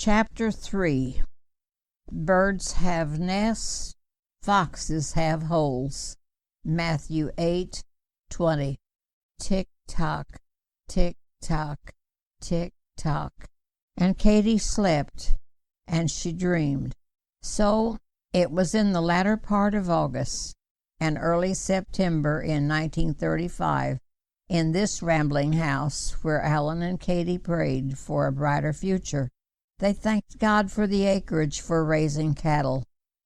Chapter 3. Birds have nests, foxes have holes. Matthew 8:20. Tick-tock, tick-tock, tick-tock. And Katy slept, and she dreamed. So it was in the latter part of August and early September in 1935, in this rambling house where Alan and Katy prayed for a brighter future. They thanked God for the acreage for raising cattle,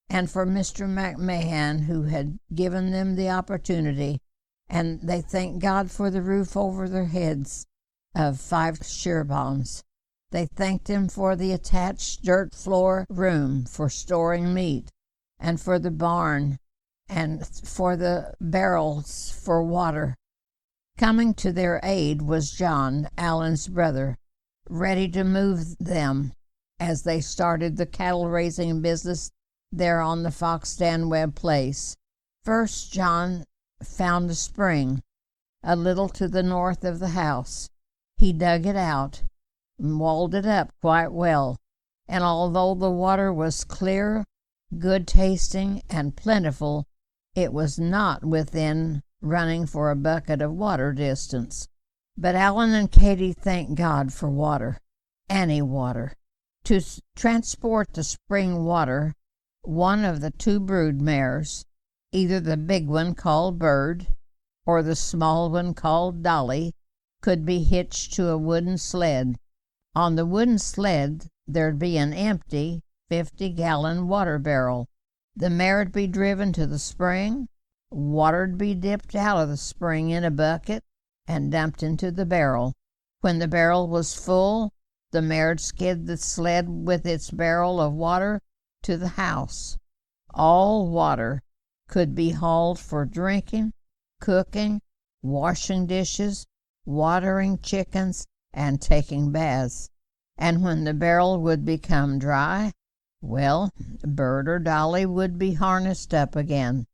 and for Mr. McMahon, who had given them the opportunity, and they thanked God for the roof over their heads of 5 shearbones. They thanked Him for the attached dirt floor room for storing meat, and for the barn, and for the barrels for water. Coming to their aid was John, Alan's brother, ready to move them as they started the cattle-raising business there on the Fox-Stanweb place. First, John found a spring a little to the north of the house. He dug it out and walled it up quite well, and although the water was clear, good-tasting, and plentiful, it was not within running for a bucket of water distance. But Alan and Katy thanked God for water, any water. To transport the spring water, one of the 2 brood mares, either the big one called Bird or the small one called Dolly, could be hitched to a wooden sled. On the wooden sled there'd be an empty 50-gallon water barrel. The mare'd be driven to the spring, water'd be dipped out of the spring in a bucket and dumped into the barrel. When the barrel was full, the mare'd skid the sled with its barrel of water to the house. All water could be hauled for drinking, cooking, washing dishes, watering chickens, and taking baths. And when the barrel would become dry, well, Bird or Dolly would be harnessed up again.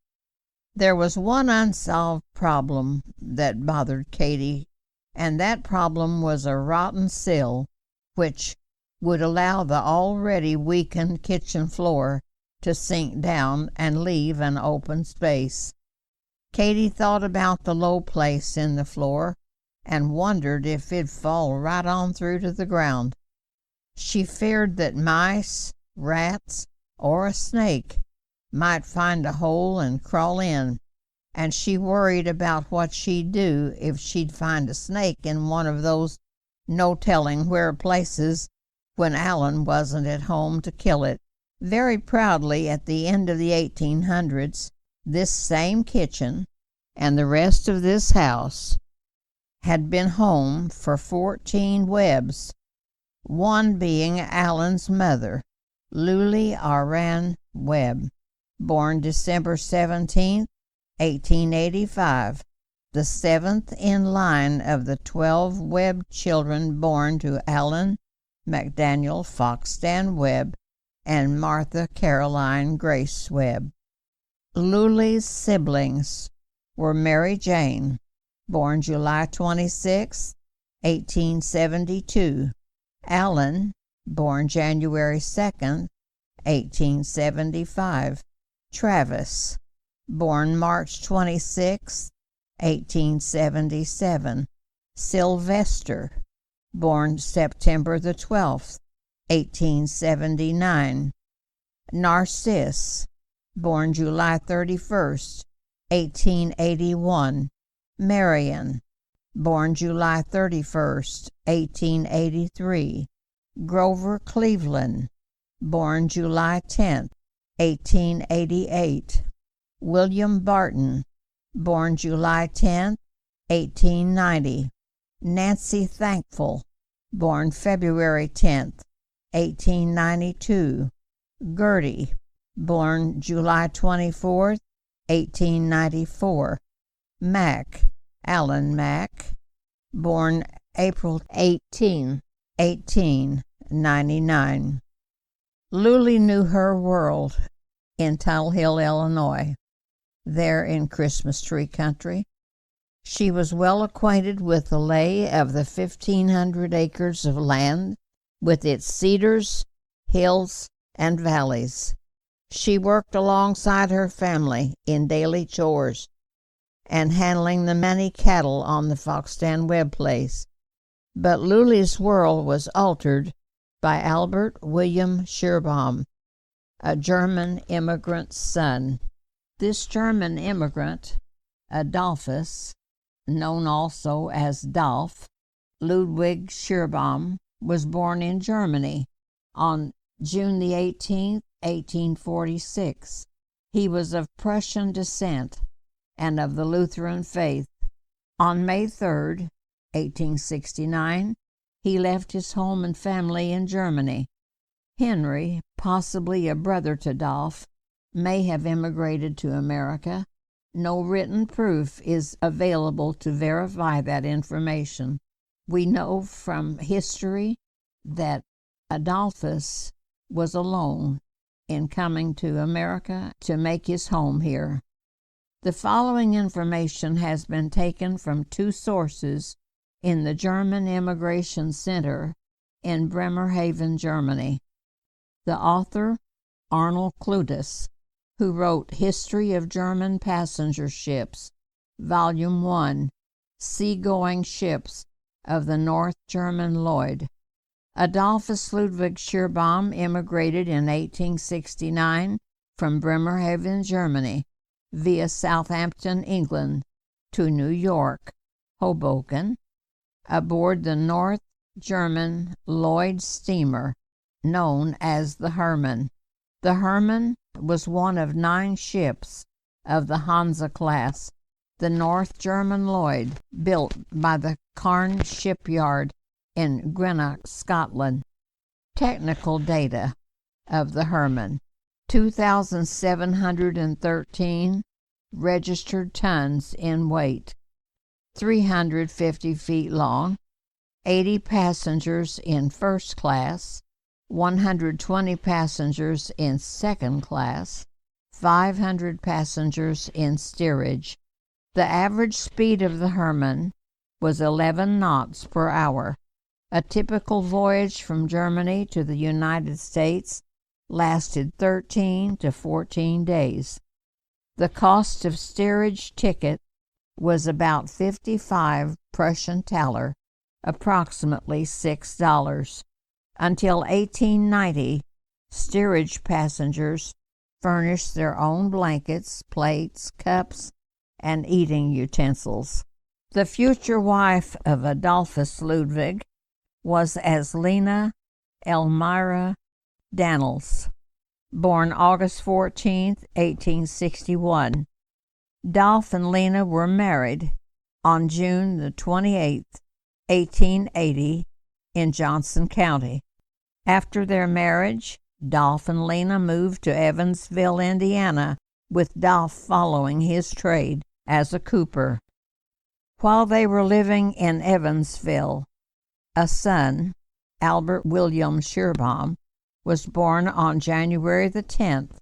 There was one unsolved problem that bothered Katy, and that problem was a rotten sill which would allow the already weakened kitchen floor to sink down and leave an open space. Katy thought about the low place in the floor and wondered if it'd fall right on through to the ground. She feared that mice, rats, or a snake might find a hole and crawl in, and she worried about what she'd do if she'd find a snake in one of those no-telling-where places when Alan wasn't at home to kill it. Very proudly, at the end of the 1800s, this same kitchen and the rest of this house had been home for 14 Webbs, one being Alan's mother, Lulie Aran Webb, born December 17, 1885, the 7th in line of the 12 Webb children born to Alan McDaniel Fox-Stanweb and Martha Caroline Grace Webb. Lulie's siblings were Mary Jane, born July 26, 1872, Alan, born January 2nd, 1875, Travis, born March 26, 1877, Sylvester, born September the 12th, 1879, Narcisse, born July 31st, 1881, Marion, born July 31st, 1883, Grover Cleveland, born July 10th, 1888, William Barton, born July 10th, 1890, Nancy Thankful, born February 10th, 1892, Gertie, born July 24th, 1894, Mac, Alan Mack, born April 18, 1899. Lulie knew her world in Tunnel Hill, Illinois, there in Christmas Tree Country. She was well acquainted with the lay of the 1,500 acres of land, with its cedars, hills, and valleys. She worked alongside her family in daily chores and handling the many cattle on the Foxton Webb place. But Luly's world was altered by Albert William Schierbaum, a German immigrant's son. This German immigrant, Adolphus, known also as Dolf Ludwig Schierbaum, was born in Germany on June the 18th, 1846. He was of Prussian descent and of the Lutheran faith. On May 3rd, 1869, he left his home and family in Germany. Henry, possibly a brother to Dolf, may have immigrated to America. No written proof is available to verify that information. We know from history that Adolphus was alone in coming to America to make his home here. The following information has been taken from two sources in the German Immigration Center in Bremerhaven, Germany. The author, Arnold Clutus, who wrote History of German Passenger Ships, Volume 1, Seagoing Ships of the North German Lloyd. Adolphus Ludwig Schierbaum immigrated in 1869 from Bremerhaven, Germany, via Southampton, England, to New York, Hoboken, aboard the North German Lloyd steamer known as the Hermann. The Hermann was one of 9 ships of the Hansa class, the North German Lloyd, built by the Cairn shipyard in Greenock, Scotland. Technical data of the Hermann: 2,713 registered tons in weight, 350 feet long, 80 passengers in first class, 120 passengers in second class, 500 passengers in steerage. The average speed of the Hermann was 11 knots per hour. A typical voyage from Germany to the United States lasted 13 to 14 days. The cost of steerage ticket was about 55 Prussian thaler, approximately $6. Until 1890, steerage passengers furnished their own blankets, plates, cups, and eating utensils. The future wife of Adolphus Ludwig was as Lena Elmira Danels, born August 14, 1861. Dolf and Lena were married on June the 28th, 1880, in Johnson County. After their marriage, Dolf and Lena moved to Evansville, Indiana, with Dolf following his trade as a cooper. While they were living in Evansville, a son, Albert William Schierbaum, was born on January the 10th,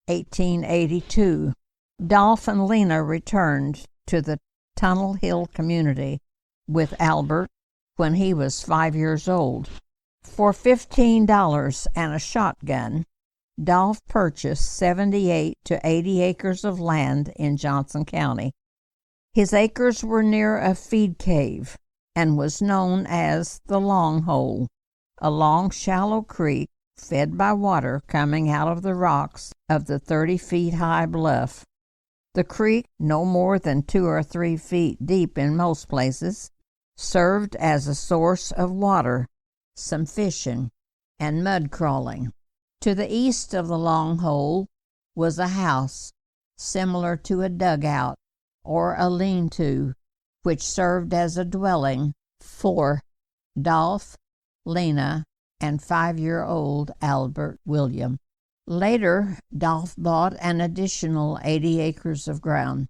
1882. Dolf and Lena returned to the Tunnel Hill community with Albert when he was 5 years old. For $15 and a shotgun, Dolf purchased 78 to 80 acres of land in Johnson County. His acres were near a feed cave and was known as the Long Hole, a long, shallow creek fed by water coming out of the rocks of the 30-feet-high bluff. The creek, no more than 2 or 3 feet deep in most places, served as a source of water, some fishing, and mud crawling. To the east of the Long Hole was a house similar to a dugout or a lean-to, which served as a dwelling for Dolf, Lena, and 5-year-old Albert William. Later, Dolf bought an additional 80 acres of ground.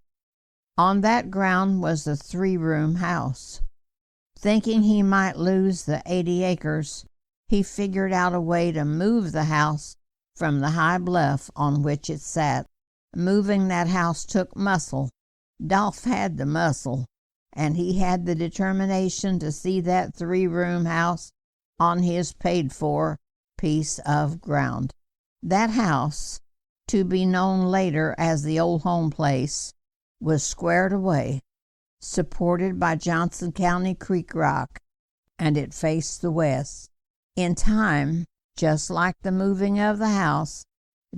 On that ground was a 3-room house. Thinking he might lose the 80 acres, he figured out a way to move the house from the high bluff on which it sat. Moving that house took muscle. Dolf had the muscle, and he had the determination to see that 3-room house on his paid-for piece of ground. That house, to be known later as the Old Home Place, was squared away, supported by Johnson County Creek Rock, and it faced the west. In time, just like the moving of the house,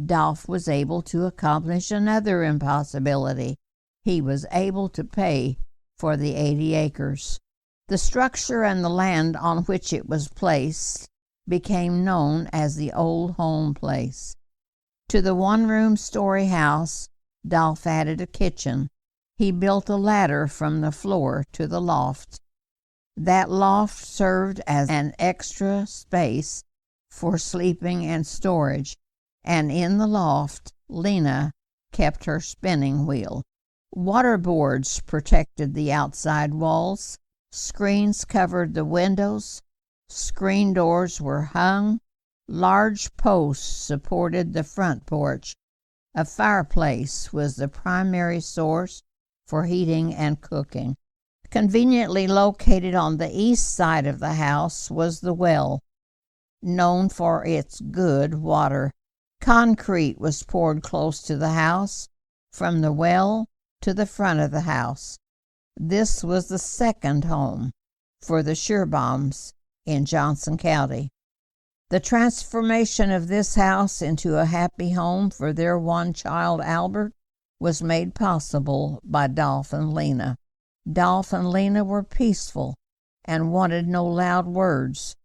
Dolph was able to accomplish another impossibility. He was able to pay for the 80 acres. The structure and the land on which it was placed became known as the Old Home Place. To the one-room story house, Dolph added a kitchen. He built a ladder from the floor to the loft. That loft served as an extra space for sleeping and storage, and in the loft Lena kept her spinning wheel. Water boards protected the outside walls. Screens covered the windows. Screen doors were hung. Large posts supported the front porch. A fireplace was the primary source for heating and cooking. Conveniently located on the east side of the house was the well, known for its good water. Concrete was poured close to the house, from the well to the front of the house. This was the second home for the Schierbaums in Johnson County. The transformation of this house into a happy home for their one child, Albert, was made possible by Dolph and Lena. Dolph and Lena were peaceful and wanted no loud words.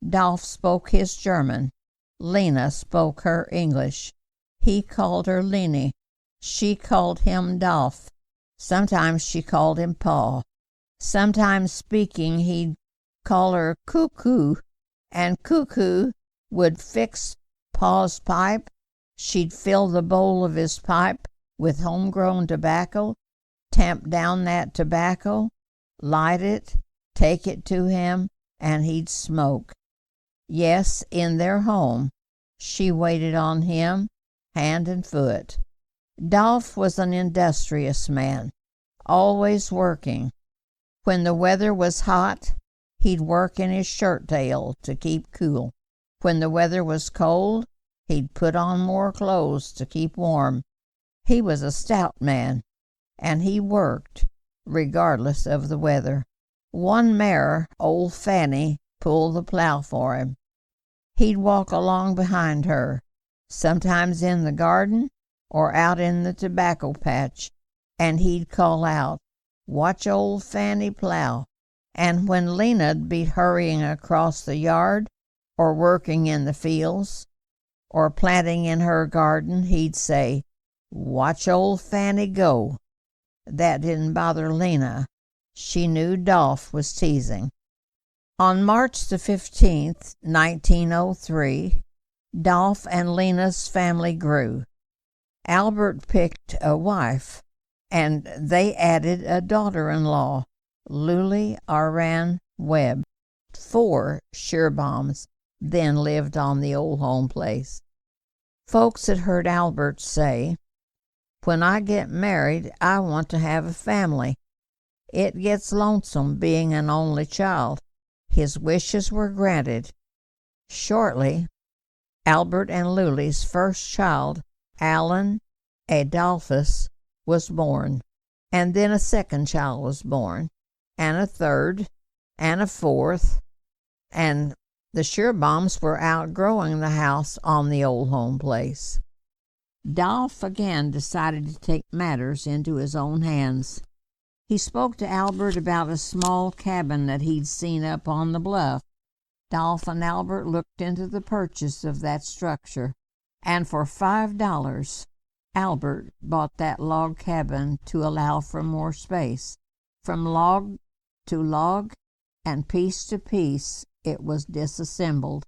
Dolph spoke his German. Lena spoke her English. He called her Leni. She called him Dolph. Sometimes she called him Pa. Sometimes speaking, he'd call her Cuckoo, and Cuckoo would fix Pa's pipe. She'd fill the bowl of his pipe with homegrown tobacco, tamp down that tobacco, light it, take it to him, and he'd smoke. Yes, in their home, she waited on him, hand and foot. Dolph was an industrious man, always working. When the weather was hot, he'd work in his shirt tail to keep cool. When the weather was cold, he'd put on more clothes to keep warm. He was a stout man, and he worked regardless of the weather. One mare, old Fanny, pulled the plow for him. He'd walk along behind her, sometimes in the garden or out in the tobacco patch, and he'd call out, "Watch old Fanny plow." And when Lena'd be hurrying across the yard or working in the fields or planting in her garden, he'd say, "Watch old Fanny go." That didn't bother Lena. She knew Dolph was teasing. On March the 15th, 1903, Dolph and Lena's family grew. Albert picked a wife, and they added a daughter-in-law, Lulie Aran Webb. 4 Schierbaums then lived on the Old Home Place. Folks had heard Albert say, "When I get married, I want to have a family. It gets lonesome being an only child." His wishes were granted. Shortly, Albert and Lulie's first child, Alan Adolphus, was born, and then a second child was born, and a third, and a fourth, and the Schierbaums were outgrowing the house on the Old Home Place. Dolph again decided to take matters into his own hands. He spoke to Albert about a small cabin that he'd seen up on the bluff. Dolph and Albert looked into the purchase of that structure, and for $5, Albert bought that log cabin to allow for more space. From log to log and piece to piece, it was disassembled.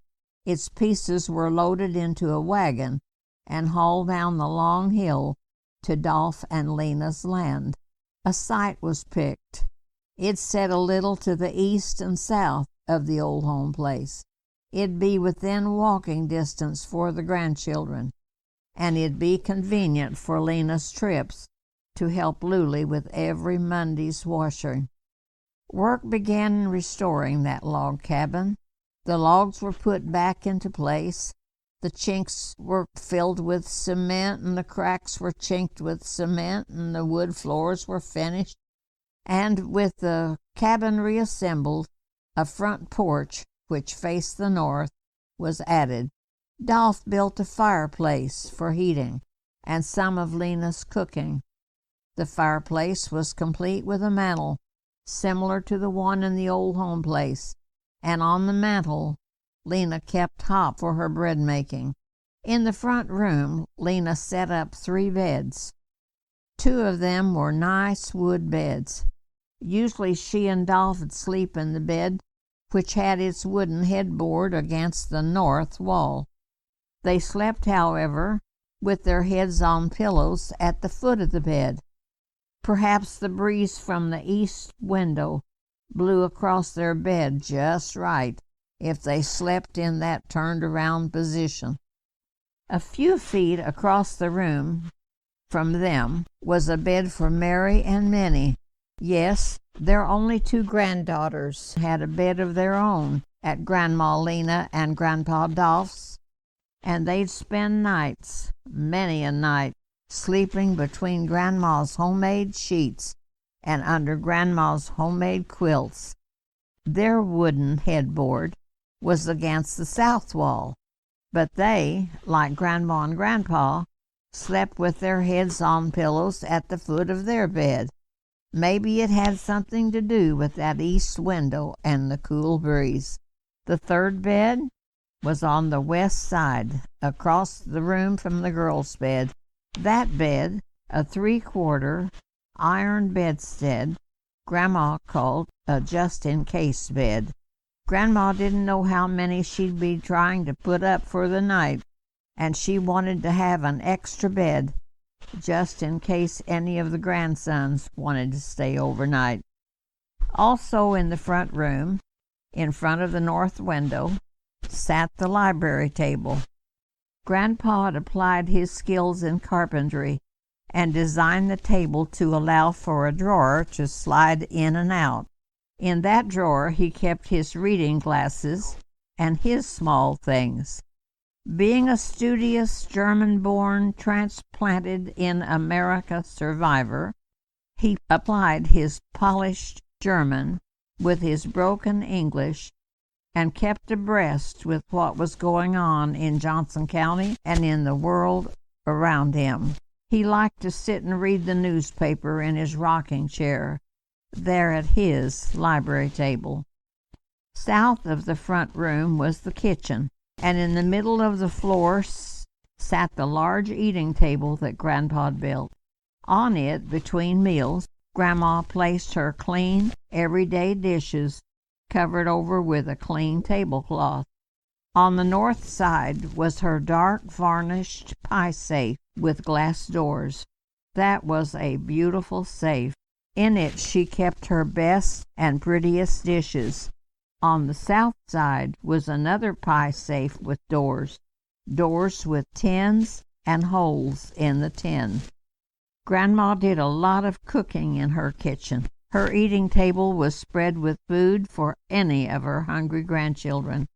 Its pieces were loaded into a wagon and hauled down the long hill to Dolph and Lena's land. A site was picked. It set a little to the east and south of the Old Home Place. It'd be within walking distance for the grandchildren, and it'd be convenient for Lena's trips to help Lulie with every Monday's washing. Work began in restoring that log cabin. The logs were put back into place. The chinks were filled with cement, and the cracks were chinked with cement, and the wood floors were finished. And with the cabin reassembled, a front porch, which faced the north, was added. Dolph built a fireplace for heating and some of Lena's cooking. The fireplace was complete with a mantel, similar to the one in the old home place, and on the mantel Lena kept hop for her bread making. In the front room Lena set up 3 beds. 2 of them were nice wood beds. Usually she and Dolph would sleep in the bed, which had its wooden headboard against the north wall. They slept, however, with their heads on pillows at the foot of the bed. Perhaps the breeze from the east window blew across their bed just right if they slept in that turned-around position. A few feet across the room from them was a bed for Mary and Minnie. Yes, their only 2 granddaughters had a bed of their own at Grandma Lena and Grandpa Dolph's, and they'd spend nights, many a night, sleeping between Grandma's homemade sheets and under Grandma's homemade quilts. Their wooden headboard was against the south wall, but they, like Grandma and Grandpa, slept with their heads on pillows at the foot of their bed. Maybe it had something to do with that east window and the cool breeze. The 3rd bed was on the west side, across the room from the girls' bed. That bed, a 3/4 iron bedstead, Grandma called a just-in-case bed. Grandma didn't know how many she'd be trying to put up for the night, and she wanted to have an extra bed, just in case any of the grandsons wanted to stay overnight. Also in the front room, in front of the north window, sat the library table. Grandpa had applied his skills in carpentry and designed the table to allow for a drawer to slide in and out. In that drawer he kept his reading glasses and his small things. Being a studious German-born, transplanted in America survivor, he applied his polished German with his broken English and kept abreast with what was going on in Johnson County and in the world around him. He liked to sit and read the newspaper in his rocking chair, there at his library table. South of the front room was the kitchen, and in the middle of the floor sat the large eating table that Grandpa had built. On it, between meals, Grandma placed her clean, everyday dishes, covered over with a clean tablecloth. On the north side was her dark varnished pie safe with glass doors. That was a beautiful safe. In it she kept her best and prettiest dishes. On the south side was another pie safe with doors with tins and holes in the tin. Grandma did a lot of cooking in her kitchen. Her eating table was spread with food for any of her hungry grandchildren.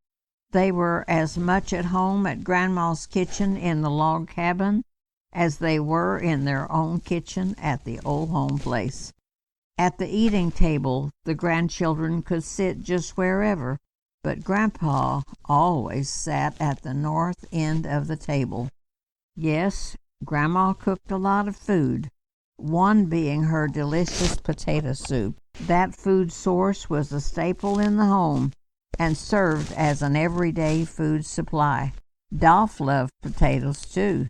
They were as much at home at Grandma's kitchen in the log cabin as they were in their own kitchen at the old home place. At the eating table, the grandchildren could sit just wherever, but Grandpa always sat at the north end of the table. Yes, Grandma cooked a lot of food, one being her delicious potato soup. That food source was a staple in the home and served as an everyday food supply. Dolph loved potatoes too,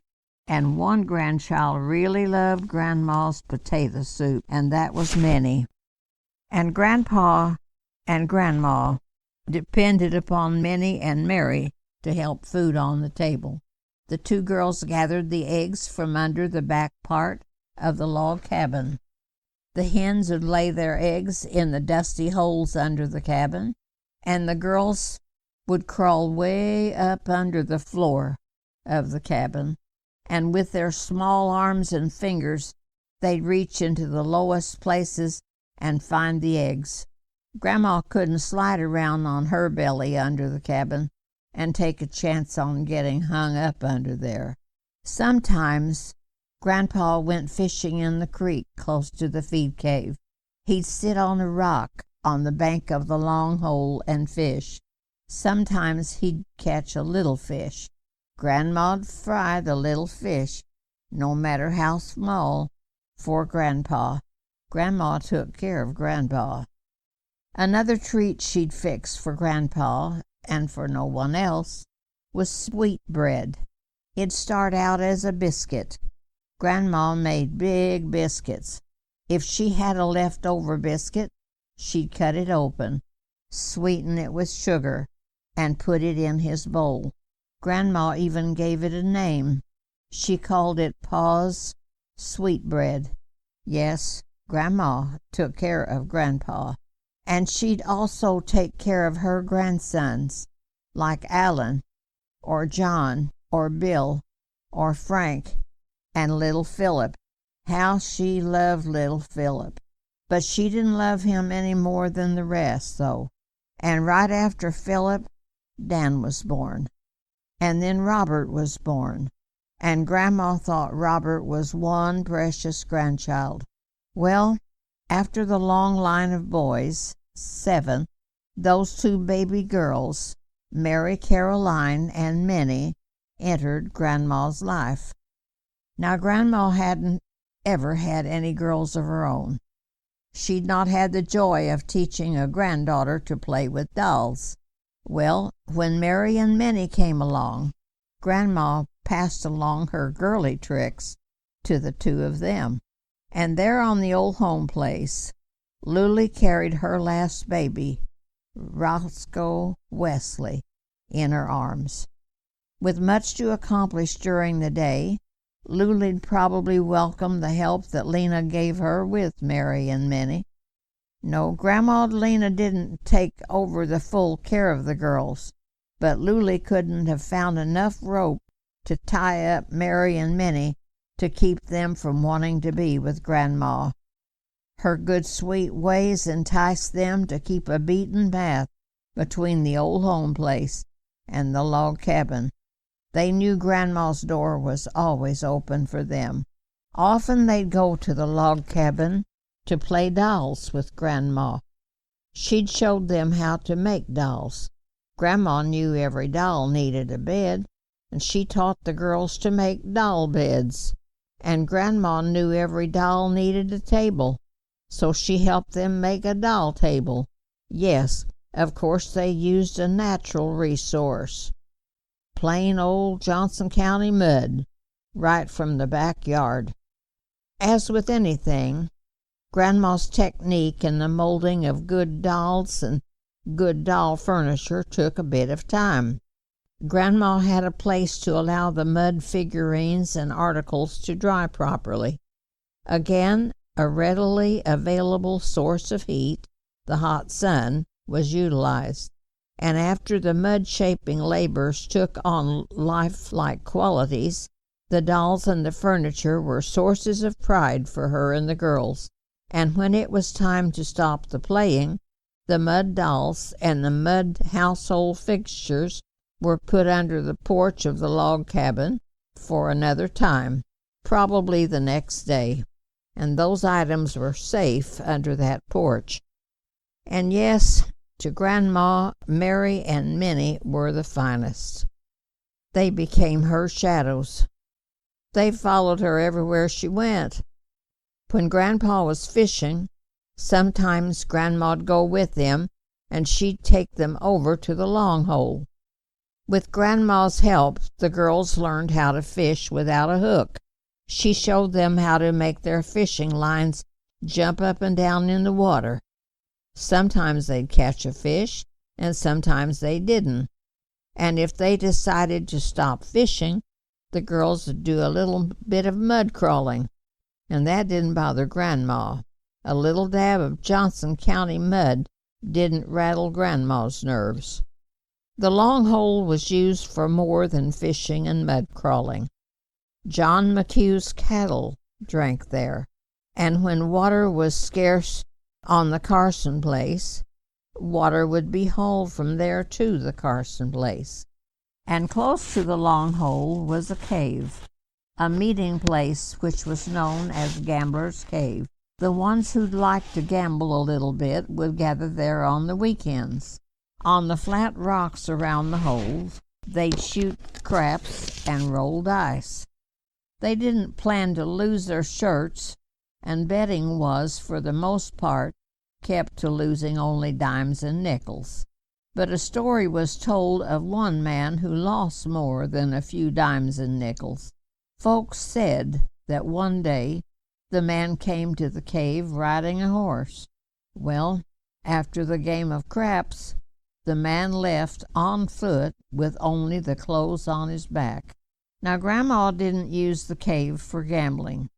and one grandchild really loved Grandma's potato soup, and that was Minnie. And Grandpa and Grandma depended upon Minnie and Mary to help food on the table. The 2 girls gathered the eggs from under the back part of the log cabin. The hens would lay their eggs in the dusty holes under the cabin, and the girls would crawl way up under the floor of the cabin, and with their small arms and fingers they'd reach into the lowest places and find the eggs. Grandma couldn't slide around on her belly under the cabin and take a chance on getting hung up under there. Sometimes Grandpa went fishing in the creek close to the feed cave. He'd sit on a rock on the bank of the long hole and fish. Sometimes he'd catch a little fish. Grandma'd fry the little fish, no matter how small, for Grandpa. Grandma took care of Grandpa. Another treat she'd fix for Grandpa, and for no one else, was sweet bread. It'd start out as a biscuit. Grandma made big biscuits. If she had a leftover biscuit, she'd cut it open, sweeten it with sugar, and put it in his bowl. Grandma even gave it a name. She called it Pa's Sweetbread. Yes, Grandma took care of Grandpa. And she'd also take care of her grandsons, like Alan, or John, or Bill, or Frank, and little Philip. How she loved little Philip. But she didn't love him any more than the rest, though. And right after Philip, Dan was born. And then Robert was born. And Grandma thought Robert was one precious grandchild. Well, after the long line of boys, 7, those 2 baby girls, Mary Caroline and Minnie, entered Grandma's life. Now, Grandma hadn't ever had any girls of her own. She'd not had the joy of teaching a granddaughter to play with dolls. Well, when Mary and Minnie came along, Grandma passed along her girly tricks to the 2 of them. And there on the old home place, Lulie carried her last baby, Roscoe Wesley, in her arms. With much to accomplish during the day, Lulie'd probably welcome the help that Lena gave her with Mary and Minnie. No, Grandma Lena didn't take over the full care of the girls, but Lulie couldn't have found enough rope to tie up Mary and Minnie to keep them from wanting to be with Grandma. Her good sweet ways enticed them to keep a beaten path between the old home place and the log cabin. They knew Grandma's door was always open for them. Often they'd go to the log cabin to play dolls with Grandma. She'd showed them how to make dolls. Grandma knew every doll needed a bed, and she taught the girls to make doll beds. And Grandma knew every doll needed a table, so she helped them make a doll table. Yes, of course they used a natural resource. Plain old Johnson County mud, right from the backyard. As with anything, Grandma's technique in the molding of good dolls and good doll furniture took a bit of time. Grandma had a place to allow the mud figurines and articles to dry properly. Again, a readily available source of heat, the hot sun, was utilized, and after the mud-shaping labors took on lifelike qualities, the dolls and the furniture were sources of pride for her and the girls, and when it was time to stop the playing, the mud dolls and the mud household fixtures were put under the porch of the log cabin for another time, probably the next day, and those items were safe under that porch. And yes, to Grandma, Mary and Minnie were the finest. They became her shadows. They followed her everywhere she went. When Grandpa was fishing, sometimes Grandma'd go with them, and she'd take them over to the long hole. With Grandma's help, the girls learned how to fish without a hook. She showed them how to make their fishing lines jump up and down in the water. Sometimes they'd catch a fish, and sometimes they didn't. And if they decided to stop fishing, the girls would do a little bit of mud crawling, and that didn't bother Grandma. A little dab of Johnson County mud didn't rattle Grandma's nerves. The long hole was used for more than fishing and mud crawling. John McHugh's cattle drank there, and when water was scarce on the Carson place, Water would be hauled from there to the Carson place. And close to the Long Hole was a cave, a meeting place which was known as Gambler's Cave. The ones who'd like to gamble a little bit would gather there on the weekends. On the flat rocks around the holes, they'd shoot craps and roll dice. They didn't plan to lose their shirts, and betting was, for the most part, kept to losing only dimes and nickels. But a story was told of one man who lost more than a few dimes and nickels. Folks said that one day the man came to the cave riding a horse. Well, after the game of craps, the man left on foot with only the clothes on his back. Now, Grandma didn't use the cave for gambling,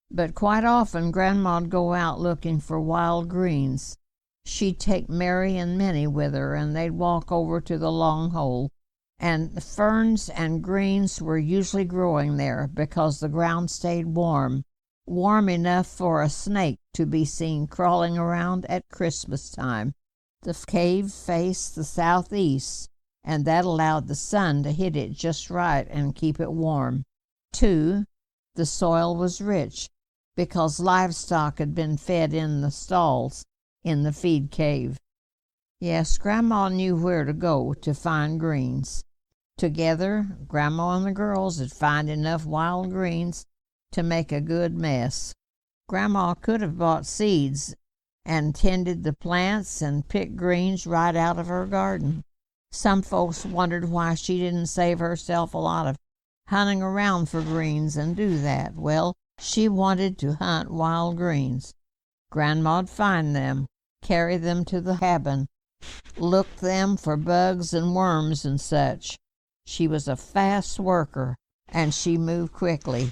but quite often Grandma'd go out looking for wild greens. She'd take Mary and Minnie with her, and they'd walk over to the Long Hole, and ferns and greens were usually growing there because the ground stayed warm enough for a snake to be seen crawling around at Christmas time. The cave faced the southeast, and that allowed the sun to hit it just right and keep it warm. 2, the soil was rich because livestock had been fed in the stalls in the feed cave. Yes, Grandma knew where to go to find greens. Together, Grandma and the girls would find enough wild greens to make a good mess. Grandma could have bought seeds and tended the plants and picked greens right out of her garden. Some folks wondered why she didn't save herself a lot of hunting around for greens and do that. Well, she wanted to hunt wild greens. Grandma'd find them, carry them to the cabin, look them for bugs and worms and such. She was a fast worker, and she moved quickly.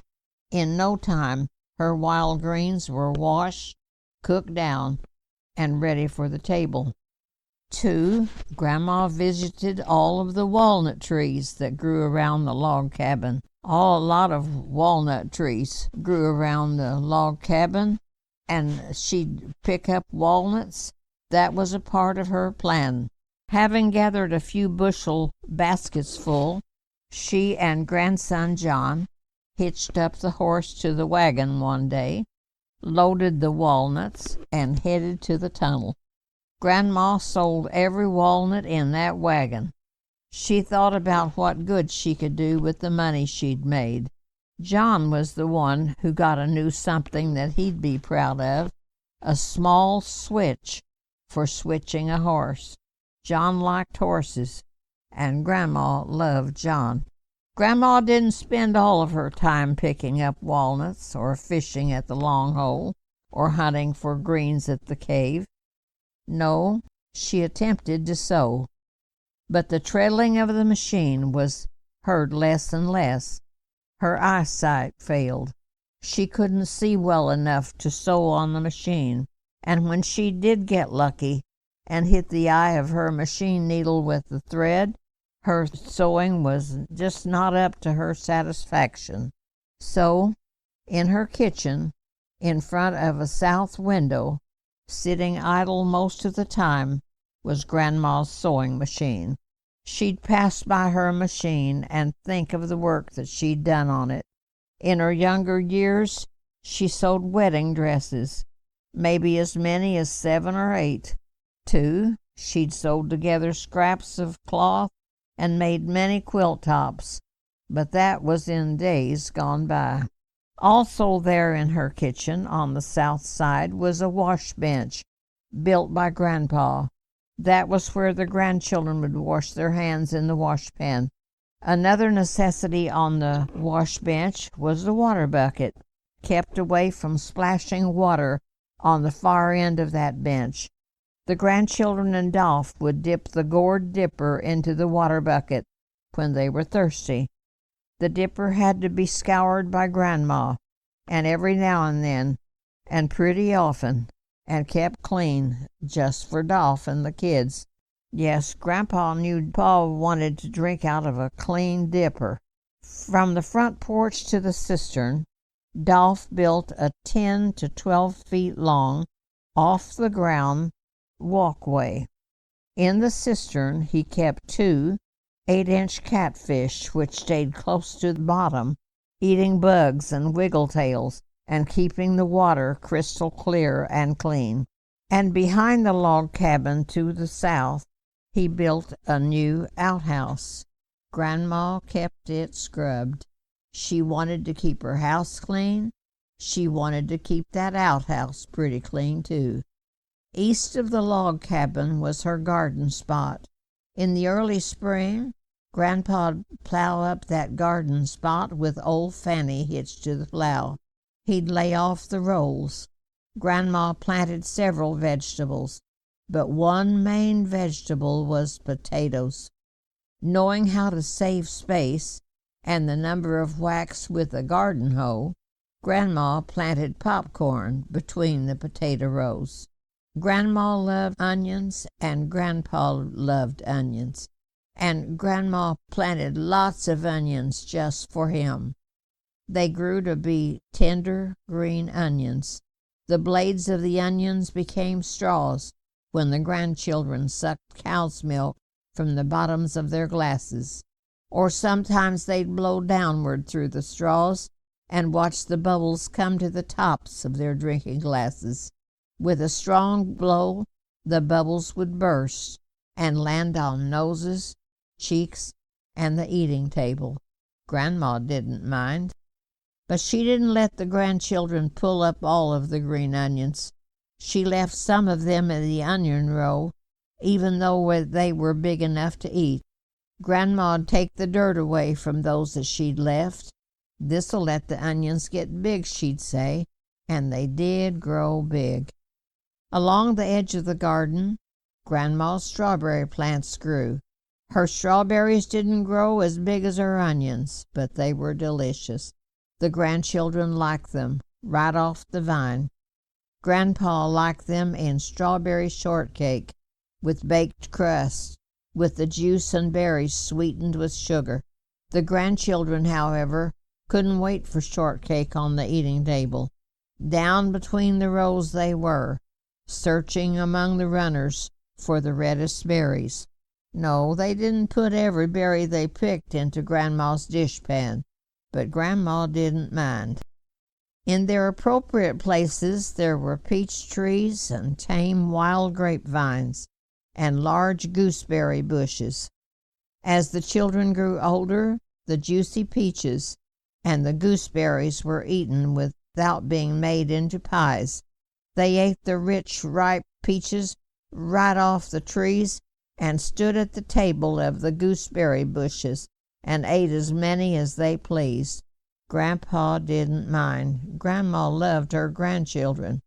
In no time, her wild greens were washed, cooked down, and ready for the table. 2, Grandma visited all of the walnut trees that grew around the log cabin. A lot of walnut trees grew around the log cabin, and she'd pick up walnuts. That was a part of her plan. Having gathered a few bushel baskets full, she and grandson John hitched up the horse to the wagon one day, loaded the walnuts, and headed to the tunnel. Grandma sold every walnut in that wagon. She thought about what good she could do with the money she'd made. John was the one who got a new something that he'd be proud of, a small switch for switching a horse. John liked horses, and Grandma loved John. Grandma didn't spend all of her time picking up walnuts or fishing at the Long Hole or hunting for greens at the cave. No, she attempted to sew, but the treadling of the machine was heard less and less. Her eyesight failed. She couldn't see well enough to sew on the machine, and when she did get lucky and hit the eye of her machine needle with the thread, her sewing was just not up to her satisfaction. So, in her kitchen, in front of a south window, sitting idle most of the time, was Grandma's sewing machine. She'd pass by her machine and think of the work that she'd done on it. In her younger years, she sewed wedding dresses, maybe as many as 7 or 8. 2, she'd sewed together scraps of cloth and made many quilt tops, but that was in days gone by. Also there in her kitchen on the south side was a wash bench built by Grandpa. That was where the grandchildren would wash their hands in the washpan. Another necessity on the wash bench was the water bucket, kept away from splashing water on the far end of that bench. The grandchildren and Dolph would dip the gourd dipper into the water bucket when they were thirsty. The dipper had to be scoured by Grandma, and every now and then, and pretty often, and kept clean, just for Dolph and the kids. Yes, Grandpa knew Pa wanted to drink out of a clean dipper. From the front porch to the cistern, Dolph built a 10 to 12 feet long, off-the-ground walkway. In the cistern he kept 2 8-inch catfish, which stayed close to the bottom, eating bugs and wiggletails and keeping the water crystal clear and clean. And behind the log cabin to the south, he built a new outhouse. Grandma kept it scrubbed. She wanted to keep her house clean. She wanted to keep that outhouse pretty clean, too. East of the log cabin was her garden spot. In the early spring, Grandpa'd plow up that garden spot with old Fanny hitched to the plow. He'd lay off the rolls. Grandma planted several vegetables, but one main vegetable was potatoes. Knowing how to save space and the number of whacks with a garden hoe, Grandma planted popcorn between the potato rows. Grandma loved onions, and Grandpa loved onions, and Grandma planted lots of onions just for him. They grew to be tender green onions. The blades of the onions became straws when the grandchildren sucked cow's milk from the bottoms of their glasses, or sometimes they'd blow downward through the straws and watch the bubbles come to the tops of their drinking glasses. With a strong blow, the bubbles would burst and land on noses, cheeks, and the eating table. Grandma didn't mind. But she didn't let the grandchildren pull up all of the green onions. She left some of them in the onion row, even though they were big enough to eat. Grandma'd take the dirt away from those that she'd left. This'll let the onions get big, she'd say, and they did grow big. Along the edge of the garden, Grandma's strawberry plants grew. Her strawberries didn't grow as big as her onions, but they were delicious. The grandchildren liked them right off the vine. Grandpa liked them in strawberry shortcake with baked crust, with the juice and berries sweetened with sugar. The grandchildren, however, couldn't wait for shortcake on the eating table. Down between the rows they were, searching among the runners for the reddest berries. No, they didn't put every berry they picked into Grandma's dishpan, but Grandma didn't mind. In their appropriate places there were peach trees and tame wild grapevines and large gooseberry bushes. As the children grew older, the juicy peaches and the gooseberries were eaten without being made into pies. They ate the rich, ripe peaches right off the trees and stood at the table of the gooseberry bushes and ate as many as they pleased. Grandpa didn't mind. Grandma loved her grandchildren.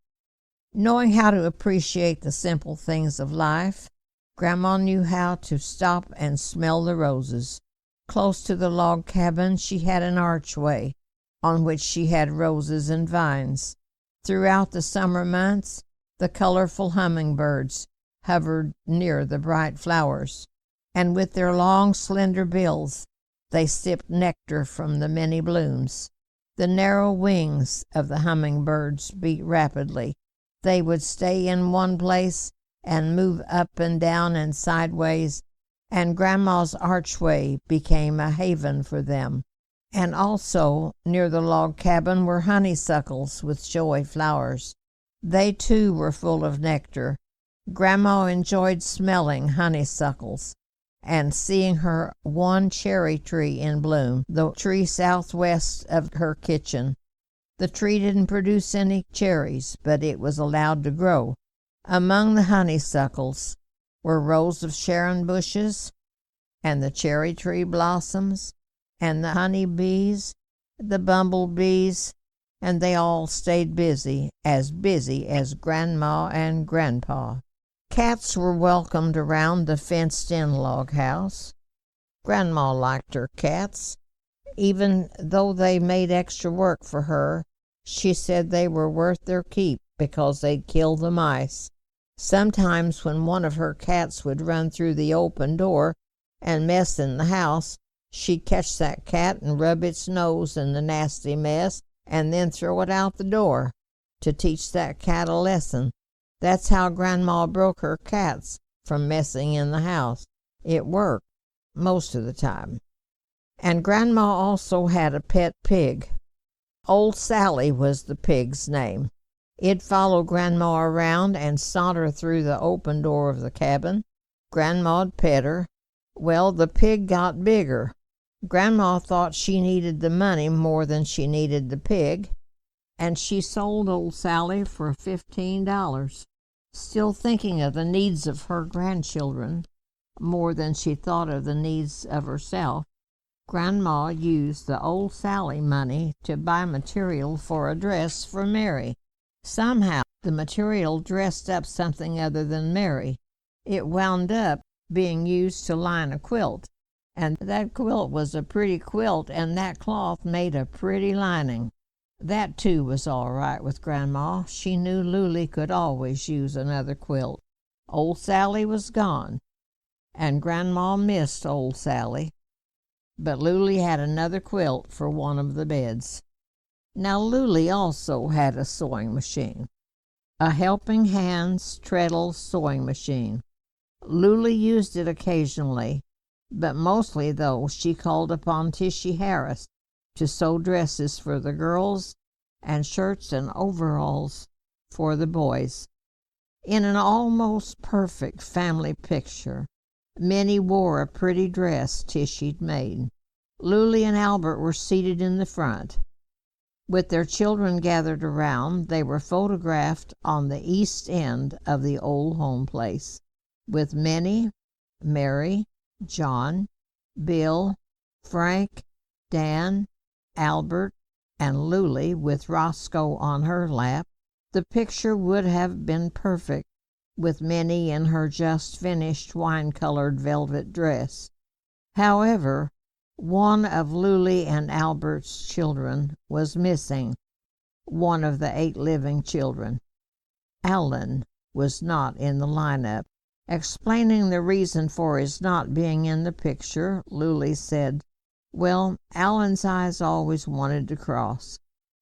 Knowing how to appreciate the simple things of life, Grandma knew how to stop and smell the roses. Close to the log cabin she had an archway on which she had roses and vines. Throughout the summer months, the colorful hummingbirds hovered near the bright flowers, and with their long, slender bills, they sipped nectar from the many blooms. The narrow wings of the hummingbirds beat rapidly. They would stay in one place and move up and down and sideways, and Grandma's archway became a haven for them. And also, near the log cabin were honeysuckles with showy flowers. They, too, were full of nectar. Grandma enjoyed smelling honeysuckles and seeing her one cherry tree in bloom, the tree southwest of her kitchen. The tree didn't produce any cherries, but it was allowed to grow. Among the honeysuckles were rows of Sharon bushes, and the cherry tree blossoms, and the honey bees, the bumblebees, and they all stayed busy as Grandma and Grandpa. Cats were welcomed around the fenced-in log house. Grandma liked her cats. Even though they made extra work for her, she said they were worth their keep because they'd kill the mice. Sometimes when one of her cats would run through the open door and mess in the house, she'd catch that cat and rub its nose in the nasty mess and then throw it out the door to teach that cat a lesson. That's how Grandma broke her cats from messing in the house. It worked most of the time. And Grandma also had a pet pig. Old Sally was the pig's name. It'd follow Grandma around and saunter through the open door of the cabin. Grandma'd pet her. Well, the pig got bigger. Grandma thought she needed the money more than she needed the pig, and she sold old Sally for $15. Still thinking of the needs of her grandchildren more than she thought of the needs of herself, Grandma used the old Sally money to buy material for a dress for Mary. Somehow the material dressed up something other than Mary. It wound up being used to line a quilt, and that quilt was a pretty quilt, and that cloth made a pretty lining. That too was all right with Grandma. She knew Lulie could always use another quilt. Old Sally was gone, and Grandma missed old Sally, but Lulie had another quilt for one of the beds. Now Lulie also had a sewing machine, a Helping Hands treadle sewing machine. Lulie used it occasionally, but mostly, though, she called upon Tishy Harris to sew dresses for the girls and shirts and overalls for the boys. In an almost perfect family picture, Minnie wore a pretty dress Tishy'd made. Lulie and Albert were seated in the front. With their children gathered around, they were photographed on the east end of the old home place, with Minnie, Mary, John, Bill, Frank, Dan, Albert, and Lulie with Roscoe on her lap. The picture would have been perfect with Minnie in her just finished wine-colored velvet dress. However, one of Lulie and Albert's children was missing, one of the 8 living children. Alan was not in the lineup. Explaining the reason for his not being in the picture, Lulie said, "Well, Alan's eyes always wanted to cross.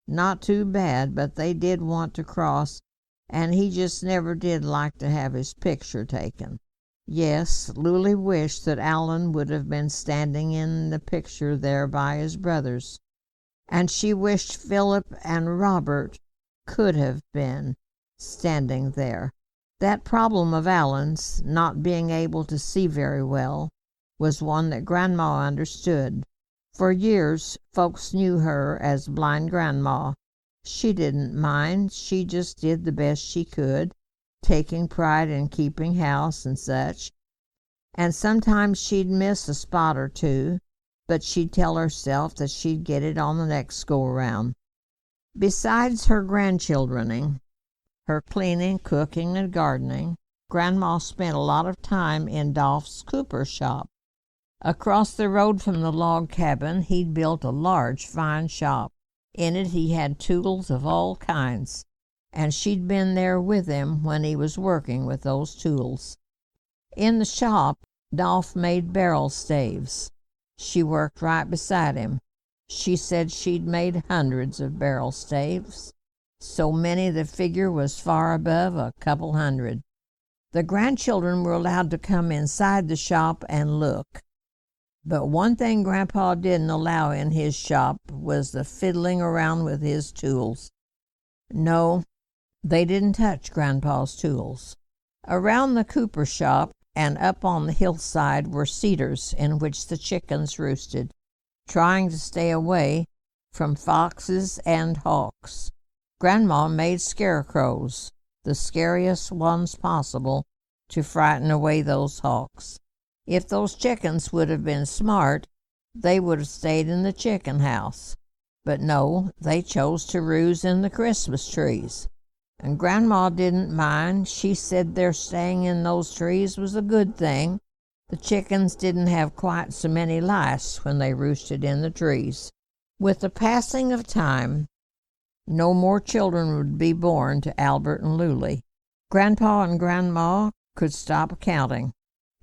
Not too bad, but they did want to cross, and he just never did like to have his picture taken." Yes, Lulie wished that Alan would have been standing in the picture there by his brothers, and she wished Philip and Robert could have been standing there. That problem of Alan's, not being able to see very well, was one that Grandma understood. For years, folks knew her as Blind Grandma. She didn't mind. She just did the best she could, taking pride in keeping house and such. And sometimes she'd miss a spot or two, but she'd tell herself that she'd get it on the next go-around. Besides her grandchildrening, her cleaning, cooking, and gardening, Grandma spent a lot of time in Dolph's cooper shop. Across the road from the log cabin, he'd built a large, fine shop. In it he had tools of all kinds, and she'd been there with him when he was working with those tools. In the shop, Dolph made barrel staves. She worked right beside him. She said she'd made hundreds of barrel staves, so many the figure was far above a couple hundred. The grandchildren were allowed to come inside the shop and look. But one thing Grandpa didn't allow in his shop was the fiddling around with his tools. No, they didn't touch Grandpa's tools. Around the cooper shop and up on the hillside were cedars in which the chickens roosted, trying to stay away from foxes and hawks. Grandma made scarecrows, the scariest ones possible, to frighten away those hawks. If those chickens would have been smart, they would have stayed in the chicken house. But no, they chose to roost in the Christmas trees. And Grandma didn't mind. She said their staying in those trees was a good thing. The chickens didn't have quite so many lice when they roosted in the trees. With the passing of time, no more children would be born to Albert and Lulie. Grandpa and Grandma could stop counting.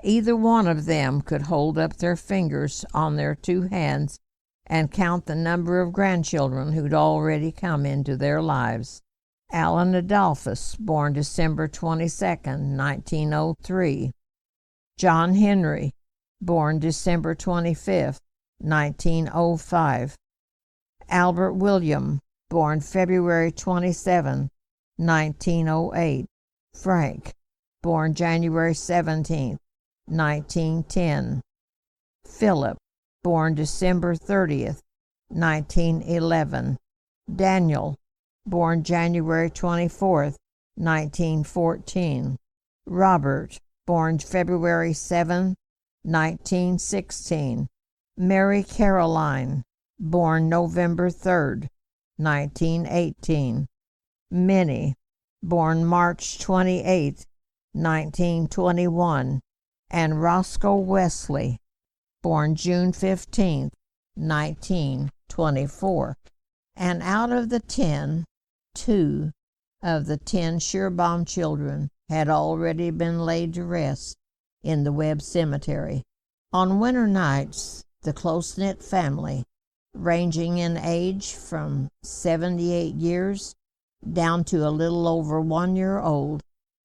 Either one of them could hold up their fingers on their 2 hands and count the number of grandchildren who'd already come into their lives. Alan Adolphus, born December 22, 1903. John Henry, born December 25, 1905. Albert William, born February 27, 1908. Frank, born January 17, 1910. Philip, born December 30th, 1911. Daniel, born January 24th, 1914. Robert, born February 7, 1916. Mary Caroline, born November 3rd, 1918. Minnie, born March 28, 1921. And Roscoe Wesley, born June 15, 1924. And out of the 10, 2 of the 10 Schierbaum children had already been laid to rest in the Webb Cemetery. On winter nights, the close-knit family, ranging in age from 78 years down to a little over 1 year old,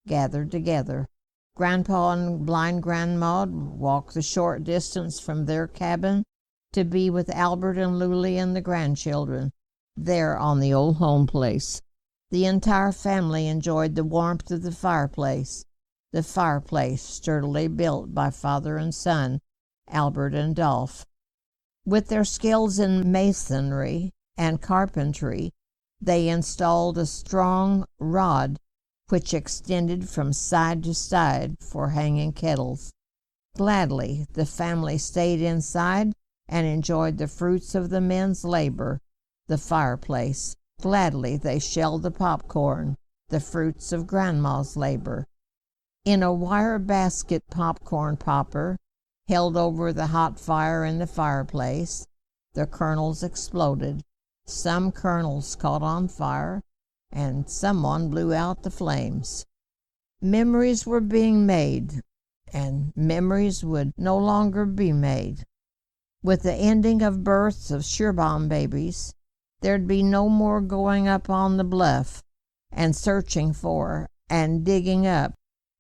gathered together. Grandpa and blind Grandma walked the short distance from their cabin to be with Albert and Lulie and the grandchildren there on the old home place. The entire family enjoyed the warmth of the fireplace sturdily built by father and son, Albert and Dolph. With their skills in masonry and carpentry, they installed a strong rod which extended from side to side for hanging kettles. Gladly, the family stayed inside and enjoyed the fruits of the men's labor, the fireplace. Gladly they shelled the popcorn, the fruits of Grandma's labor. In a wire basket popcorn popper, held over the hot fire in the fireplace, the kernels exploded. Some kernels caught on fire, and someone blew out the flames. Memories were being made, and memories would no longer be made. With the ending of births of Schierbaum babies, there'd be no more going up on the bluff and searching for and digging up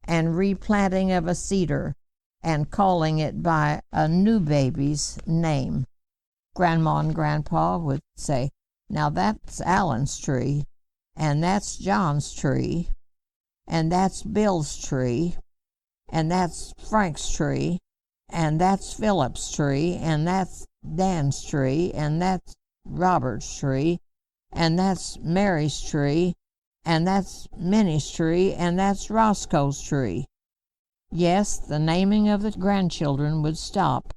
and replanting of a cedar and calling it by a new baby's name. Grandma and Grandpa would say, "Now that's Alan's tree, and that's John's tree, and that's Bill's tree, and that's Frank's tree, and that's Philip's tree, and that's Dan's tree, and that's Robert's tree, and that's Mary's tree, and that's Minnie's tree, and that's Roscoe's tree." Yes, the naming of the grandchildren would stop.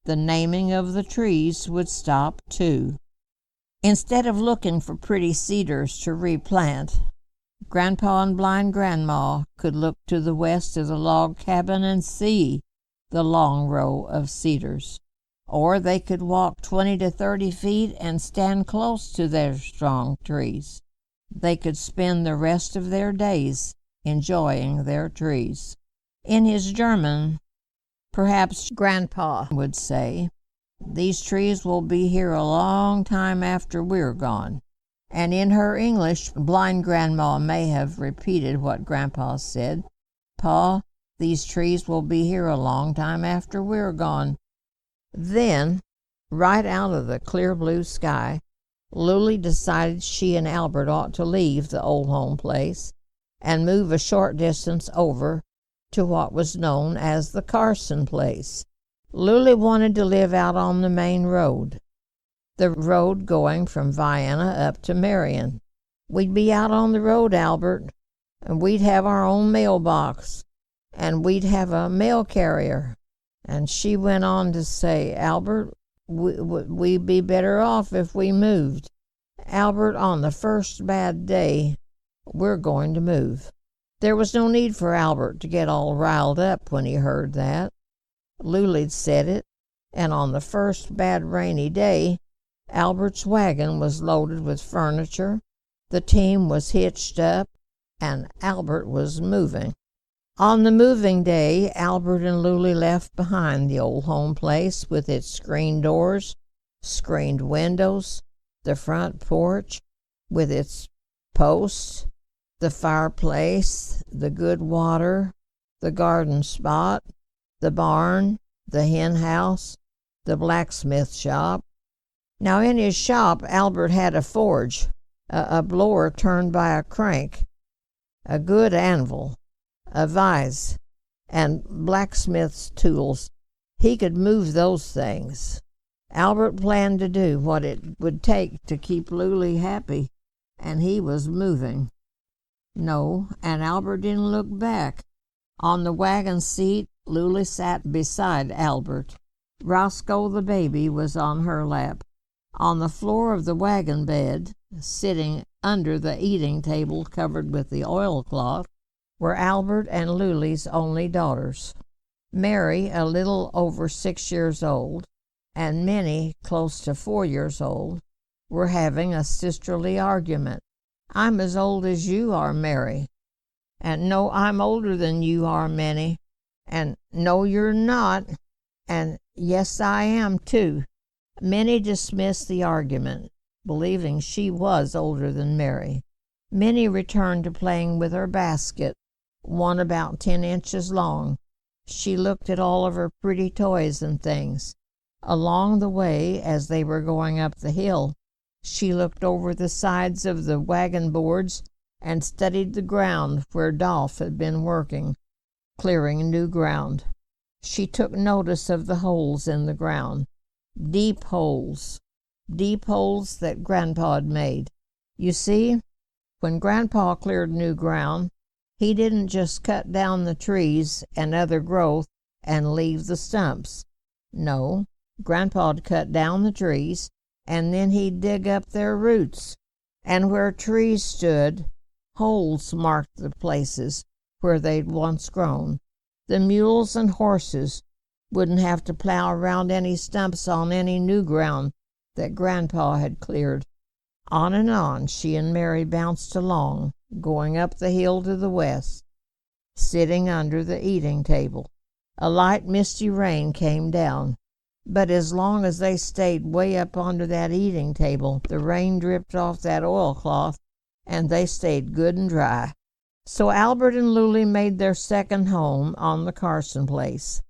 The naming of the trees would stop, too. Instead of looking for pretty cedars to replant, Grandpa and blind Grandma could look to the west of the log cabin and see the long row of cedars. Or they could walk 20 to 30 feet and stand close to their strong trees. They could spend the rest of their days enjoying their trees. In his German, perhaps Grandpa would say, "These trees will be here a long time after we're gone." And in her English, blind Grandma may have repeated what Grandpa said, "Pa, these trees will be here a long time after we're gone." Then, right out of the clear blue sky, Lulie decided she and Albert ought to leave the old home place and move a short distance over to what was known as the Carson place. Lulie wanted to live out on the main road, the road going from Vienna up to Marion. "We'd be out on the road, Albert, and we'd have our own mailbox, and we'd have a mail carrier." And she went on to say, "Albert, we'd be better off if we moved. Albert, on the first bad day, we're going to move." There was no need for Albert to get all riled up when he heard that. Lulie'd said it, and on the first bad rainy day, Albert's wagon was loaded with furniture, the team was hitched up, and Albert was moving. On the moving day, Albert and Lulie left behind the old home place with its screened doors, screened windows, the front porch with its posts, the fireplace, the good water, the garden spot, the barn, the hen house, the blacksmith shop. Now in his shop Albert had a forge, a blower turned by a crank, a good anvil, a vise, and blacksmith's tools. He could move those things. Albert planned to do what it would take to keep Lulie happy, and he was moving. No, and Albert didn't look back. On the wagon seat, Lulie sat beside Albert. Roscoe the baby was on her lap. On the floor of the wagon bed, sitting under the eating table covered with the oilcloth, were Albert and Lulie's only daughters. Mary, a little over 6 years old, and Minnie, close to 4 years old, were having a sisterly argument. "I'm as old as you are, Mary." And "No, I'm older than you are, Minnie." And "No, you're not." And "Yes, I am, too." Minnie dismissed the argument, believing she was older than Mary. Minnie returned to playing with her basket, one about 10 inches long. She looked at all of her pretty toys and things. Along the way, as they were going up the hill, she looked over the sides of the wagon boards and studied the ground where Dolph had been working, clearing new ground. She took notice of the holes in the ground, deep holes that Grandpa had made. You see, when Grandpa cleared new ground, he didn't just cut down the trees and other growth and leave the stumps. No, Grandpa'd cut down the trees, and then he'd dig up their roots. And where trees stood, holes marked the places where they'd once grown. The mules and horses wouldn't have to plow around any stumps on any new ground that Grandpa had cleared. On and on she and Mary bounced along, going up the hill to the west, sitting under the eating table. A light misty rain came down, but as long as they stayed way up under that eating table, the rain dripped off that oilcloth, and they stayed good and dry. So Albert and Lulie made their second home on the Carson place.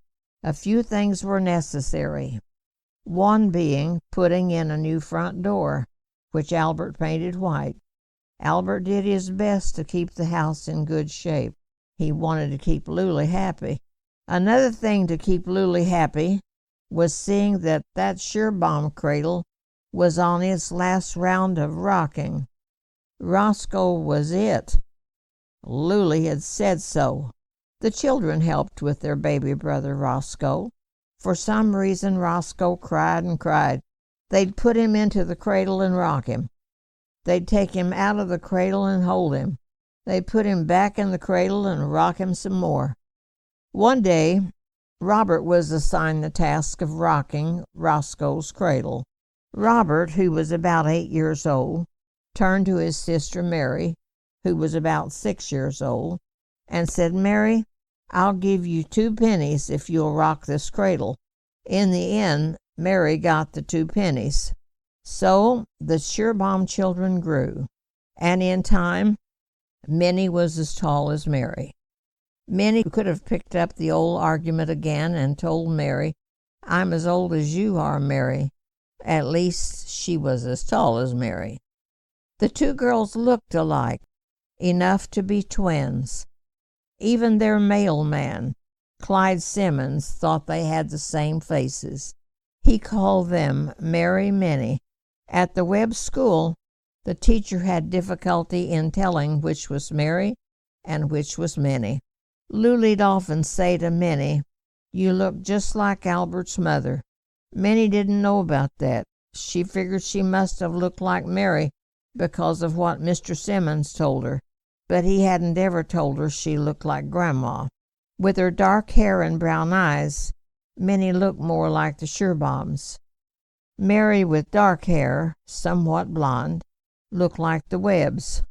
A few things were necessary, one being putting in a new front door, which Albert painted white. Albert did his best to keep the house in good shape. He wanted to keep Lulie happy. Another thing to keep Lulie happy was seeing that Schierbaum cradle was on its last round of rocking. Roscoe was it. Lulie had said so. The children helped with their baby brother Roscoe. For some reason Roscoe cried and cried. They'd put him into the cradle and rock him. They'd take him out of the cradle and hold him. They'd put him back in the cradle and rock him some more. One day, Robert was assigned the task of rocking Roscoe's cradle. Robert, who was about 8 years old, turned to his sister Mary, who was about 6 years old, and said, "Mary, I'll give you 2 pennies if you'll rock this cradle." In the end, Mary got the 2 pennies. So the Schierbaum children grew, and in time, Minnie was as tall as Mary. Minnie could have picked up the old argument again and told Mary, "I'm as old as you are, Mary." At least she was as tall as Mary. The 2 girls looked alike, enough to be twins. Even their mailman, Clyde Simmons, thought they had the same faces. He called them Mary Minnie. At the Webb School, the teacher had difficulty in telling which was Mary and which was Minnie. Lulie'd often say to Minnie, "You look just like Albert's mother." Minnie didn't know about that. She figured she must have looked like Mary because of what Mr. Simmons told her, but he hadn't ever told her she looked like Grandma. With her dark hair and brown eyes, Minnie looked more like the Schierbaums. Mary, with dark hair, somewhat blonde, looked like the Webbs.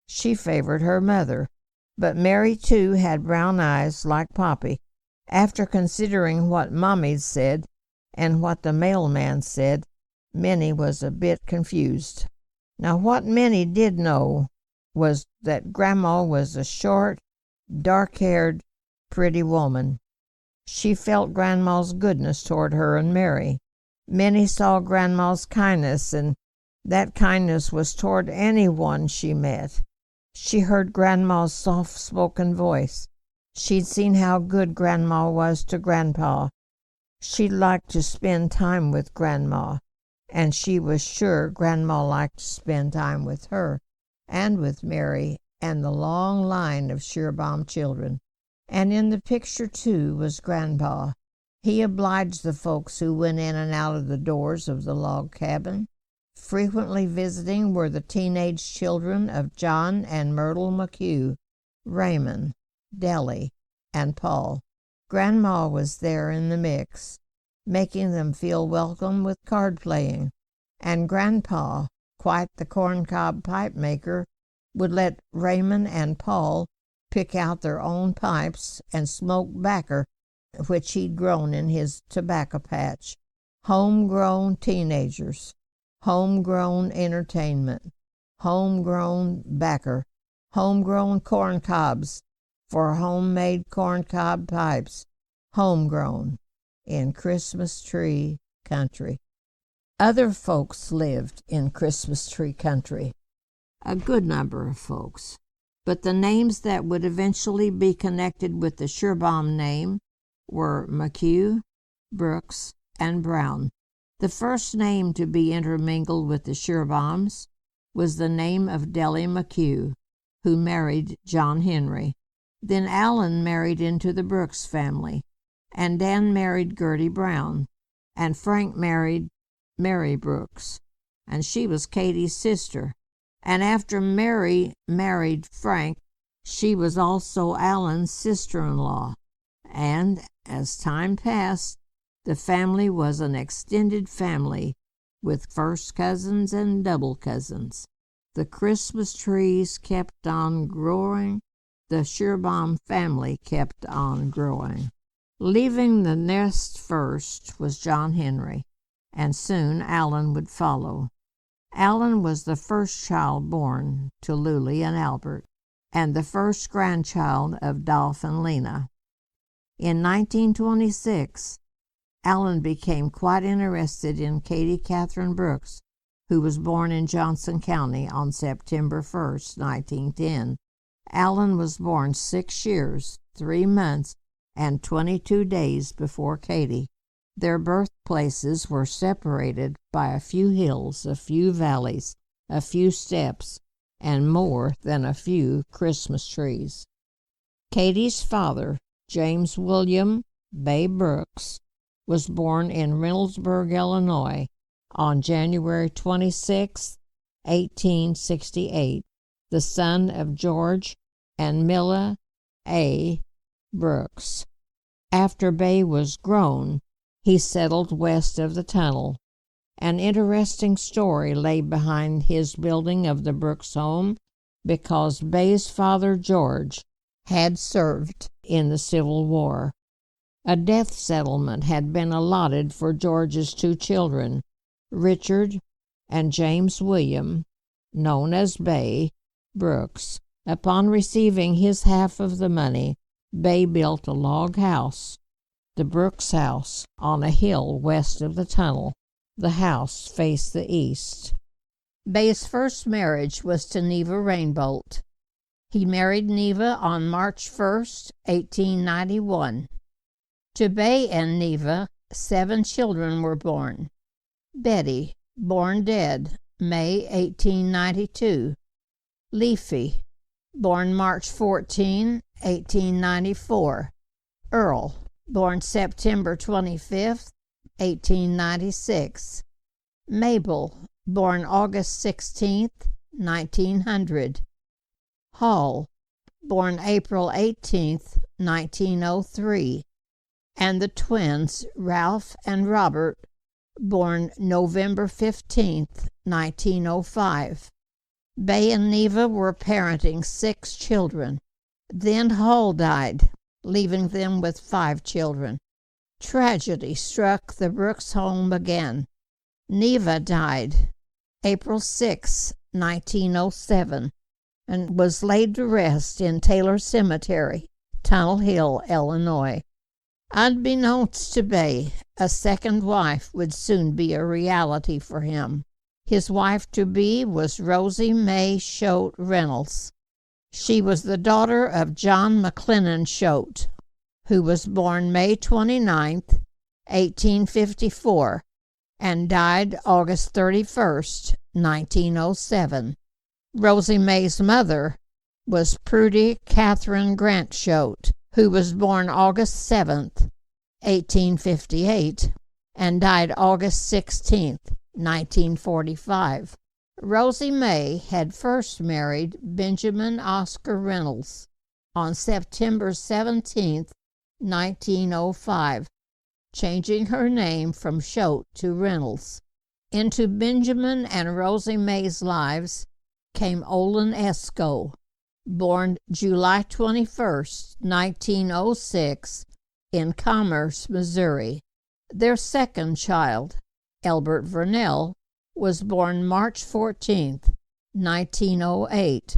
She favored her mother, but Mary, too, had brown eyes like Poppy. After considering what Mommy'd said and what the mailman said, Minnie was a bit confused. Now, what Minnie did know was that Grandma was a short, dark-haired, pretty woman. She felt Grandma's goodness toward her and Mary. Minnie saw Grandma's kindness, and that kindness was toward anyone she met. She heard Grandma's soft-spoken voice. She'd seen how good Grandma was to Grandpa. She liked to spend time with Grandma, and she was sure Grandma liked to spend time with her and with Mary and the long line of Schierbaum children. And in the picture, too, was Grandpa. He obliged the folks who went in and out of the doors of the log cabin. Frequently visiting were the teenage children of John and Myrtle McHugh, Raymond, Deli, and Paul. Grandma was there in the mix, making them feel welcome with card playing, and Grandpa, quite the corncob pipe maker, would let Raymond and Paul pick out their own pipes and smoke backer which he'd grown in his tobacco patch. Homegrown teenagers, homegrown entertainment, homegrown backer, homegrown corn cobs for homemade corncob pipes, homegrown in Christmas Tree Country. Other folks lived in Christmas Tree Country, a good number of folks, but the names that would eventually be connected with the Schierbaum name were McHugh, Brooks, and Brown. The first name to be intermingled with the Schierbaums was the name of Deli McHugh, who married John Henry. Then Allen married into the Brooks family, and Dan married Gertie Brown, and Frank married Mary Brooks, and she was Katie's sister. And after Mary married Frank, she was also Allen's sister-in-law. And as time passed, the family was an extended family with first cousins and double cousins. The Christmas trees kept on growing. The Schierbaum family kept on growing. Leaving the nest first was John Henry, and soon Allen would follow. Allen was the first child born to Lulie and Albert, and the first grandchild of Dolph and Lena. In 1926, Allen became quite interested in Katie Catherine Brooks, who was born in Johnson County on September 1st, 1910. Allen was born 6 years, 3 months, and 22 days before Katie. Their birthplaces were separated by a few hills, a few valleys, a few steps, and more than a few Christmas trees. Katie's father, James William Bay Brooks, was born in Reynoldsburg, Illinois, on January 26, 1868, the son of George and Milla A. Brooks. After Bay was grown, he settled west of the tunnel. An interesting story lay behind his building of the Brooks home, because Bay's father, George, had served in the Civil War. A death settlement had been allotted for George's 2 children, Richard and James William, known as Bay Brooks. Upon receiving his half of the money, Bay built a log house, the Brooks house, on a hill west of the tunnel. The house faced the east. Bay's first marriage was to Neva Rainbolt. He married Neva on March 1st, 1891. To Bay and Neva, 7 children were born. Betty, born dead, May 1892. Leafy, born March 14, 1894. Earl, born September 25, 1896. Mabel, born August 16, 1900. Hall, born April 18, 1903. And the twins, Ralph and Robert, born November 15, 1905. Bay and Neva were parenting 6 children. Then Hall died, leaving them with 5 children. Tragedy struck the Brooks home again. Neva died April 6, 1907, and was laid to rest in Taylor Cemetery, Tunnel Hill, Illinois. Unbeknownst to Bay, a second wife would soon be a reality for him. His wife-to-be was Rosie May Choate Reynolds. She was the daughter of John McLennan Choate, who was born May 29th, 1854, and died August 31st, 1907. Rosie May's mother was Prudy Catherine Grant Choate, who was born August 7th, 1858, and died August 16th, 1945. Rosie May had first married Benjamin Oscar Reynolds on September 17th, 1905, changing her name from Choate to Reynolds. Into Benjamin and Rosie May's lives came Olin Esco, born July 21st, 1906, in Commerce, Missouri. Their second child, Elbert Vernell, was born March 14th, 1908.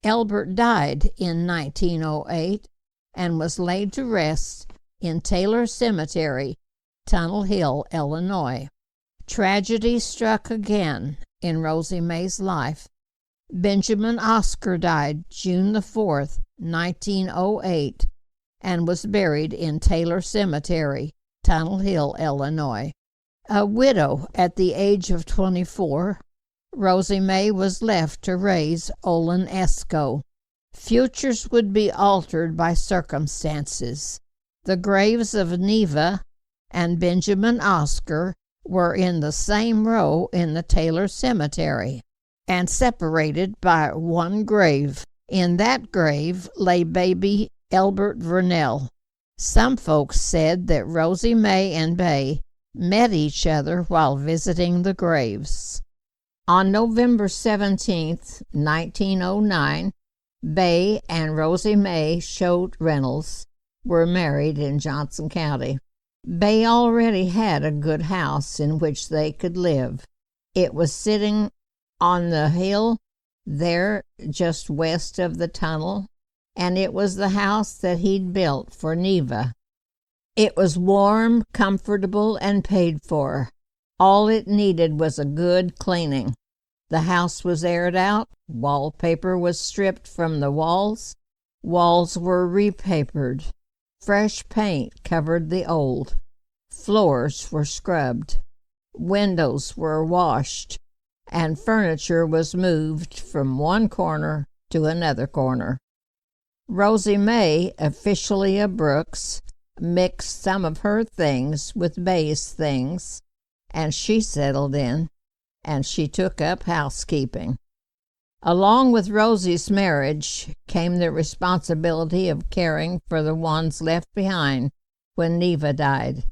Elbert died in 1908 and was laid to rest in Taylor Cemetery, Tunnel Hill, Illinois. Tragedy struck again in Rosie May's life. Benjamin Oscar died June the 4th, 1908, and was buried in Taylor Cemetery, Tunnel Hill, Illinois. A widow at the age of 24, Rosie May was left to raise Olin Esco. Futures would be altered by circumstances. The graves of Neva and Benjamin Oscar were in the same row in the Taylor Cemetery and separated by one grave. In that grave lay baby Elbert Vernell. Some folks said that Rosie May and Bay met each other while visiting the graves. On November 17th, 1909, Bay and Rosie May Choate Reynolds were married in Johnson County. Bay already had a good house in which they could live. It was sitting on the hill there just west of the tunnel, and it was the house that he'd built for Neva. It was warm, comfortable, and paid for. All it needed was a good cleaning. The house was aired out, wallpaper was stripped from the walls, walls were repapered, fresh paint covered the old, floors were scrubbed, windows were washed, and furniture was moved from one corner to another corner. Rosie May, officially a Brooks, mixed some of her things with Bay's things, and she settled in, and she took up housekeeping. Along with Rosie's marriage came the responsibility of caring for the ones left behind when Neva died.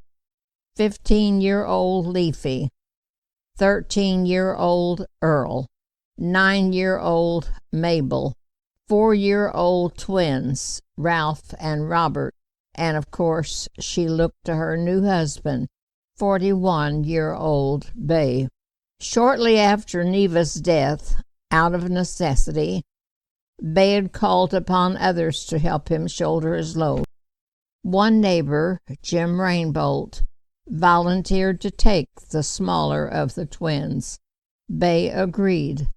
15-year-old Leafy, 13-year-old Earl, 9-year-old Mabel, 4-year-old twins, Ralph and Robert, and of course she looked to her new husband, 41-year-old Bay. Shortly after Neva's death, out of necessity, Bay had called upon others to help him shoulder his load. One neighbor, Jim Rainbolt, volunteered to take the smaller of the twins. Bay agreed.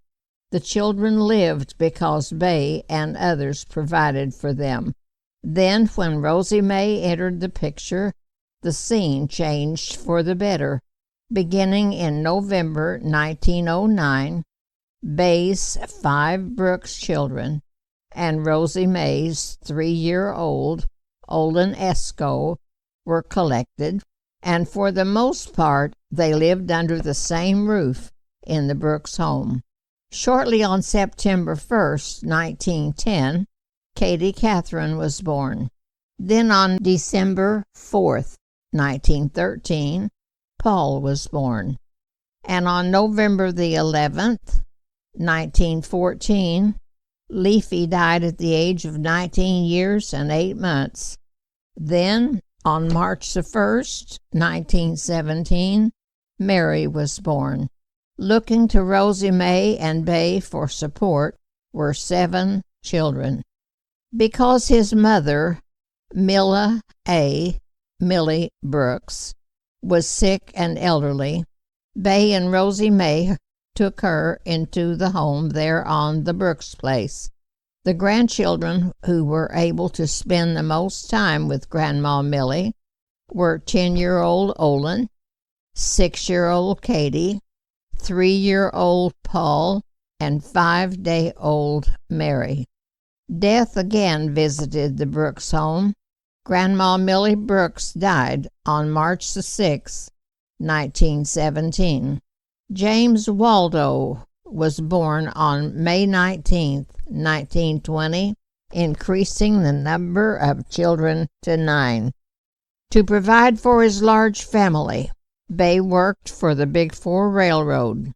The children lived because Bay and others provided for them. Then, when Rosie May entered the picture, the scene changed for the better. Beginning in November 1909, Bay's 5 Brooks children and Rosie May's 3-year-old Olin Esco were collected, and for the most part they lived under the same roof in the Brooks home. Shortly on September 1st, 1910, Katie Catherine was born. Then on December 4th, 1913, Paul was born. And on November the 11th, 1914, Leafy died at the age of 19 years and 8 months. Then, on March the 1st, 1917, Mary was born. Looking to Rosie May and Bay for support were 7 children. Because his mother, Milla A., Millie Brooks, was sick and elderly, Bay and Rosie May took her into the home there on the Brooks place. The grandchildren who were able to spend the most time with Grandma Millie were 10-year-old Olin, 6-year-old Katie, 3-year-old Paul, and 5-day-old Mary. Death again visited the Brooks home. Grandma Millie Brooks died on March 6, 1917. James Waldo was born on May 19, 1920, increasing the number of children to 9. To provide for his large family, Bay worked for the Big Four Railroad.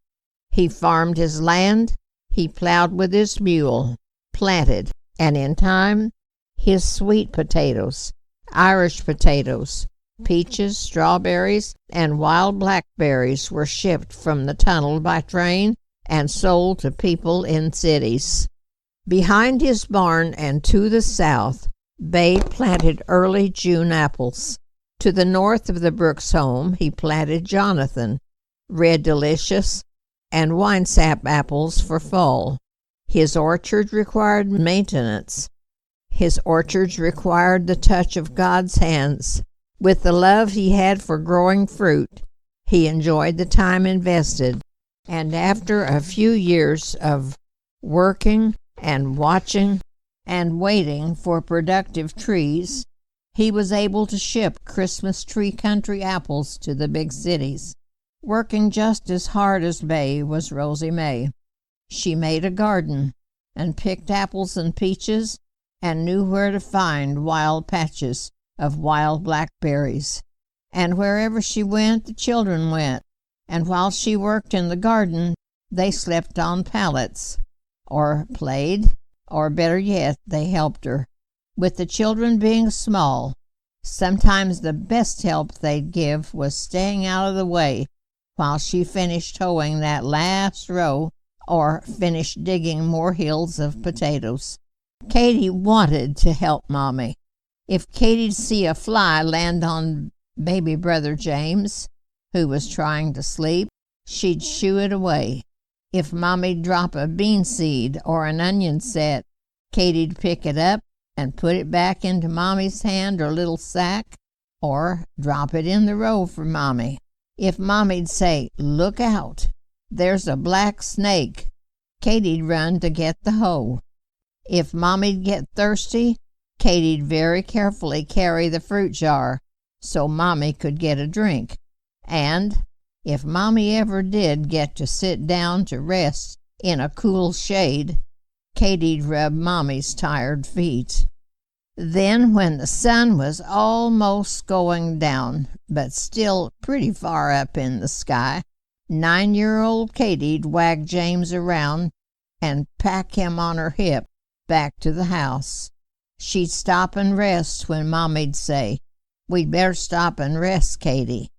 He farmed his land, he plowed with his mule, planted, and in time, his sweet potatoes, Irish potatoes, peaches, strawberries, and wild blackberries were shipped from the tunnel by train and sold to people in cities. Behind his barn and to the south, Bay planted early June apples. To the north of the Brooks home, he planted Jonathan, Red Delicious, and winesap apples for fall. His orchard required maintenance. His orchards required the touch of God's hands. With the love he had for growing fruit, he enjoyed the time invested, and after a few years of working and watching and waiting for productive trees, he was able to ship Christmas tree country apples to the big cities. Working just as hard as Bay was Rosie May. She made a garden and picked apples and peaches and knew where to find wild patches of wild blackberries. And wherever she went, the children went. And while she worked in the garden, they slept on pallets, or played, or better yet, they helped her. With the children being small, sometimes the best help they'd give was staying out of the way while she finished hoeing that last row or finished digging more hills of potatoes. Katie wanted to help Mommy. If Katie'd see a fly land on baby brother James, who was trying to sleep, she'd shoo it away. If Mommy'd drop a bean seed or an onion set, Katie'd pick it up and put it back into Mommy's hand or little sack, or drop it in the row for Mommy. If Mommy'd say, "Look out, there's a black snake," Katie'd run to get the hoe. If Mommy'd get thirsty, Katie'd very carefully carry the fruit jar so Mommy could get a drink. And if Mommy ever did get to sit down to rest in a cool shade, Katie'd rub Mommy's tired feet. Then, when the sun was almost going down, but still pretty far up in the sky, 9-year-old Katie'd wag James around and pack him on her hip back to the house. She'd stop and rest when Mommy'd say, "We'd better stop and rest, Katie."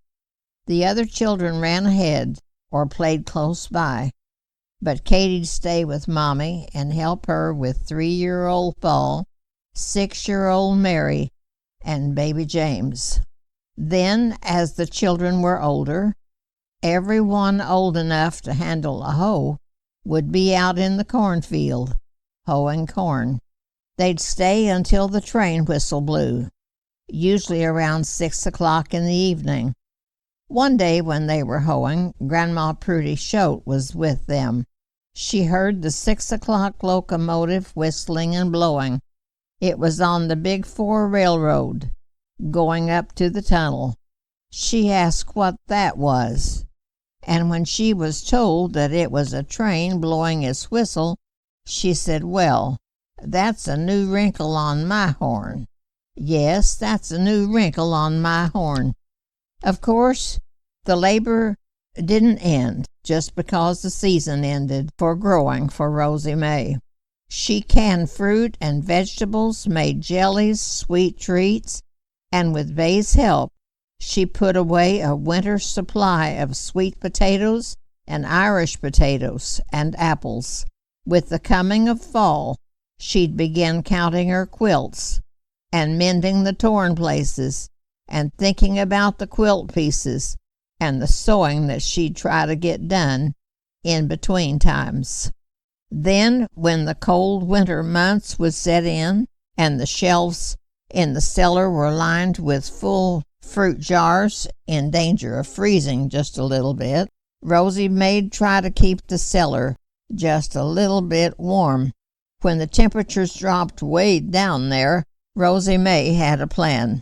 The other children ran ahead or played close by, but Katie'd stay with Mommy and help her with 3-year-old Paul, 6-year-old Mary, and baby James. Then, as the children were older, everyone old enough to handle a hoe would be out in the cornfield, hoeing corn. They'd stay until the train whistle blew, usually around 6 o'clock in the evening. One day when they were hoeing, Grandma Prudy Choate was with them. She heard the 6 o'clock locomotive whistling and blowing. It was on the Big Four Railroad, going up to the tunnel. She asked what that was, and when she was told that it was a train blowing its whistle, she said, "Well, that's a new wrinkle on my horn. Yes, that's a new wrinkle on my horn." Of course, the labor didn't end just because the season ended for growing for Rosie May. She canned fruit and vegetables, made jellies, sweet treats, and with Bay's help, she put away a winter's supply of sweet potatoes and Irish potatoes and apples. With the coming of fall, she'd begin counting her quilts and mending the torn places and thinking about the quilt pieces and the sewing that she'd try to get done in between times. Then, when the cold winter months would set in and the shelves in the cellar were lined with full fruit jars in danger of freezing just a little bit, Rosie May'd try to keep the cellar just a little bit warm. When the temperatures dropped way down there, Rosie May had a plan.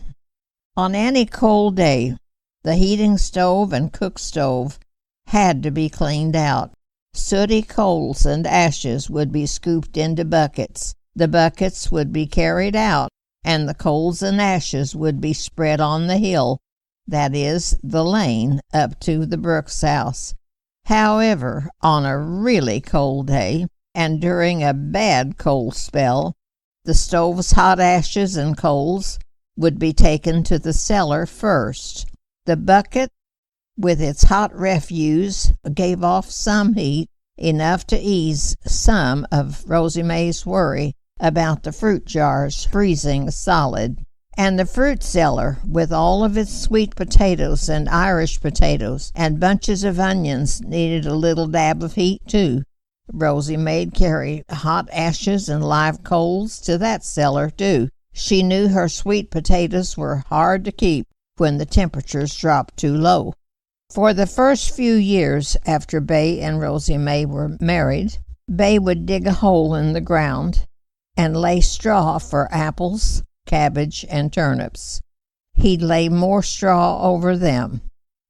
On any cold day, the heating stove and cook stove had to be cleaned out. Sooty coals and ashes would be scooped into buckets. The buckets would be carried out, and the coals and ashes would be spread on the hill, that is, the lane up to the Brooks house. However, on a really cold day, and during a bad cold spell, the stove's hot ashes and coals would be taken to the cellar first. The bucket, with its hot refuse, gave off some heat, enough to ease some of Rosie May's worry about the fruit jars freezing solid. And the fruit cellar, with all of its sweet potatoes and Irish potatoes and bunches of onions, needed a little dab of heat too. Rosie May'd carry hot ashes and live coals to that cellar too. She knew her sweet potatoes were hard to keep when the temperatures dropped too low. For the first few years after Bay and Rosie May were married, Bay would dig a hole in the ground and lay straw for apples, cabbage, and turnips. He'd lay more straw over them.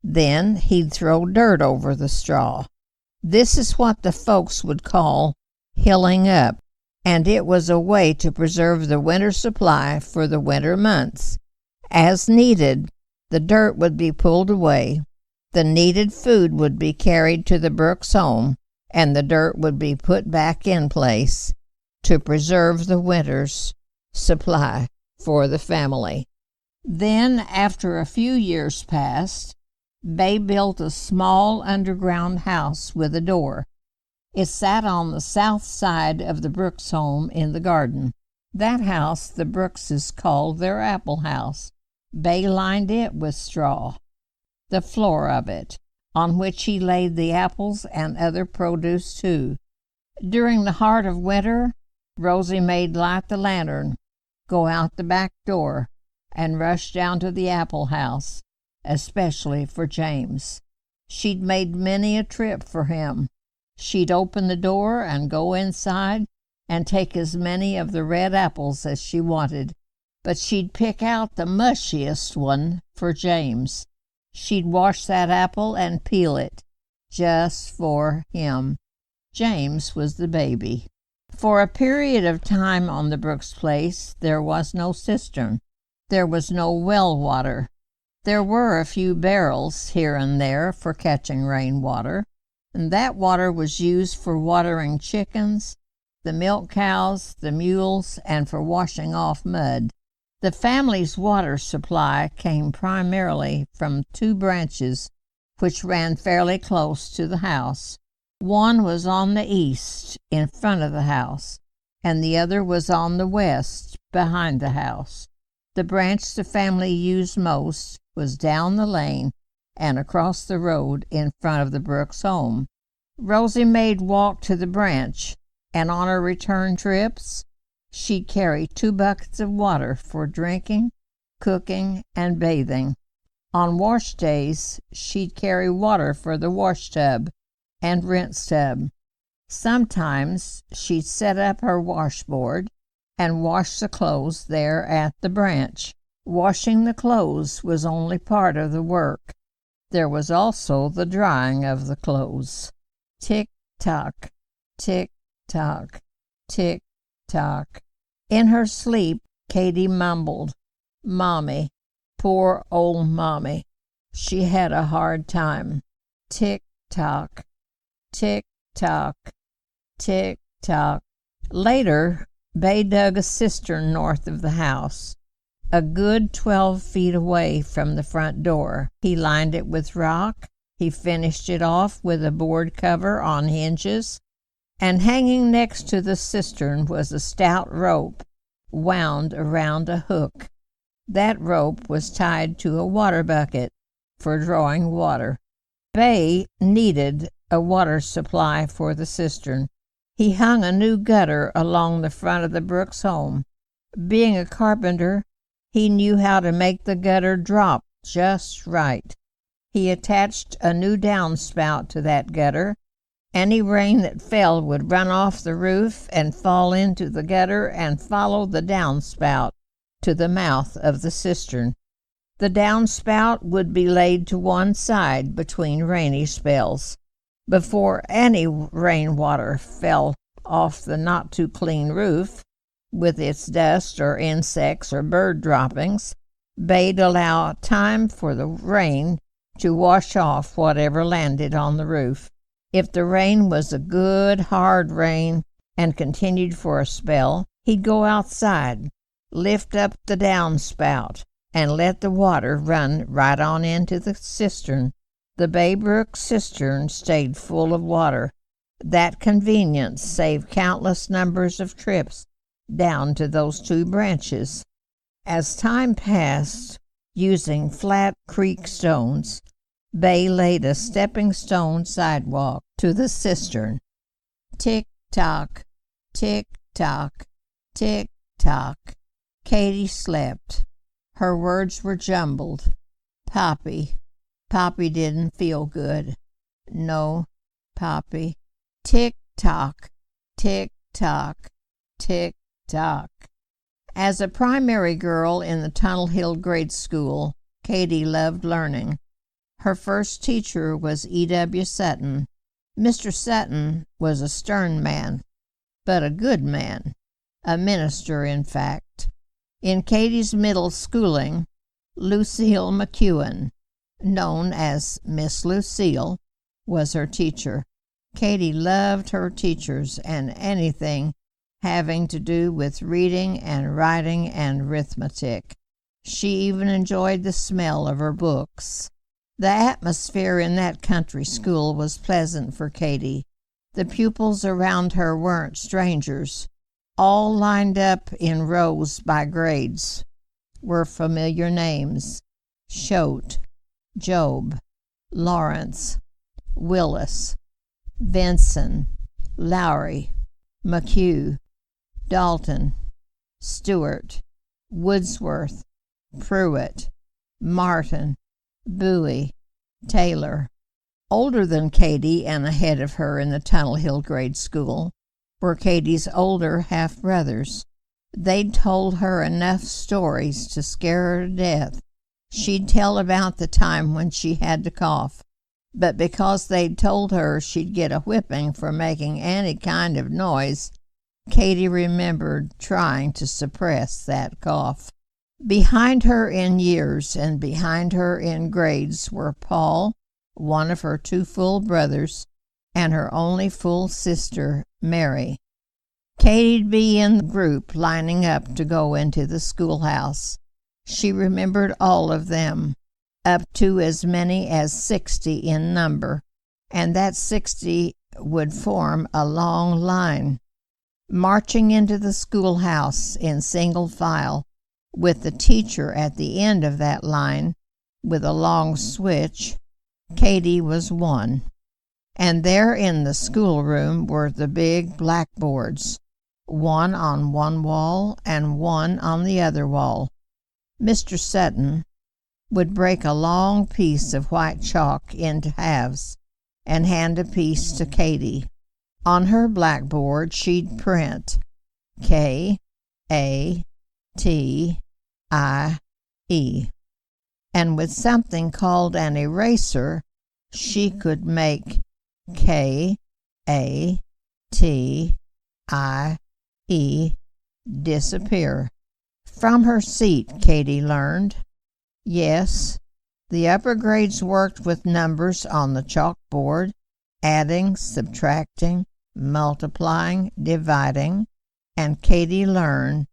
Then he'd throw dirt over the straw. This is what the folks would call hilling up, and it was a way to preserve the winter supply for the winter months. As needed, the dirt would be pulled away, the needed food would be carried to the Brooks home, and the dirt would be put back in place to preserve the winter's supply for the family. Then, after a few years passed, Bay built a small underground house with a door. It sat on the south side of the Brooks home in the garden. That house the Brookses called their apple house. Bay lined it with straw, the floor of it, on which he laid the apples and other produce too. During the heart of winter, Rosie May'd light the lantern, go out the back door, and rush down to the apple house, especially for James. She'd made many a trip for him. She'd open the door and go inside and take as many of the red apples as she wanted, but she'd pick out the mushiest one for James. She'd wash that apple and peel it, just for him. James was the baby. For a period of time on the Brooks place, there was no cistern. There was no well water. There were a few barrels here and there for catching rainwater, and that water was used for watering chickens, the milk cows, the mules, and for washing off mud. The family's water supply came primarily from two branches which ran fairly close to the house. One was on the east, in front of the house, and the other was on the west, behind the house. The branch the family used most was down the lane and across the road in front of the Brooks home. Rosie May'd walk to the branch, and on her return trips, she'd carry 2 buckets of water for drinking, cooking, and bathing. On wash days, she'd carry water for the wash tub and rinse tub. Sometimes she'd set up her washboard and wash the clothes there at the branch. Washing the clothes was only part of the work. There was also the drying of the clothes. Tick-tock, tick-tock, tick-tock. In her sleep, Katie mumbled, "Mommy, poor old Mommy. She had a hard time. Tick-tock, tick-tock, tick-tock." Later, Bay dug a cistern north of the house, a good 12 feet away from the front door. He lined it with rock. He finished it off with a board cover on hinges, and hanging next to the cistern was a stout rope wound around a hook. That rope was tied to a water bucket for drawing water. Bay needed a water supply for the cistern. He hung a new gutter along the front of the Brooks home. Being a carpenter, he knew how to make the gutter drop just right. He attached a new downspout to that gutter. Any rain that fell would run off the roof and fall into the gutter and follow the downspout to the mouth of the cistern. The downspout would be laid to one side between rainy spells. Before any rainwater fell off the not-too-clean roof, with its dust or insects or bird droppings, Bay'd allow time for the rain to wash off whatever landed on the roof. If the rain was a good, hard rain and continued for a spell, he'd go outside, lift up the downspout, and let the water run right on into the cistern. The Bay Brook cistern stayed full of water. That convenience saved countless numbers of trips down to those two branches. As time passed, using flat creek stones, Bay laid a stepping-stone sidewalk to the cistern. Tick-tock, tick-tock, tick-tock. Katy slept. Her words were jumbled. Poppy. Poppy didn't feel good. No, Poppy. Tick-tock, tick-tock, tick-tock. As a primary girl in the Tunnel Hill Grade School, Katy loved learning. Her first teacher was E.W. Sutton. Mr. Sutton was a stern man, but a good man, a minister, in fact. In Katy's middle schooling, Lucille McEwen, known as Miss Lucille, was her teacher. Katy loved her teachers and anything having to do with reading and writing and arithmetic. She even enjoyed the smell of her books. The atmosphere in that country school was pleasant for Katy. The pupils around her weren't strangers. All lined up in rows by grades were familiar names: Choate, Job, Lawrence, Willis, Vinson, Lowry, McHugh, Dalton, Stewart, Wordsworth, Pruitt, Martin, Bowie, Taylor. Older than Katy and ahead of her in the Tunnel Hill Grade School were Katy's older half-brothers. They'd told her enough stories to scare her to death. She'd tell about the time when she had to cough, but because they'd told her she'd get a whipping for making any kind of noise, Katy remembered trying to suppress that cough. Behind her in years and behind her in grades were Paul, one of her two full brothers, and her only full sister, Mary. Katy'd be in the group lining up to go into the schoolhouse. She remembered all of them, up to as many as 60 in number, and that 60 would form a long line. Marching into the schoolhouse in single file, with the teacher at the end of that line with a long switch, Katy was one. And there in the schoolroom were the big blackboards, one on one wall and one on the other wall. Mr. Sutton would break a long piece of white chalk into halves and hand a piece to Katy. On her blackboard she'd print K-A-T-I-E, and with something called an eraser she could make K-A-T-I-E disappear. From her seat, Katy learned. Yes, the upper grades worked with numbers on the chalkboard, adding, subtracting, multiplying, dividing, and Katy learned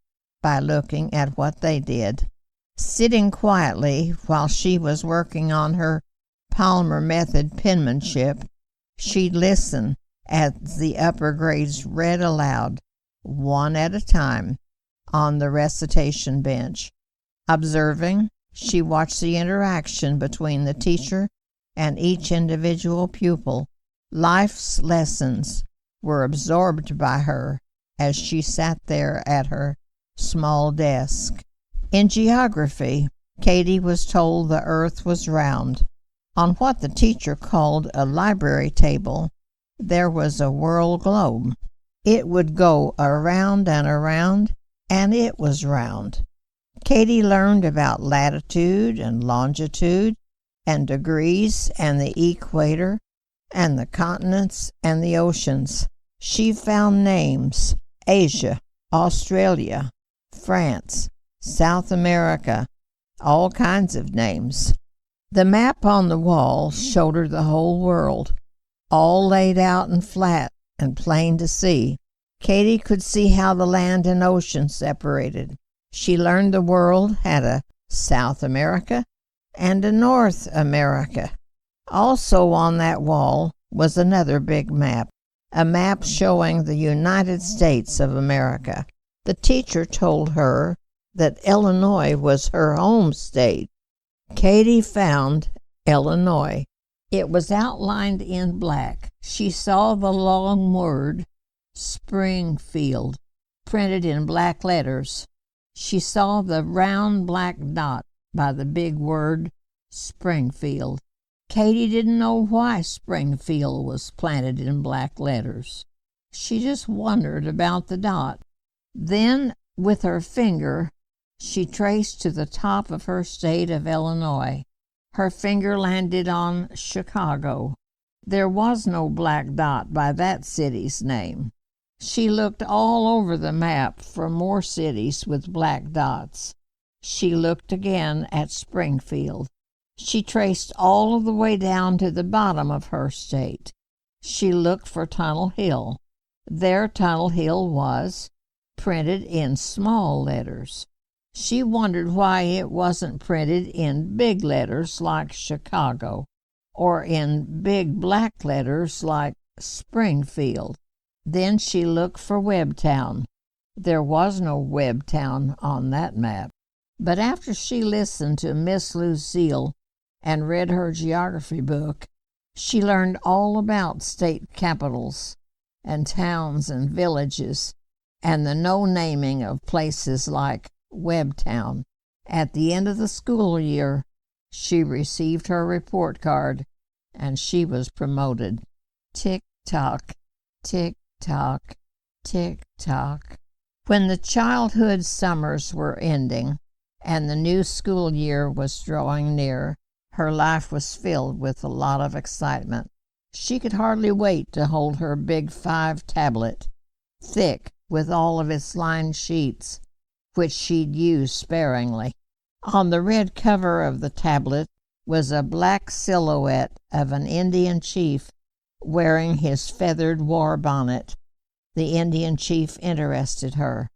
by looking at what they did. Sitting quietly while she was working on her Palmer method penmanship, she'd listen as the upper grades read aloud, one at a time, on the recitation bench. Observing, she watched the interaction between the teacher and each individual pupil. Life's lessons were absorbed by her as she sat there at her small desk. In geography, Katie was told the earth was round. On what the teacher called a library table, there was a world globe. It would go around and around, and it was round. Katie learned about latitude and longitude and degrees and the equator and the continents and the oceans. She found names: Asia, Australia, France, South America, all kinds of names. The map on the wall showed her the whole world, all laid out and flat and plain to see. Katie could see how the land and ocean separated. She learned the world had a South America and a North America. Also on that wall was another big map, a map showing the United States of America. The teacher told her that Illinois was her home state. Katie found Illinois. It was outlined in black. She saw the long word Springfield printed in black letters. She saw the round black dot by the big word Springfield. Katie didn't know why Springfield was planted in black letters. She just wondered about the dot. Then, with her finger, she traced to the top of her state of Illinois. Her finger landed on Chicago. There was no black dot by that city's name. She looked all over the map for more cities with black dots. She looked again at Springfield. She traced all the way down to the bottom of her state. She looked for Tunnel Hill. There Tunnel Hill was, printed in small letters. She wondered why it wasn't printed in big letters like Chicago, or in big black letters like Springfield. Then she looked for Webtown. There was no Webtown on that map. But after she listened to Miss Lucille and read her geography book, she learned all about state capitals and towns and villages and the no-naming of places like Webtown. At the end of the school year, she received her report card and she was promoted. Tick-tock, tick-tock, tick-tock. When the childhood summers were ending and the new school year was drawing near, her life was filled with a lot of excitement. She could hardly wait to hold her big 5 tablet, thick with all of its lined sheets, which she'd use sparingly. On the red cover of the tablet was a black silhouette of an Indian chief wearing his feathered war bonnet. The Indian chief interested her.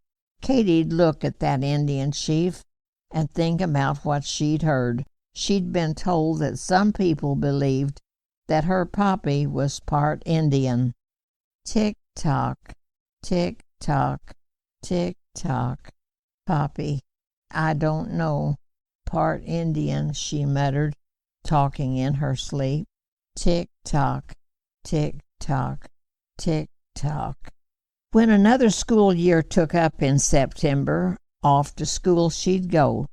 Katie'd look at that Indian chief and think about what she'd heard. She'd been told that some people believed that her papi was part Indian. Tick-tock, tick-tock, tick-tock. Papi, I don't know. Part Indian, she muttered, talking in her sleep. Tick-tock, tick-tock, tick-tock. When another school year took up in September, off to school she'd go,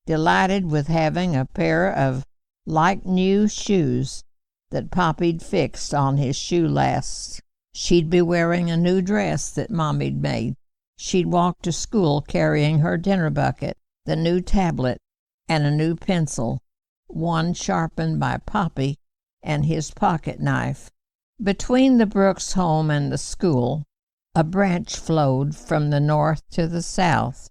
delighted with having a pair of like-new shoes that Papi'd fixed on his shoe lasts. She'd be wearing a new dress that Mommy'd made. She'd walk to school carrying her dinner bucket, the new tablet, and a new pencil, one sharpened by Papi and his pocket knife. Between the Brooks home and the school, a branch flowed from the north to the south.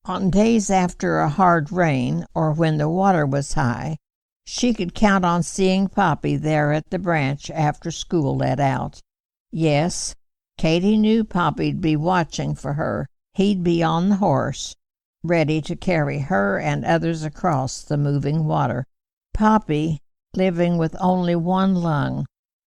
On days after a hard rain or when the water was high, she could count on seeing Papi there at the branch after school let out. Yes, Katie knew Papi'd be watching for her. He'd be on the horse, ready to carry her and others across the moving water. Papi, living with only one lung,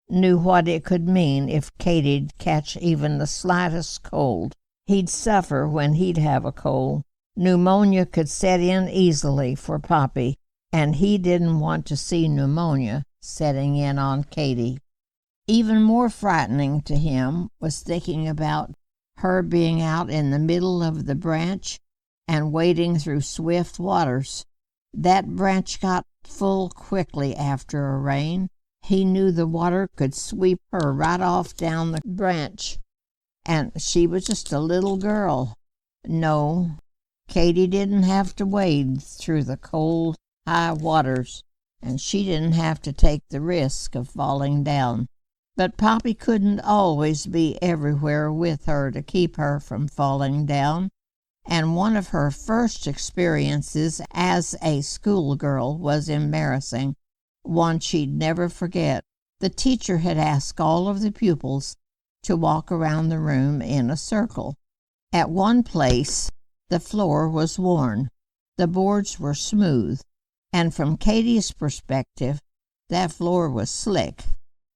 knew what it could mean if Katie'd catch even the slightest cold. He'd suffer when he'd have a cold. Pneumonia could set in easily for Poppy, and he didn't want to see pneumonia setting in on Katy. Even more frightening to him was thinking about her being out in the middle of the branch and wading through swift waters. That branch got full quickly after a rain. He knew the water could sweep her right off down the branch, and she was just a little girl. No, Katy didn't have to wade through the cold, high waters, and she didn't have to take the risk of falling down. But Poppy couldn't always be everywhere with her to keep her from falling down, and one of her first experiences as a schoolgirl was embarrassing, one she'd never forget. The teacher had asked all of the pupils to walk around the room in a circle. At one place, the floor was worn, the boards were smooth, and from Katy's perspective, that floor was slick.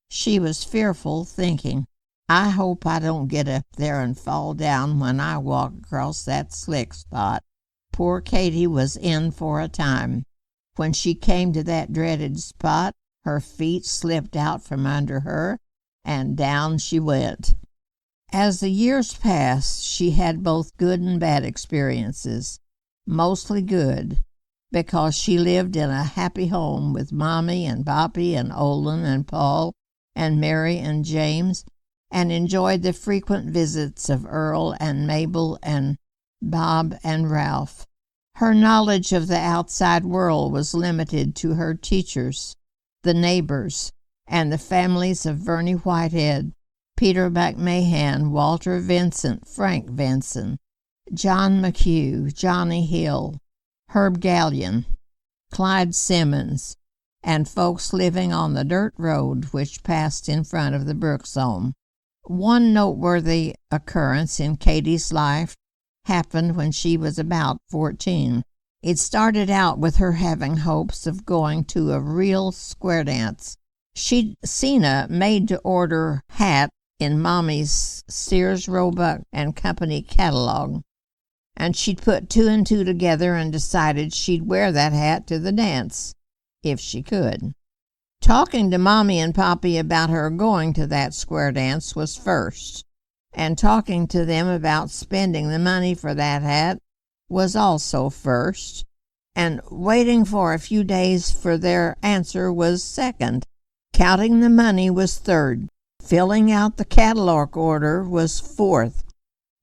She was fearful, thinking, I hope I don't get up there and fall down when I walk across that slick spot. Poor Katy was in for a time. When she came to that dreaded spot, her feet slipped out from under her, and down she went. As the years passed, she had both good and bad experiences, mostly good, because she lived in a happy home with Mommy and Poppy and Olin and Paul and Mary and James, and enjoyed the frequent visits of Earl and Mabel and Bob and Ralph. Her knowledge of the outside world was limited to her teachers, the neighbors, and the families of Vernie Whitehead, Peter McMahon, Walter Vincent, Frank Vinson, John McHugh, Johnny Hill, Herb Gallion, Clyde Simmons, and folks living on the dirt road which passed in front of the Brooks home. One noteworthy occurrence in Katy's life happened when she was about 14. It started out with her having hopes of going to a real square dance. She'd seen a made-to-order hat in Mommy's Sears, Roebuck and Company catalog, and she'd put two and two together and decided she'd wear that hat to the dance, if she could. Talking to Mommy and Poppy about her going to that square dance was first, and talking to them about spending the money for that hat was also first, and waiting for a few days for their answer was second. Counting the money was third. Filling out the catalog order was fourth.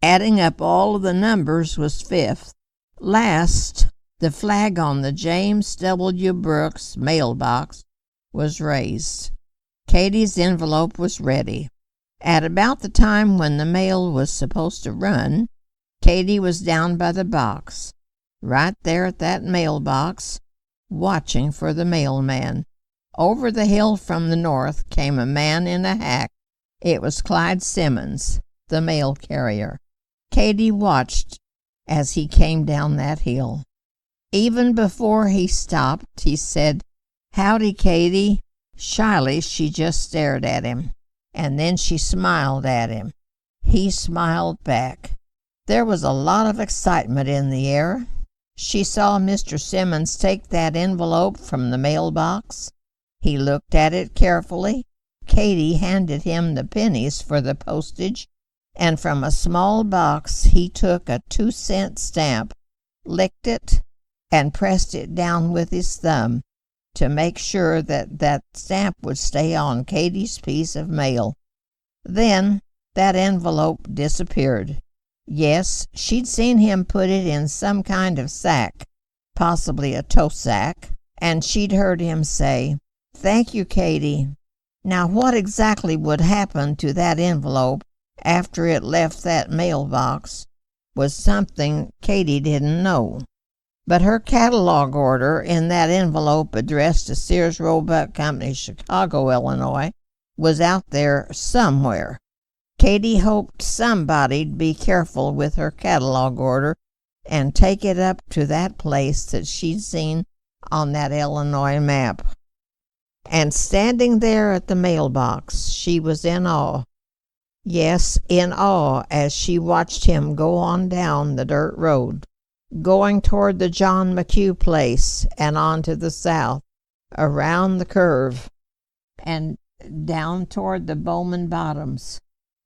Adding up all of the numbers was fifth. Last, the flag on the James W. Brooks mailbox was raised. Katy's envelope was ready. At about the time when the mail was supposed to run, Katy was down by the box, right there at that mailbox, watching for the mailman. Over the hill from the north came a man in a hack. It was Clyde Simmons, the mail carrier. Katy watched as he came down that hill. Even before he stopped, he said, "Howdy, Katy." Shyly, she just stared at him, and then she smiled at him. He smiled back. There was a lot of excitement in the air. She saw Mr. Simmons take that envelope from the mailbox. He looked at it carefully. Katy handed him the pennies for the postage, and from a small box he took a 2-cent stamp, licked it, and pressed it down with his thumb to make sure that that stamp would stay on Katy's piece of mail. Then that envelope disappeared. Yes, she'd seen him put it in some kind of sack, possibly a tow sack, and she'd heard him say, "Thank you, Katy." Now, what exactly would happen to that envelope after it left that mailbox was something Katy didn't know. But her catalog order in that envelope addressed to Sears Roebuck Company, Chicago, Illinois, was out there somewhere. Katy hoped somebody'd be careful with her catalog order and take it up to that place that she'd seen on that Illinois map. And standing there at the mailbox, she was in awe. Yes, in awe as she watched him go on down the dirt road. going toward the John McHugh place and on to the south, around the curve, and down toward the Bowman Bottoms.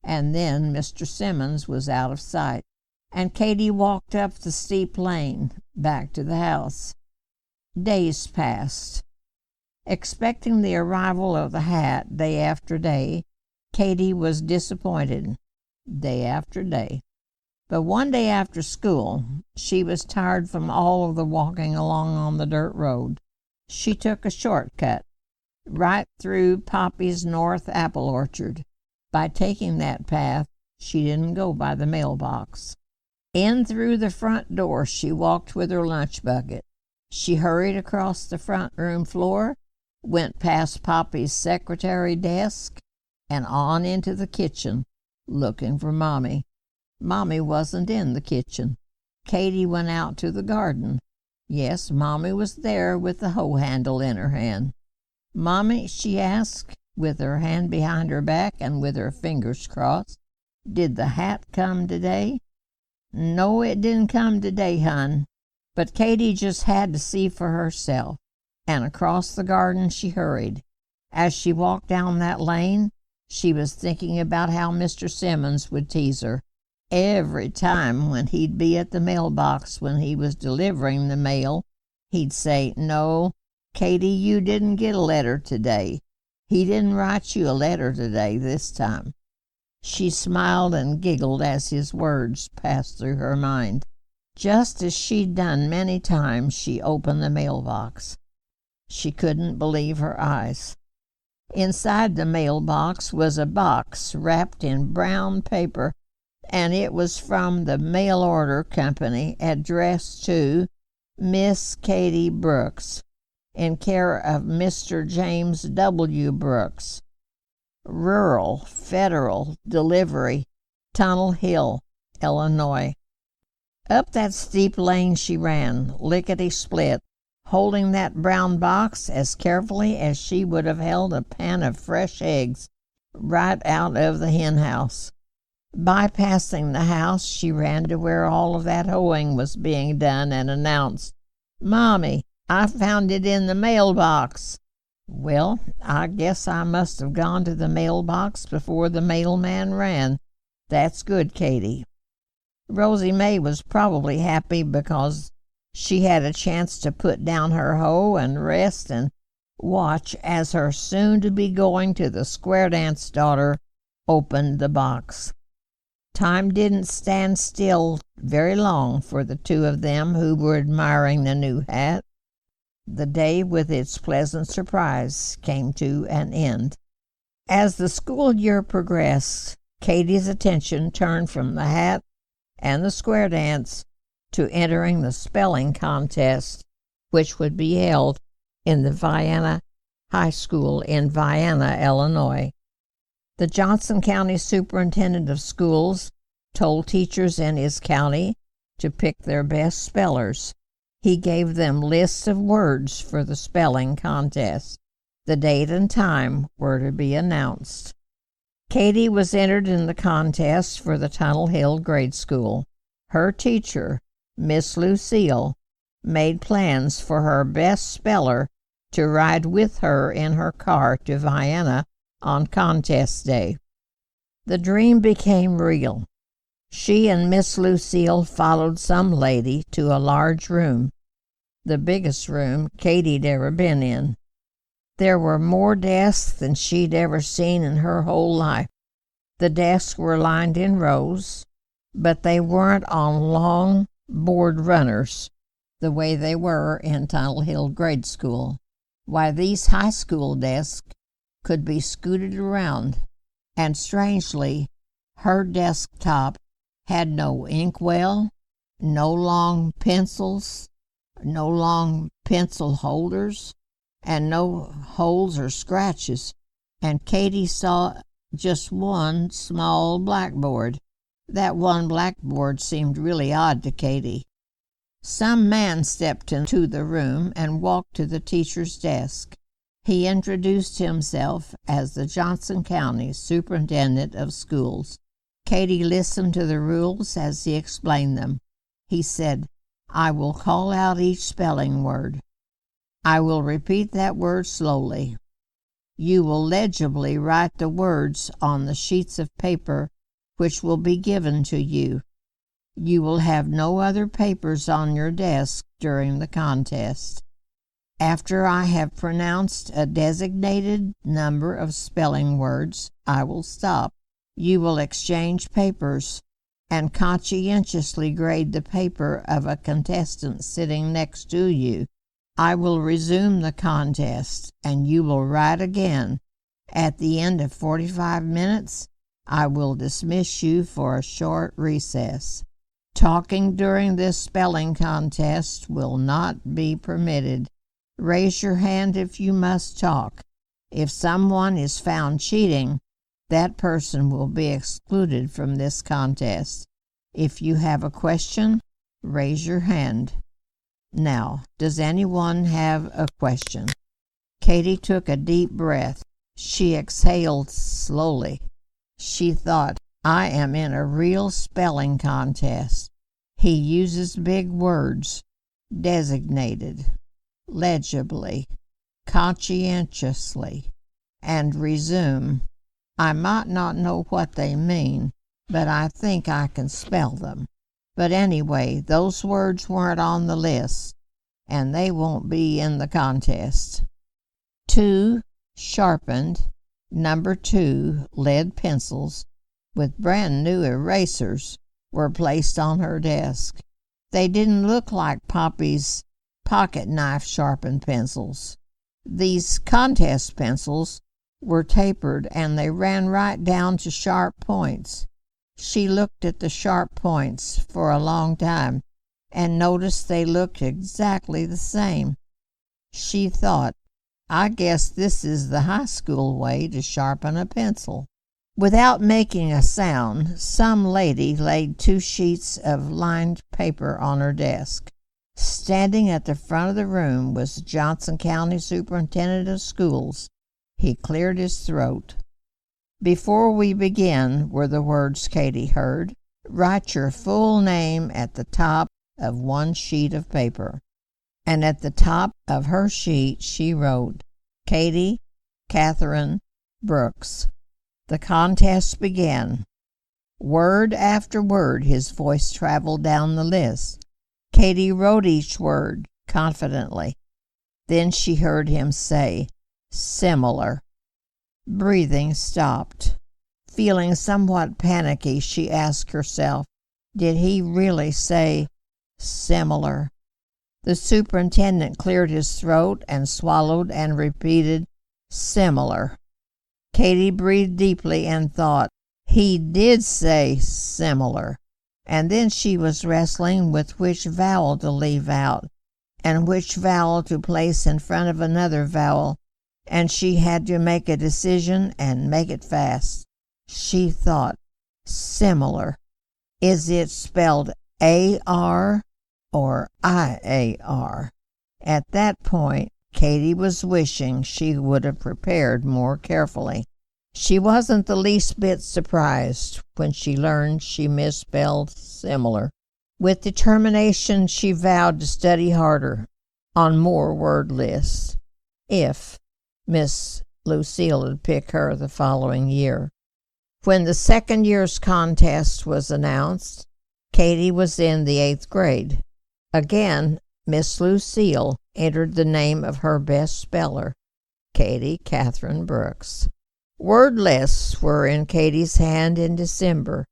And then Mr. Simmons was out of sight, and Katy walked up the steep lane back to the house. Days passed. Expecting the arrival of the hat day after day, Katy was disappointed day after day. But one day after school, she was tired from all of the walking along on the dirt road. She took a shortcut right through Poppy's North Apple Orchard. By taking that path, she didn't go by the mailbox. In through the front door she walked with her lunch bucket. She hurried across the front room floor, went past Poppy's secretary desk, and on into the kitchen, looking for Mommy. Mommy wasn't in the kitchen. Katy went out to the garden. Yes, Mommy was there with the hoe handle in her hand. "Mommy," she asked, with her hand behind her back and with her fingers crossed, "did the hat come today?" "No, it didn't come today, hon." But Katy just had to see for herself, and across the garden she hurried. As she walked down that lane, she was thinking about how Mr. Simmons would tease her every time when he'd be at the mailbox when he was delivering the mail. He'd say, "No, Katy, you didn't get a letter today. He didn't write you a letter today this time." She smiled and giggled as his words passed through her mind. Just as she'd done many times, she opened the mailbox. She couldn't believe her eyes. Inside the mailbox was a box wrapped in brown paper, and it was from the mail order company, addressed to Miss Katy Brooks, in care of Mr. James W. Brooks. Rural Federal Delivery, Tunnel Hill, Illinois. Up that steep lane she ran, lickety-split, holding that brown box as carefully as she would have held a pan of fresh eggs right out of the hen house. Bypassing the house, she ran to where all of that hoeing was being done and announced, "Mommy, I found it in the mailbox." "Well, I guess I must have gone to the mailbox before the mailman ran. That's good, Katy." Rosie May was probably happy because she had a chance to put down her hoe and rest and watch as her soon-to-be going to the square dance daughter opened the box. Time didn't stand still very long for the two of them who were admiring the new hat. The day with its pleasant surprise came to an end. As the school year progressed, Katy's attention turned from the hat and the square dance to entering the spelling contest, which would be held in the Vienna High School in Vienna, Illinois. The Johnson County Superintendent of Schools told teachers in his county to pick their best spellers. He gave them lists of words for the spelling contest. The date and time were to be announced. Katy was entered in the contest for the Tunnel Hill Grade School. Her teacher, Miss Lucille, made plans for her best speller to ride with her in her car to Vienna on contest day. The dream became real. She and Miss Lucille followed some lady to a large room, the biggest room Katy'd ever been in. There were more desks than she'd ever seen in her whole life. The desks were lined in rows, but they weren't on long board runners the way they were in Tunnel Hill Grade School. Why, these high school desks could be scooted around, and strangely, her desktop had no inkwell, no long pencils, no long pencil holders, and no holes or scratches, and Katy saw just one small blackboard. That one blackboard seemed really odd to Katy. Some man stepped into the room and walked to the teacher's desk. He introduced himself as the Johnson County Superintendent of Schools. Katy listened to the rules as he explained them. He said, I will call out each spelling word. I will repeat that word slowly. You will legibly write the words on the sheets of paper which will be given to you. You will have no other papers on your desk during the contest. After I have pronounced a designated number of spelling words, I will stop. You will exchange papers and conscientiously grade the paper of a contestant sitting next to you. I will resume the contest, and you will write again. At the end of 45 minutes, I will dismiss you for a short recess. Talking during this spelling contest will not be permitted. Raise your hand if you must talk. If someone is found cheating, that person will be excluded from this contest. If you have a question, raise your hand. Now, does anyone have a question? Katie took a deep breath. She exhaled slowly. She thought, I am in a real spelling contest. He uses big words. Designated, legibly, conscientiously, and resume. I might not know what they mean, but I think I can spell them. But anyway, those words weren't on the list, and they won't be in the contest. 2 sharpened, number 2 lead pencils with brand new erasers were placed on her desk. They didn't look like Poppy's pocket knife sharpened pencils. These contest pencils were tapered, and they ran right down to sharp points. She looked at the sharp points for a long time and noticed they looked exactly the same. She thought, I guess this is the high school way to sharpen a pencil. Without making a sound, some lady laid 2 sheets of lined paper on her desk. Standing at the front of the room was the Johnson County Superintendent of Schools. He cleared his throat. Before we begin, were the words Katie heard. Write your full name at the top of one sheet of paper. And at the top of her sheet she wrote, Katie Catherine Brooks. The contest began. Word after word his voice traveled down the list. Katie wrote each word confidently. Then she heard him say, similar. Breathing stopped. Feeling somewhat panicky, she asked herself, did he really say similar? The superintendent cleared his throat and swallowed and repeated, similar. Katie breathed deeply and thought, he did say similar. And then she was wrestling with which vowel to leave out and which vowel to place in front of another vowel, and she had to make a decision and make it fast. She thought, similar. Is it spelled A-R or I-A-R? At that point, Katie was wishing she would have prepared more carefully. She wasn't the least bit surprised when she learned she misspelled similar. With determination, she vowed to study harder on more word lists, if Miss Lucille would pick her the following year. When the second year's contest was announced, Katie was in the 8th grade. Again, Miss Lucille entered the name of her best speller, Katie Catherine Brooks. Word lists were in Katie's hand in December.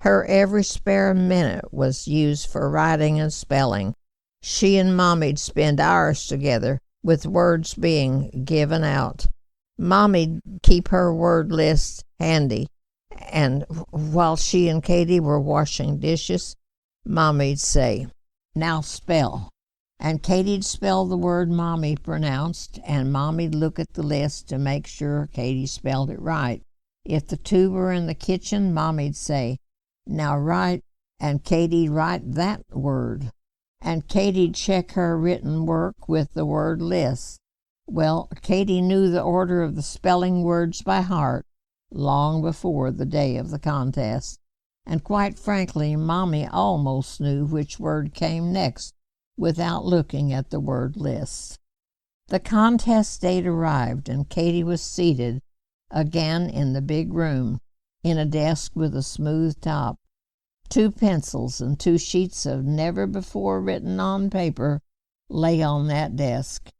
Her every spare minute was used for writing and spelling. She and Mommy'd spend hours together, with words being given out. Mommy'd keep her word list handy, and while she and Katie were washing dishes, Mommy'd say, now spell. And Katie'd spell the word Mommy pronounced, and Mommy'd look at the list to make sure Katie spelled it right. If the two were in the kitchen, Mommy'd say, now write, and Katie'd write that word. And Katie'd check her written work with the word list. Well, Katie knew the order of the spelling words by heart long before the day of the contest. And quite frankly, Mommy almost knew which word came next without looking at the word list. The contest date arrived, and Katy was seated again in the big room, in a desk with a smooth top. 2 pencils and 2 sheets of never before written on paper lay on that desk.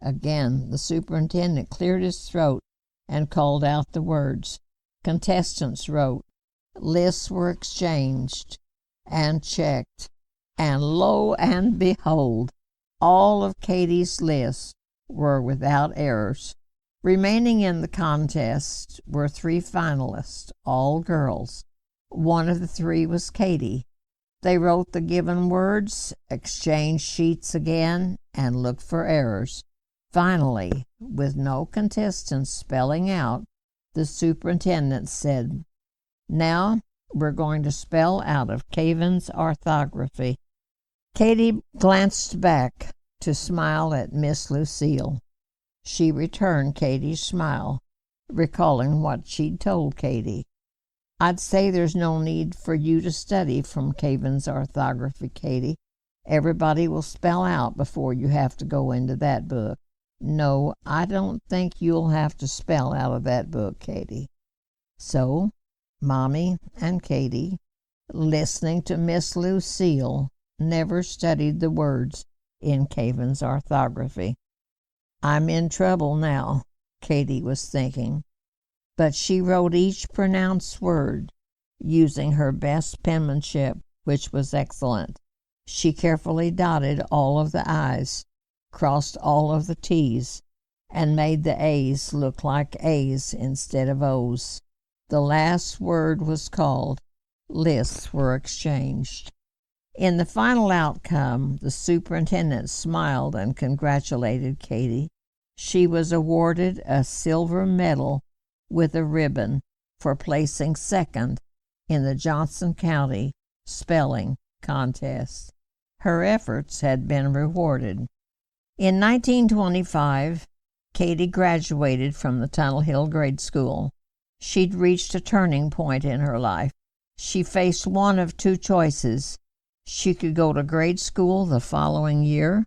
Again the superintendent cleared his throat and called out the words. Contestants wrote. Lists were exchanged and checked, and lo and behold, all of Katy's lists were without errors. Remaining in the contest were 3 finalists, all girls. One of the 3 was Katy. They wrote the given words, exchanged sheets again, and looked for errors. Finally, with no contestants spelling out, the superintendent said, "Now we're going to spell out of Caven's orthography." Katy glanced back to smile at Miss Lucille. She returned Katy's smile, recalling what she'd told Katy. "I'd say there's no need for you to study from Caven's orthography, Katy. Everybody will spell out before you have to go into that book." "No, I don't think you'll have to spell out of that book, Katy." So Mommy and Katy, listening to Miss Lucille, never studied the words in Caven's orthography. "I'm in trouble now," Katy was thinking. But she wrote each pronounced word, using her best penmanship, which was excellent. She carefully dotted all of the I's, crossed all of the T's, and made the A's look like A's instead of O's. The last word was called. Lists were exchanged. In the final outcome, the superintendent smiled and congratulated Katy. She was awarded a silver medal with a ribbon for placing second in the Johnson County spelling contest. Her efforts had been rewarded. In 1925, Katy graduated from the Tunnel Hill Grade School. She'd reached a turning point in her life. She faced one of 2 choices. She could go to grade school the following year,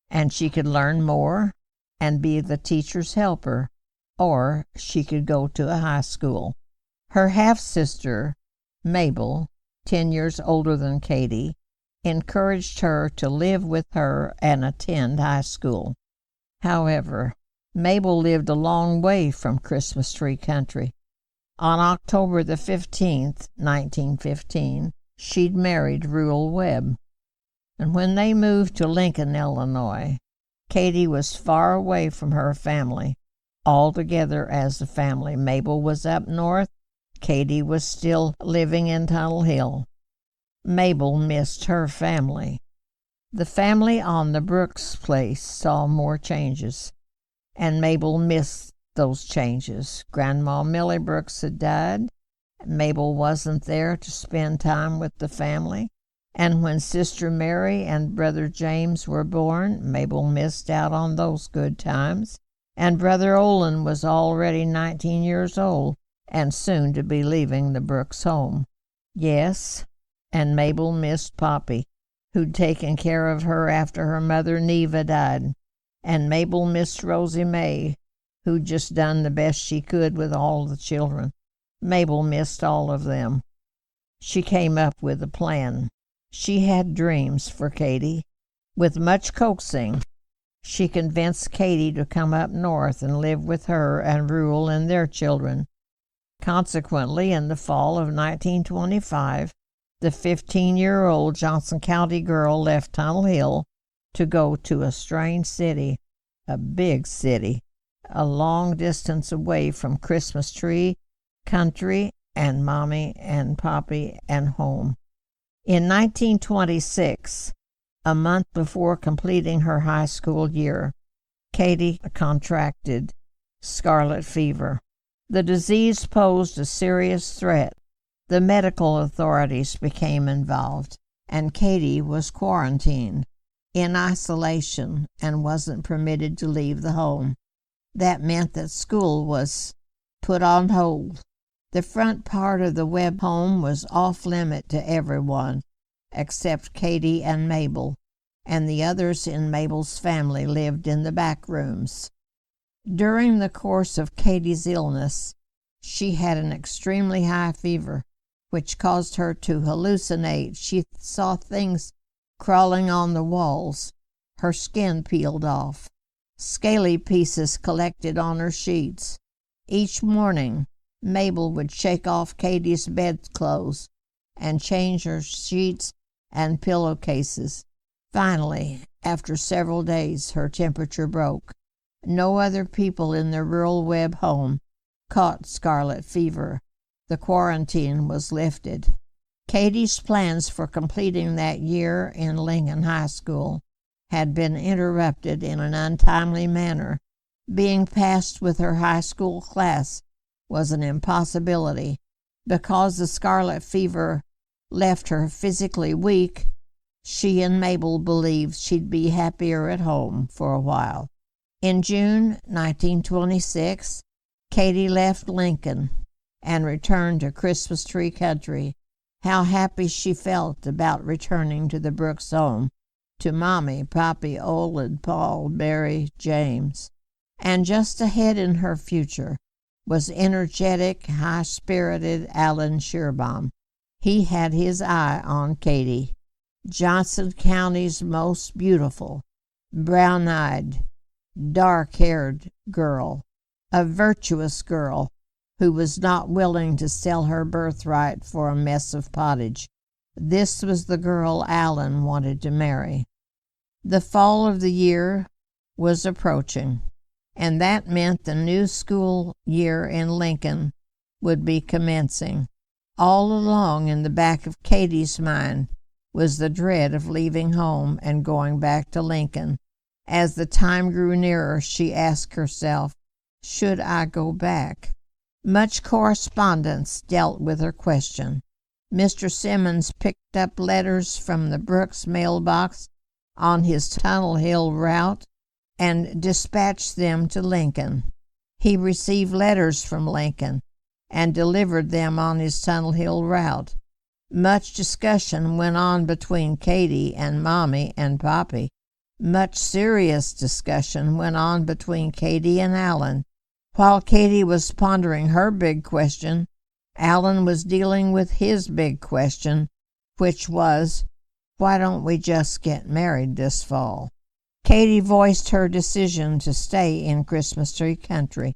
and she could learn more and be the teacher's helper, or she could go to a high school. Her half-sister, Mabel, 10 years older than Katy, encouraged her to live with her and attend high school. However, Mabel lived a long way from Christmas Tree Country. On October the 15th, 1915, she'd married Ruel Webb. And when they moved to Lincoln, Illinois, Katy was far away from her family, altogether as a family. Mabel was up north. Katy was still living in Tunnel Hill. Mabel missed her family. The family on the Brooks place saw more changes, and Mabel missed those changes. Grandma Millie Brooks had died. Mabel wasn't there to spend time with the family. And when Sister Mary and Brother James were born, Mabel missed out on those good times. And Brother Olin was already 19 years old and soon to be leaving the Brooks home. Yes, and Mabel missed Poppy, who'd taken care of her after her mother Neva died. And Mabel missed Rosie May, who'd just done the best she could with all the children. Mabel missed all of them. She came up with a plan. She had dreams for Katy. With much coaxing, she convinced Katy to come up north and live with her and Ruel and their children. Consequently, in the fall of 1925, the 15-year-old Johnson County girl left Tunnel Hill to go to a strange city, a big city, a long distance away from Christmas Tree Country and Mommy and Poppy and home. In 1926, a month before completing her high school year, Katy contracted scarlet fever. The disease posed a serious threat. The medical authorities became involved, and Katy was quarantined in isolation and wasn't permitted to leave the home. That meant that school was put on hold. The front part of the Webb home was off limit to everyone except Katy and Mabel, and the others in Mabel's family lived in the back rooms. During the course of Katie's illness, she had an extremely high fever, which caused her to hallucinate. She saw things crawling on the walls, her skin peeled off, scaly pieces collected on her sheets. Each morning, Mabel would shake off Katie's bedclothes and change her sheets and pillowcases. Finally, after several days, her temperature broke. No other people in the rural Webb home caught scarlet fever. The quarantine was lifted. Katie's plans for completing that year in Lincoln High School had been interrupted in an untimely manner. Being passed with her high school class was an impossibility. Because the scarlet fever left her physically weak, she and Mabel believed she'd be happier at home for a while. In June 1926, Katie left Lincoln and returned to Christmas Tree Country. How happy she felt about returning to the Brooks home, to Mommy, Poppy, Olin, Paul, Barry, James. And just ahead in her future was energetic, high-spirited Alan Shearbaum. He had his eye on Katie, Johnson County's most beautiful, brown-eyed, dark-haired girl, a virtuous girl who was not willing to sell her birthright for a mess of pottage. This was the girl Alan wanted to marry. The fall of the year was approaching, and that meant the new school year in Lincoln would be commencing. All along in the back of Katie's mind was the dread of leaving home and going back to Lincoln. As the time grew nearer, she asked herself, should I go back? Much correspondence dealt with her question. Mr. Simmons picked up letters from the Brooks mailbox on his Tunnel Hill route and dispatched them to Lincoln. He received letters from Lincoln and delivered them on his Tunnel Hill route. Much discussion went on between Katie and Mommy and Poppy. Much serious discussion went on between Katie and Alan. While Katie was pondering her big question, Alan was dealing with his big question, which was, why don't we just get married this fall? Katie voiced her decision to stay in Christmas Tree Country,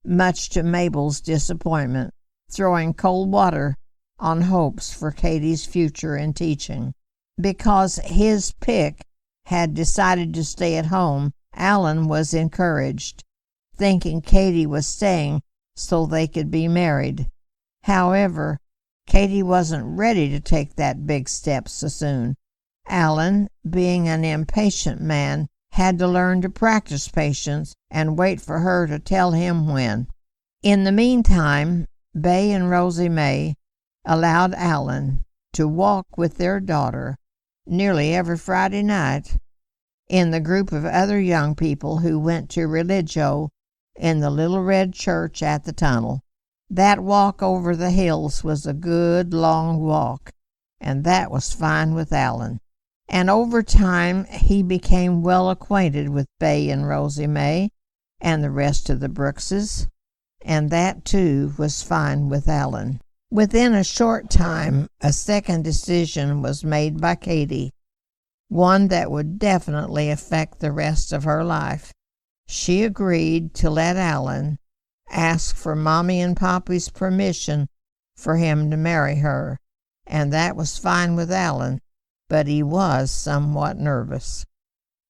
much to Mabel's disappointment, throwing cold water on hopes for Katie's future in teaching. Because his pick had decided to stay at home, Alan was encouraged, thinking Katie was staying so they could be married. However, Katie wasn't ready to take that big step so soon. Alan, being an impatient man, had to learn to practice patience and wait for her to tell him when. In the meantime, Bay and Rosie May allowed Alan to walk with their daughter nearly every Friday night in the group of other young people who went to Religio in the little red church at the tunnel. That walk over the hills was a good long walk, and that was fine with Alan. And over time he became well acquainted with Bay and Rosie May and the rest of the Brookses, and that too was fine with Alan. Within a short time, a second decision was made by Katie, one that would definitely affect the rest of her life. She agreed to let Alan ask for Mommy and Poppy's permission for him to marry her, and that was fine with Alan, but he was somewhat nervous.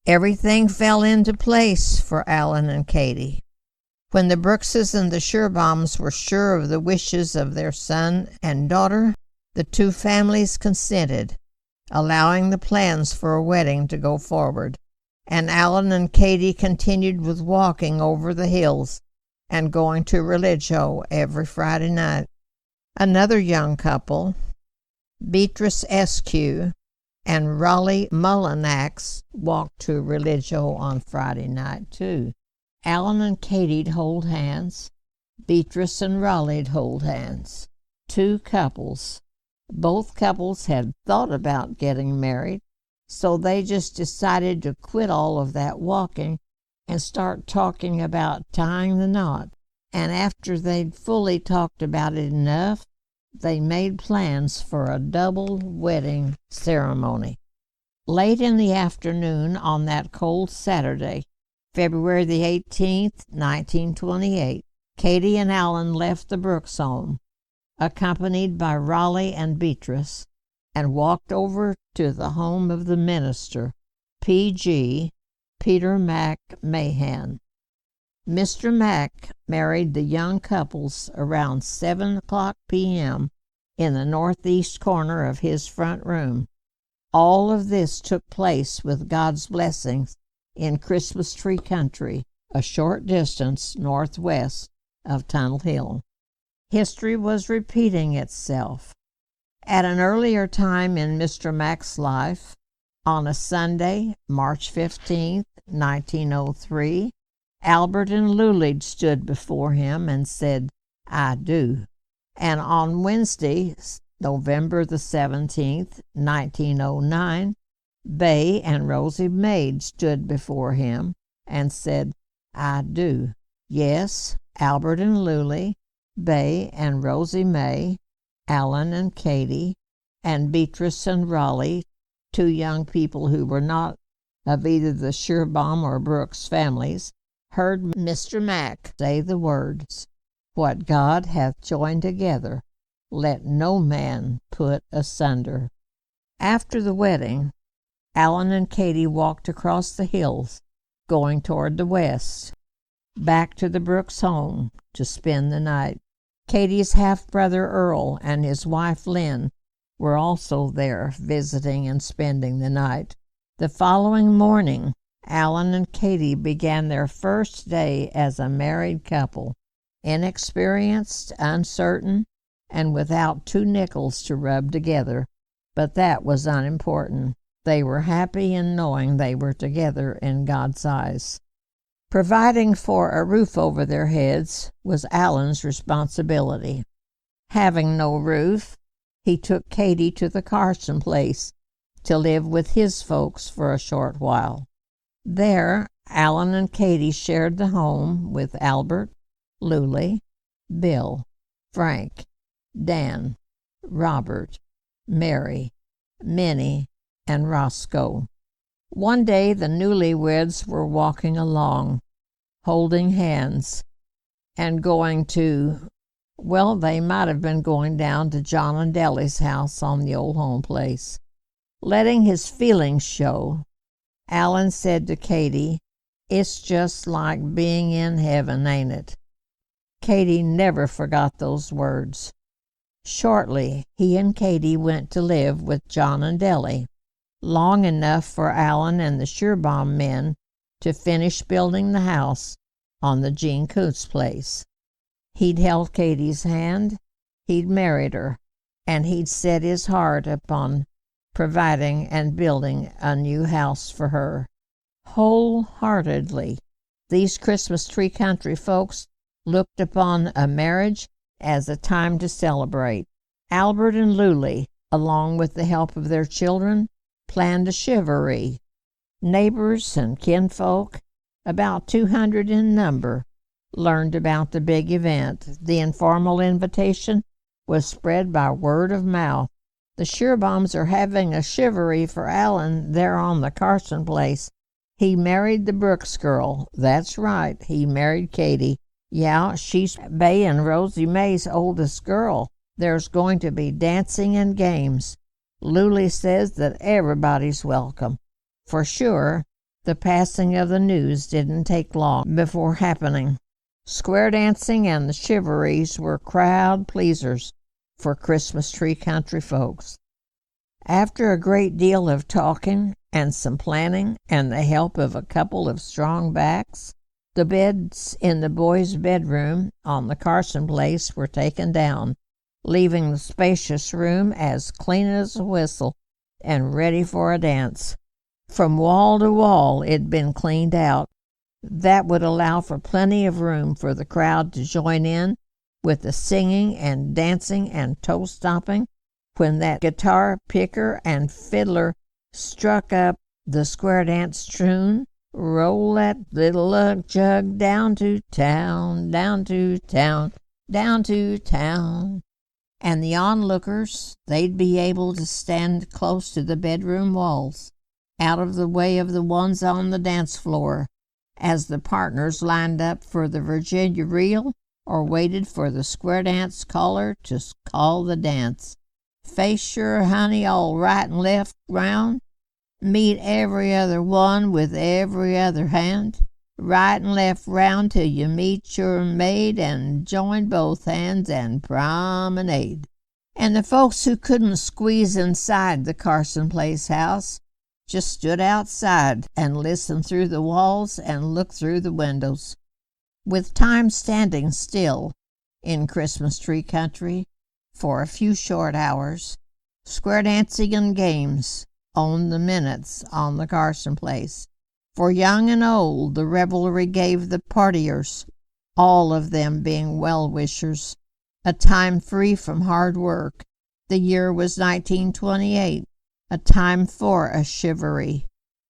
Everything fell into place for Alan and Katie. When the Brookses and the Shearbaums were sure of the wishes of their son and daughter, the two families consented, allowing the plans for a wedding to go forward, and Alan and Katie continued with walking over the hills and going to Religio every Friday night. Another young couple, Beatrice Eskew and Raleigh Mullinax, walked to Religio on Friday night too. Alan and Katie'd hold hands. Beatrice and Raleigh'd hold hands. Two couples. Both couples had thought about getting married, So they just decided to quit all of that walking and start talking about tying the knot. And after they'd fully talked about it enough, they made plans for a double wedding ceremony. Late in the afternoon on that cold Saturday, February the 18th, 1928, Katie and Alan left the Brooks home, accompanied by Raleigh and Beatrice, and walked over to the home of the minister, P.G. Peter Mack Mahan. Mr. Mack married the young couples around 7:00 p.m. in the northeast corner of his front room. All of this took place with God's blessings in Christmas Tree Country, a short distance northwest of Tunnel Hill. History was repeating itself. At an earlier time in Mr. Mack's life, on a Sunday, March 15th, 1903, Albert and Lulie stood before him and said, "I do." And on Wednesday, November the 17th, 1909, Bay and Rosie Maid stood before him and said, "I do." Yes, Albert and Lulie, Bay and Rosie May, Alan and Katie, and Beatrice and Raleigh, two young people who were not of either the Schierbaum or Brooks families, heard Mr. Mack say the words, "What God hath joined together, let no man put asunder." After the wedding, Alan and Katie walked across the hills, going toward the west, back to the Brooks home to spend the night. Katie's half-brother Earl and his wife Lynn were also there visiting and spending the night. The following morning, Alan and Katie began their first day as a married couple, inexperienced, uncertain, and without 2 nickels to rub together, but that was unimportant. They were happy in knowing they were together in God's eyes. Providing for a roof over their heads was Alan's responsibility. Having no roof, he took Katie to the Carson place to live with his folks for a short while. There, Alan and Katie shared the home with Albert, Lulie, Bill, Frank, Dan, Robert, Mary, Minnie, and Roscoe. One day the newlyweds were walking along, holding hands, and going to, well, they might have been going down to John and Dellie's house on the old home place. Letting his feelings show, Alan said to Katie, "It's just like being in heaven, ain't it?" Katie never forgot those words. Shortly, he and Katie went to live with John and Dellie, long enough for Alan and the Schierbaum men to finish building the house on the Gene Kuntz place. He'd held Katie's hand, he'd married her, and he'd set his heart upon providing and building a new house for her. Wholeheartedly, these Christmas Tree Country folks looked upon a marriage as a time to celebrate. Albert and Lulie, along with the help of their children, planned a chivalry. Neighbors and kinfolk, about 200 in number, learned about the big event. The informal invitation was spread by word of mouth. "The Schierbaums are having a chivalry for Alan there on the Carson place. He married the Brooks girl." "That's right, he married Katie." "Yeah, she's Bay and Rosie May's oldest girl. There's going to be dancing and games. Lulie says that everybody's welcome." For sure, the passing of the news didn't take long before happening. Square dancing and the chivalries were crowd pleasers for Christmas Tree Country folks. After a great deal of talking and some planning and the help of a couple of strong backs, the beds in the boys' bedroom on the Carson place were taken down, leaving the spacious room as clean as a whistle and ready for a dance. From wall to wall it'd been cleaned out. That would allow for plenty of room for the crowd to join in with the singing and dancing and toe-stomping when that guitar picker and fiddler Struck up the square dance tune. Roll that little lug jug down to town, down to town, down to town. And the onlookers, they'd be able to stand close to the bedroom walls, out of the way of the ones on the dance floor, as the partners lined up for the Virginia reel or waited for the square dance caller to call the dance. Face sure, honey, all right and left round. Meet every other one with every other hand. Right and left round till you meet your maid, and join both hands and promenade. And the folks who couldn't squeeze inside the Carson Place house just stood outside and listened through the walls and looked through the windows. With time standing still in Christmas tree country for a few short hours, square dancing and games owned the minutes on the Carson Place. For young and old, the revelry gave the partiers, all of them being well-wishers, a time free from hard work. The year was 1928, a time for a shivaree.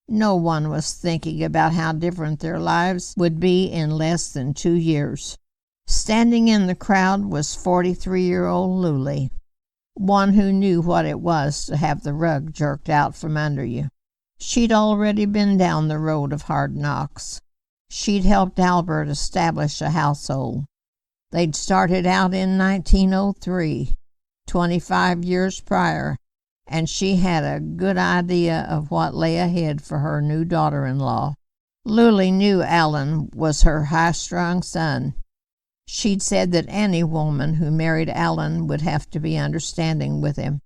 No one was thinking about how different their lives would be in less than 2 years. Standing in the crowd was 43-year-old Lulie, one who knew what it was to have the rug jerked out from under you. She'd already been down the road of hard knocks. She'd helped Albert establish a household. They'd started out in 1903, 25 years prior, and she had a good idea of what lay ahead for her new daughter-in-law. Lulie knew Alan was her high-strung son. She'd said that any woman who married Alan would have to be understanding with him.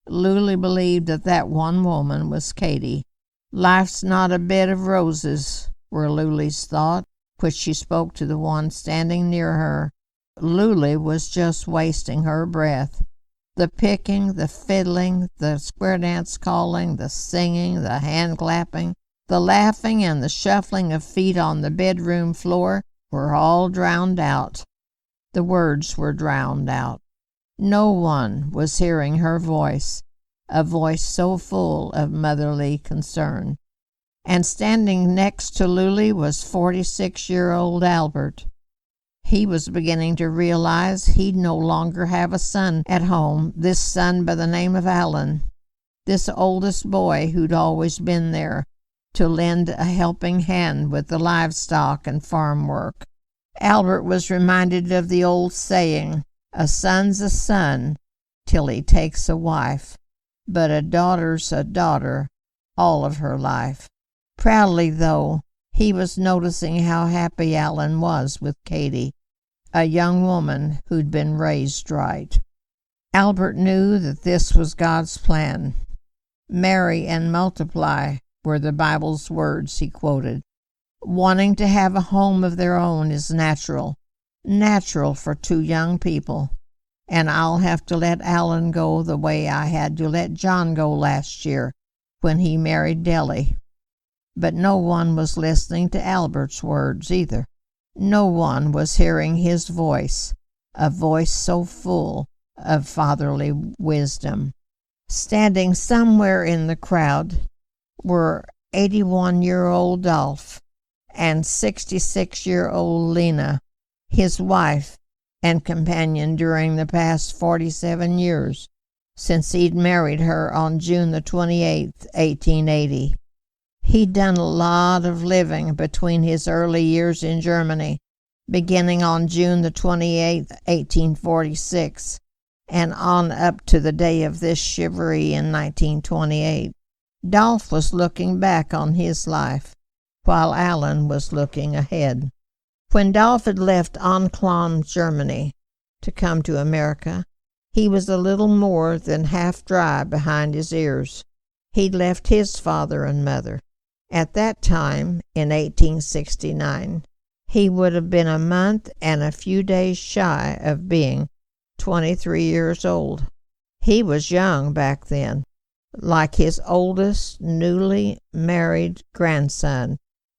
Lulie believed that that one woman was Katie. Life's not a bed of roses, were Lulie's thought, which she spoke to the one standing near her. Lulie was just wasting her breath. The picking, the fiddling, the square dance calling, the singing, the hand clapping, the laughing, and the shuffling of feet on the bedroom floor were all drowned out. The words were drowned out. No one was hearing her voice, a voice so full of motherly concern. And standing next to Lulie was 46-year-old Albert. He was beginning to realize he'd no longer have a son at home, this son by the name of Alan, this oldest boy who'd always been there to lend a helping hand with the livestock and farm work. Albert was reminded of the old saying, "A son's a son till he takes a wife, but a daughter's a daughter all of her life." Proudly, though, he was noticing how happy Alan was with Katie, a young woman who'd been raised right. Albert knew that this was God's plan. "Marry and multiply" were the Bible's words he quoted. Wanting to have a home of their own is natural for two young people, and I'll have to let Alan go the way I had to let John go last year when he married Deli. But no one was listening to Albert's words either. No one was hearing his voice, a voice so full of fatherly wisdom. Standing somewhere in the crowd were 81-year-old Dolph and 66-year-old Lena, his wife and companion during the past 47 years, since he'd married her on June the 28th, 1880. He'd done a lot of living between his early years in Germany, beginning on June the 28th, 1846, and on up to the day of this shivaree in 1928. Dolph was looking back on his life, while Alan was looking ahead. When Dolph had left Anclam, Germany, to come to America, he was a little more than half dry behind his ears. He'd left his father and mother. At that time, in 1869, he would have been a month and a few days shy of being 23 years old. He was young back then, like his oldest newly married grandson,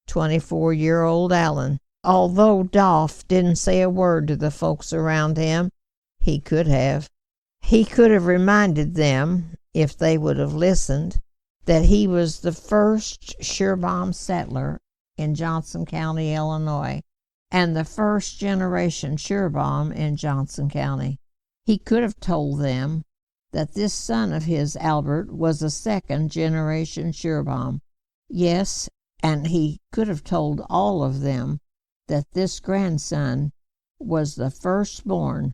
24-year-old Alan. Although Dolph didn't say a word to the folks around him, he could have. He could have reminded them, if they would have listened, that he was the first Schurbaum settler in Johnson County, Illinois, and the first generation Schurbaum in Johnson County. He could have told them that this son of his, Albert, was a second generation Schurbaum. Yes, and he could have told all of them that this grandson was the firstborn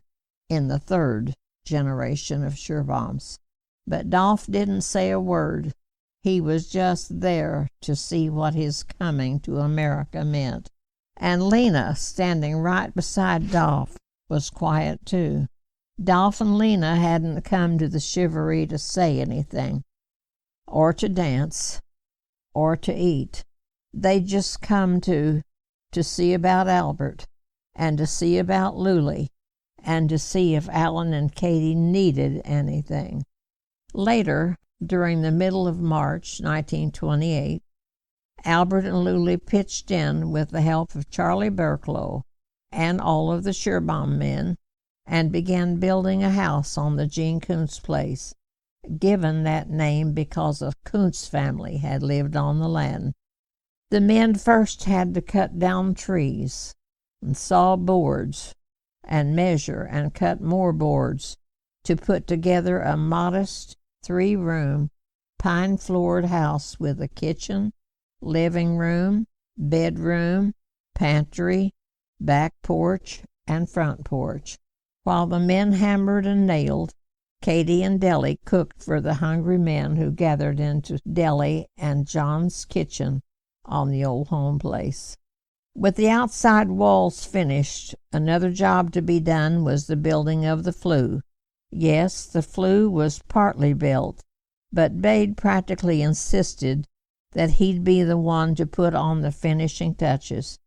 in the third generation of Schurbaums. But Dolph didn't say a word. He was just there to see what his coming to America meant. And Lena, standing right beside Dolph, was quiet too. Dolph and Lena hadn't come to the Shivaree to say anything, or to dance, or to eat. They'd just come to see about Albert, and to see about Lulie, and to see if Alan and Katie needed anything. Later, during the middle of March 1928, Albert and Lulie pitched in with the help of Charlie Burklow and all of the Schurbaum men and began building a house on the Gene Kuntz place, given that name because a Kuntz family had lived on the land. The men first had to cut down trees and saw boards and measure and cut more boards to put together a modest 3-room, pine-floored house with a kitchen, living room, bedroom, pantry, back porch, and front porch. While the men hammered and nailed, Katie and Deli cooked for the hungry men who gathered into Deli and John's kitchen on the old home place. With the outside walls finished, another job to be done was the building of the flue. Yes, the flue was partly built, but Bade practically insisted that he'd be the one to put on the finishing touches.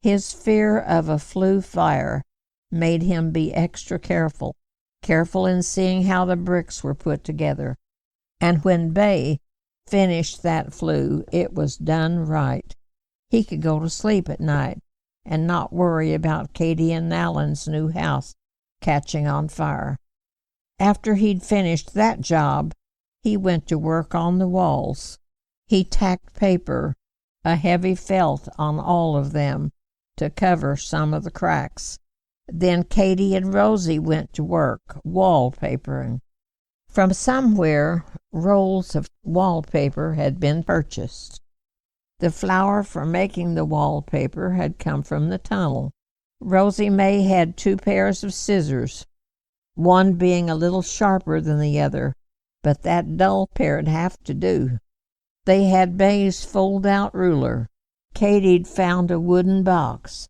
His fear of a flue fire made him be extra careful in seeing how the bricks were put together. And when Bay finished that flue, it was done right. He could go to sleep at night and not worry about Katie and Alan's new house catching on fire. After he'd finished that job, he went to work on the walls. He tacked paper, a heavy felt on all of them, to cover some of the cracks. Then Katie and Rosie went to work wallpapering. From somewhere, rolls of wallpaper had been purchased. The flour for making the wallpaper had come from the tunnel. Rosie May had 2 pairs of scissors, one being a little sharper than the other, but that dull pair'd have to do. They had Bay's fold-out ruler. Katie'd found a wooden box.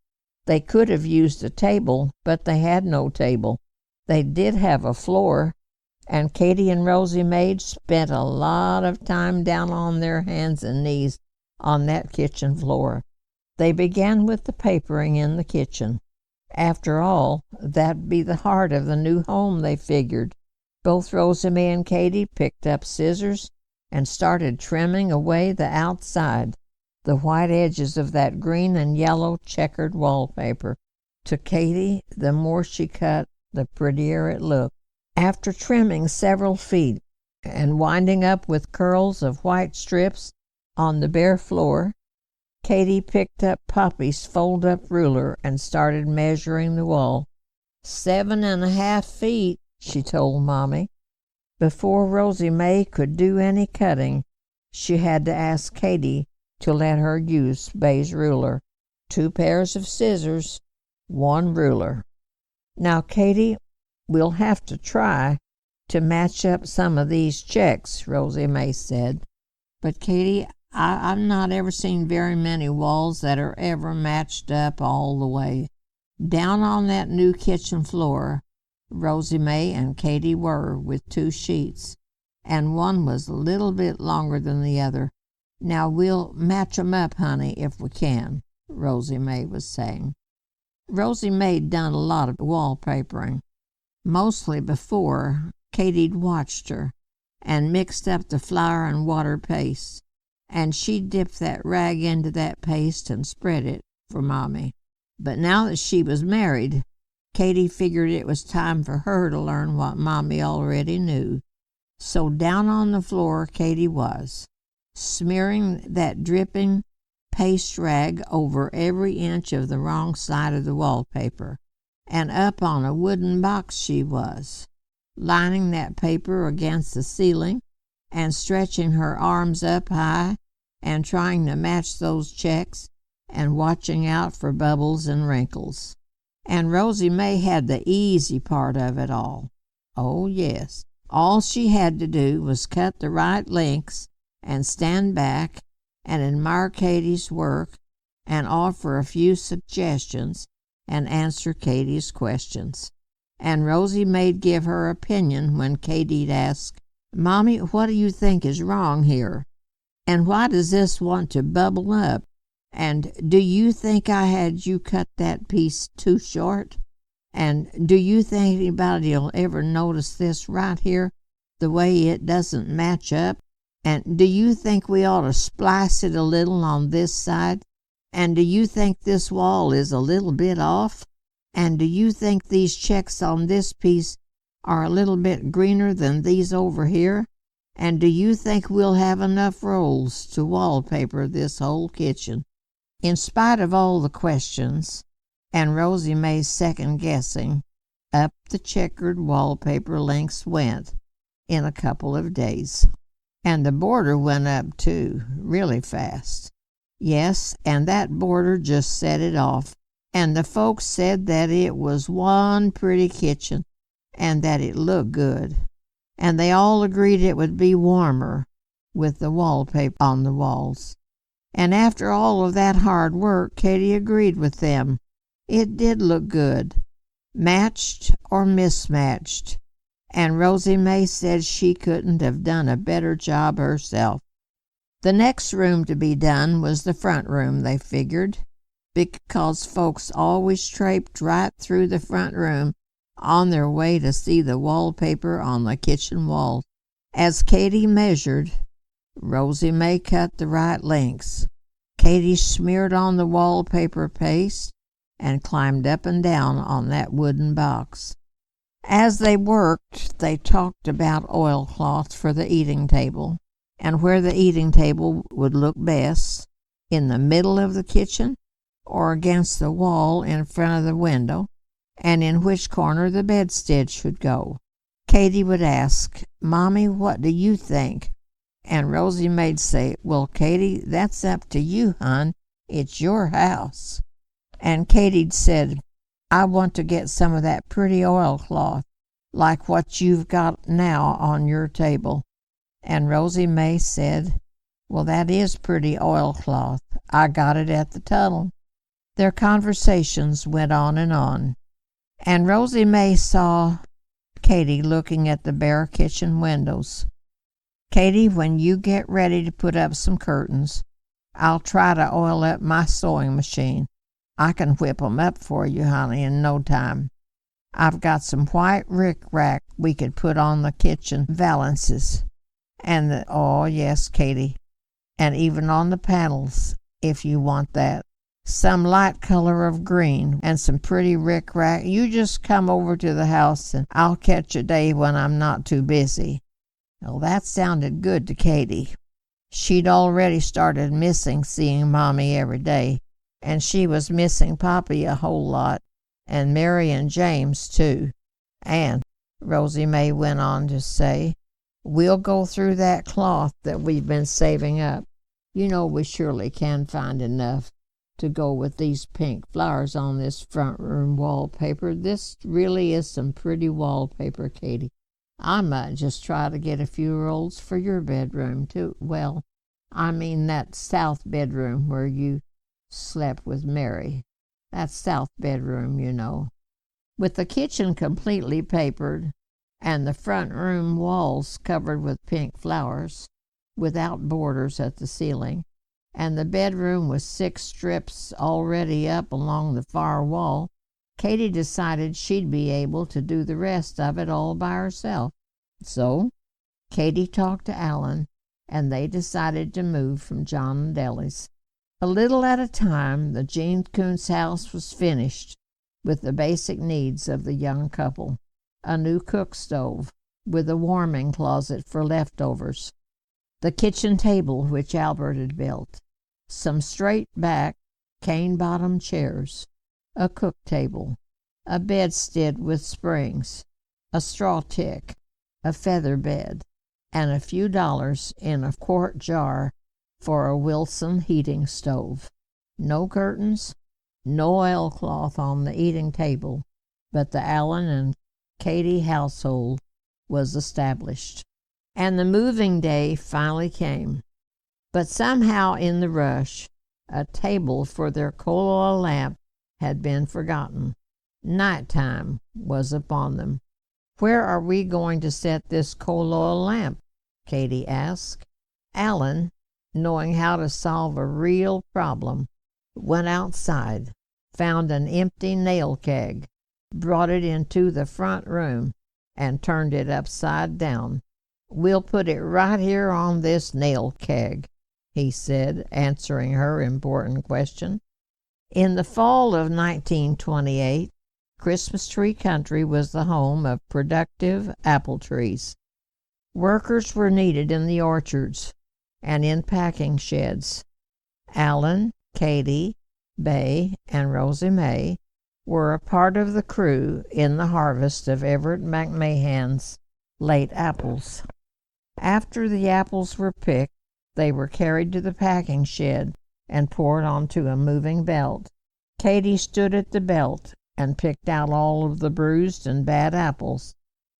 They could have used a table, but they had no table. They did have a floor, and Katie and Rosie May spent a lot of time down on their hands and knees on that kitchen floor. They began with the papering in the kitchen. After all, that'd be the heart of the new home, they figured. Both Rosie May and Katie picked up scissors and started trimming away the outside, the white edges of that green and yellow checkered wallpaper. To Katie, the more she cut, the prettier it looked. After trimming several feet and winding up with curls of white strips on the bare floor, Katie picked up Poppy's fold-up ruler and started measuring the wall. 7.5 feet, she told Mommy. Before Rosie May could do any cutting, she had to ask Katie to let her use Bay's ruler. 2 pairs of scissors, 1 ruler. Now, Katie, we'll have to try to match up some of these checks, Rosie May said. But Katie, I've not ever seen very many walls that are ever matched up all the way. Down on that new kitchen floor, Rosie May and Katie were with 2 sheets, and one was a little bit longer than the other. Now we'll match 'em up, honey, if we can, Rosie May was saying. Rosie May'd done a lot of wallpapering. Mostly before, Katie'd watched her and mixed up the flour and water paste, and she'd dip that rag into that paste and spread it for Mommy. But now that she was married, Katie figured it was time for her to learn what Mommy already knew. So down on the floor Katie was, smearing that dripping paste rag over every inch of the wrong side of the wallpaper, and up on a wooden box she was, lining that paper against the ceiling and stretching her arms up high and trying to match those checks and watching out for bubbles and wrinkles. And Rosie May had the easy part of it all. Oh, yes. All she had to do was cut the right lengths and stand back and admire Katie's work and offer a few suggestions and answer Katie's questions. And Rosie May'd give her opinion when Katie'd ask, "Mommy, what do you think is wrong here? And why does this want to bubble up? And do you think I had you cut that piece too short? And do you think anybody'll ever notice this right here, the way it doesn't match up? And do you think we ought to splice it a little on this side? And do you think this wall is a little bit off? And do you think these checks on this piece are a little bit greener than these over here? And do you think we'll have enough rolls to wallpaper this whole kitchen?" In spite of all the questions and Rosie May's second-guessing, up the checkered wallpaper lengths went in a couple of days. And the border went up, too, really fast. Yes, and that border just set it off, and the folks said that it was one pretty kitchen and that it looked good. And they all agreed it would be warmer with the wallpaper on the walls. And after all of that hard work, Katie agreed with them. It did look good, matched or mismatched, and Rosie May said she couldn't have done a better job herself. The next room to be done was the front room, they figured, because folks always traipsed right through the front room on their way to see the wallpaper on the kitchen wall. As Katie measured, Rosie May cut the right lengths. Katie smeared on the wallpaper paste and climbed up and down on that wooden box. As they worked, they talked about oilcloth for the eating table, and where the eating table would look best, in the middle of the kitchen or against the wall in front of the window, and in which corner the bedstead should go. Katie would ask, "Mommy, what do you think?" And Rosie May'd say, "Well, Katie, that's up to you, hon. It's your house." And Katie'd said, "I want to get some of that pretty oilcloth, like what you've got now on your table." And Rosie May said, "Well, that is pretty oilcloth. I got it at the tunnel." Their conversations went on, and Rosie May saw Katie looking at the bare kitchen windows. "Katie, when you get ready to put up some curtains, I'll try to oil up my sewing machine. I can whip 'em up for you, honey, in no time. I've got some white rick-rack we could put on the kitchen valances, and oh, yes, Katie, and even on the panels, if you want that. Some light color of green and some pretty rick-rack. You just come over to the house and I'll catch a day when I'm not too busy." Well, that sounded good to Katie. She'd already started missing seeing Mommy every day, and she was missing Poppy a whole lot, and Mary and James, too. "And," Rosie May went on to say, "we'll go through that cloth that we've been saving up. You know we surely can find enough to go with these pink flowers on this front room wallpaper. This really is some pretty wallpaper, Katie. I might just try to get a few rolls for your bedroom, too. Well, I mean that south bedroom where you slept with Mary. That south bedroom, you know." With the kitchen completely papered and the front room walls covered with pink flowers, without borders at the ceiling, and the bedroom with 6 strips already up along the far wall, Katie decided she'd be able to do the rest of it all by herself. So Katie talked to Alan, and they decided to move from John and Ellie's. A little at a time, the Gene Coons house was finished with the basic needs of the young couple: a new cook stove with a warming closet for leftovers, the kitchen table which Albert had built, some straight-back, cane-bottomed chairs, a cook table, a bedstead with springs, a straw tick, a feather bed, and a few dollars in a quart jar for a Wilson heating stove. No curtains, no oilcloth on the eating table, but the Allen and Katy household was established. And the moving day finally came. But somehow in the rush, a table for their coal oil lamp had been forgotten. Night time was upon them. "Where are we going to set this coal oil lamp?" Katy asked. Allen, knowing how to solve a real problem, went outside, found an empty nail keg, brought it into the front room, and turned it upside down. "We'll put it right here on this nail keg," he said, answering her important question. In the fall of 1928, Christmas Tree Country was the home of productive apple trees. Workers were needed in the orchards and in packing sheds. Allen, Katy, Bay, and Rosie May were a part of the crew in the harvest of Everett McMahan's late apples. After the apples were picked, they were carried to the packing shed and poured onto a moving belt. Katy stood at the belt and picked out all of the bruised and bad apples.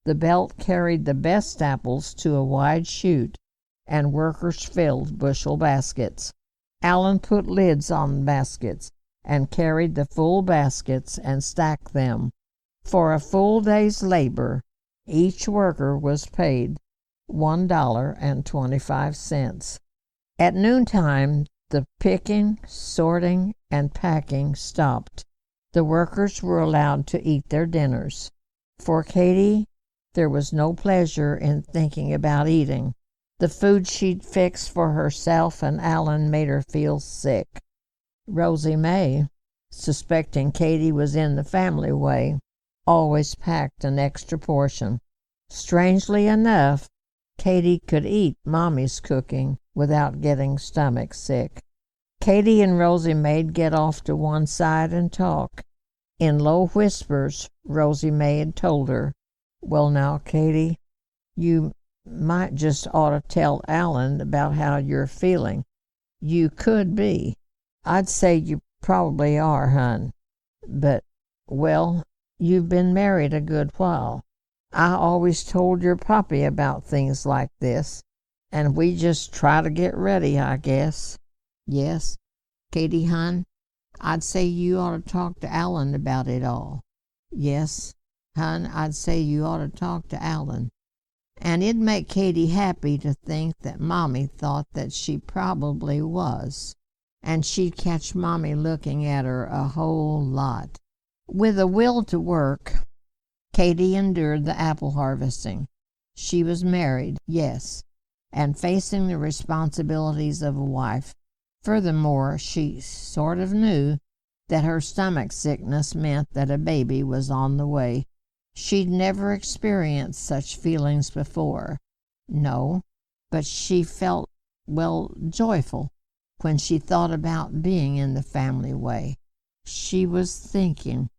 The belt carried the best apples to a wide chute, and workers filled bushel baskets. Allen put lids on the baskets and carried the full baskets and stacked them. For a full day's labor, each worker was paid $1.25. At noontime, the picking, sorting, and packing stopped. The workers were allowed to eat their dinners. For Katy, there was no pleasure in thinking about eating. The food she'd fixed for herself and Allen made her feel sick. Rosie May, suspecting Katy was in the family way, always packed an extra portion. Strangely enough, Katy could eat Mommy's cooking without getting stomach sick. Katy and Rosie May'd get off to one side and talk. In low whispers, Rosie May had told her, "Well now, Katy, you might just ought to tell Allen about how you're feeling. You could be. I'd say you probably are, hon. But, well, you've been married a good while. I always told your pappy about things like this, and we just try to get ready, I guess." "Yes, Katy, hon, I'd say you ought to talk to Allen about it all." "Yes, hon, I'd say you ought to talk to Allen." And it'd make Katy happy to think that Mommy thought that she probably was, and she'd catch Mommy looking at her a whole lot. With a will to work, Katy endured the apple harvesting. She was married, yes, and facing the responsibilities of a wife. Furthermore, she sort of knew that her stomach sickness meant that a baby was on the way. She'd never experienced such feelings before. No, but she felt, well, joyful when she thought about being in the family way. She was thinking,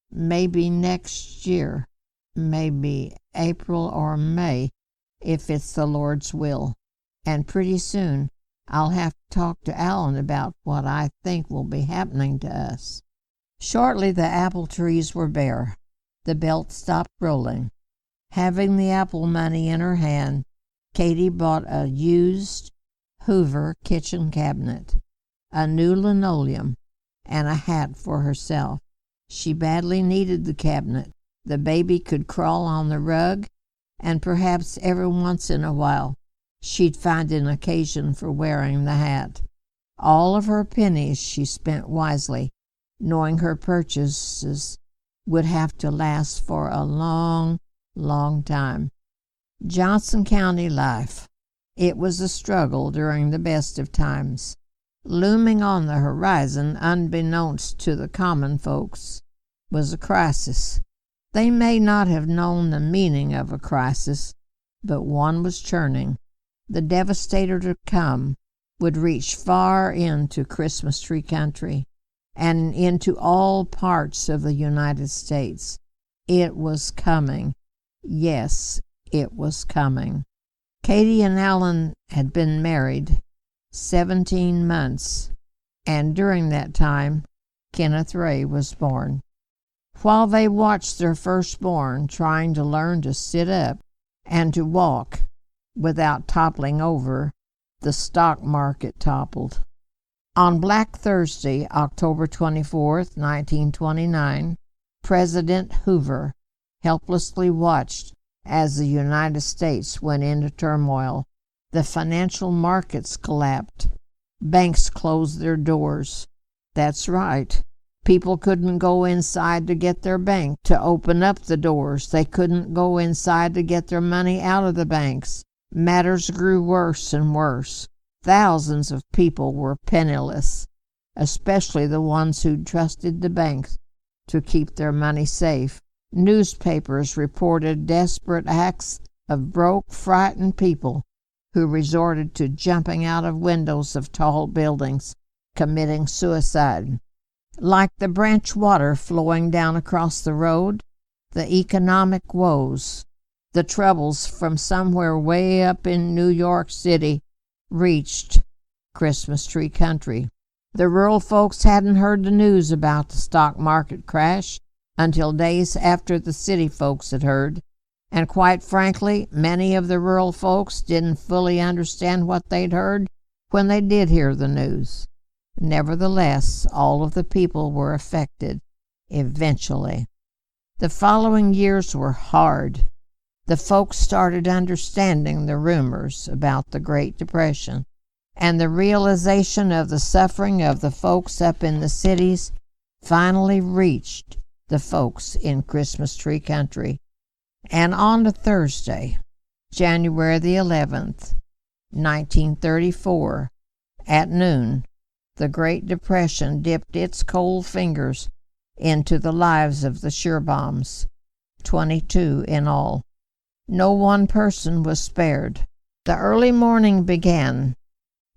maybe next year, maybe April or May, if it's the Lord's will. And pretty soon I'll have to talk to Allen about what I think will be happening to us. Shortly the apple trees were bare. The belt stopped rolling. Having the apple money in her hand, Katy bought a used Hoover kitchen cabinet, a new linoleum, and a hat for herself. She badly needed the cabinet. The baby could crawl on the rug, and perhaps every once in a while she'd find an occasion for wearing the hat. All of her pennies she spent wisely, knowing her purchases would have to last for a long, long time. Johnson County life. It was a struggle during the best of times. Looming on the horizon, unbeknownst to the common folks, was a crisis. They may not have known the meaning of a crisis, but one was churning. the devastator to come would reach far into Christmas tree country and into all parts of the United States. It was coming. Yes, it was coming. Katie and Alan had been married 17 months, and during that time, Kenneth Ray was born. While they watched their firstborn trying to learn to sit up and to walk without toppling over, the stock market toppled. On Black Thursday, October 24th, 1929, President Hoover helplessly watched as the United States went into turmoil. The financial markets collapsed. Banks closed their doors. That's right. People couldn't go inside to get their bank to open up the doors. They couldn't go inside to get their money out of the banks. Matters grew worse and worse. Thousands of people were penniless, especially the ones who trusted the banks to keep their money safe. Newspapers reported desperate acts of broke, frightened people who resorted to jumping out of windows of tall buildings, committing suicide. Like the branch water flowing down across the road, the economic woes, the troubles from somewhere way up in New York City reached Christmas tree country. The rural folks hadn't heard the news about the stock market crash until days after the city folks had heard, and quite frankly, many of the rural folks didn't fully understand what they'd heard when they did hear the news. Nevertheless, all of the people were affected eventually. The following years were hard. The folks started understanding the rumors about the Great Depression, and the realization of the suffering of the folks up in the cities finally reached the folks in Christmas tree country. And on a Thursday, January the 11th, 1934, at noon, the Great Depression dipped its cold fingers into the lives of the Schierbaums, 22 in all. No one person was spared. The early morning began.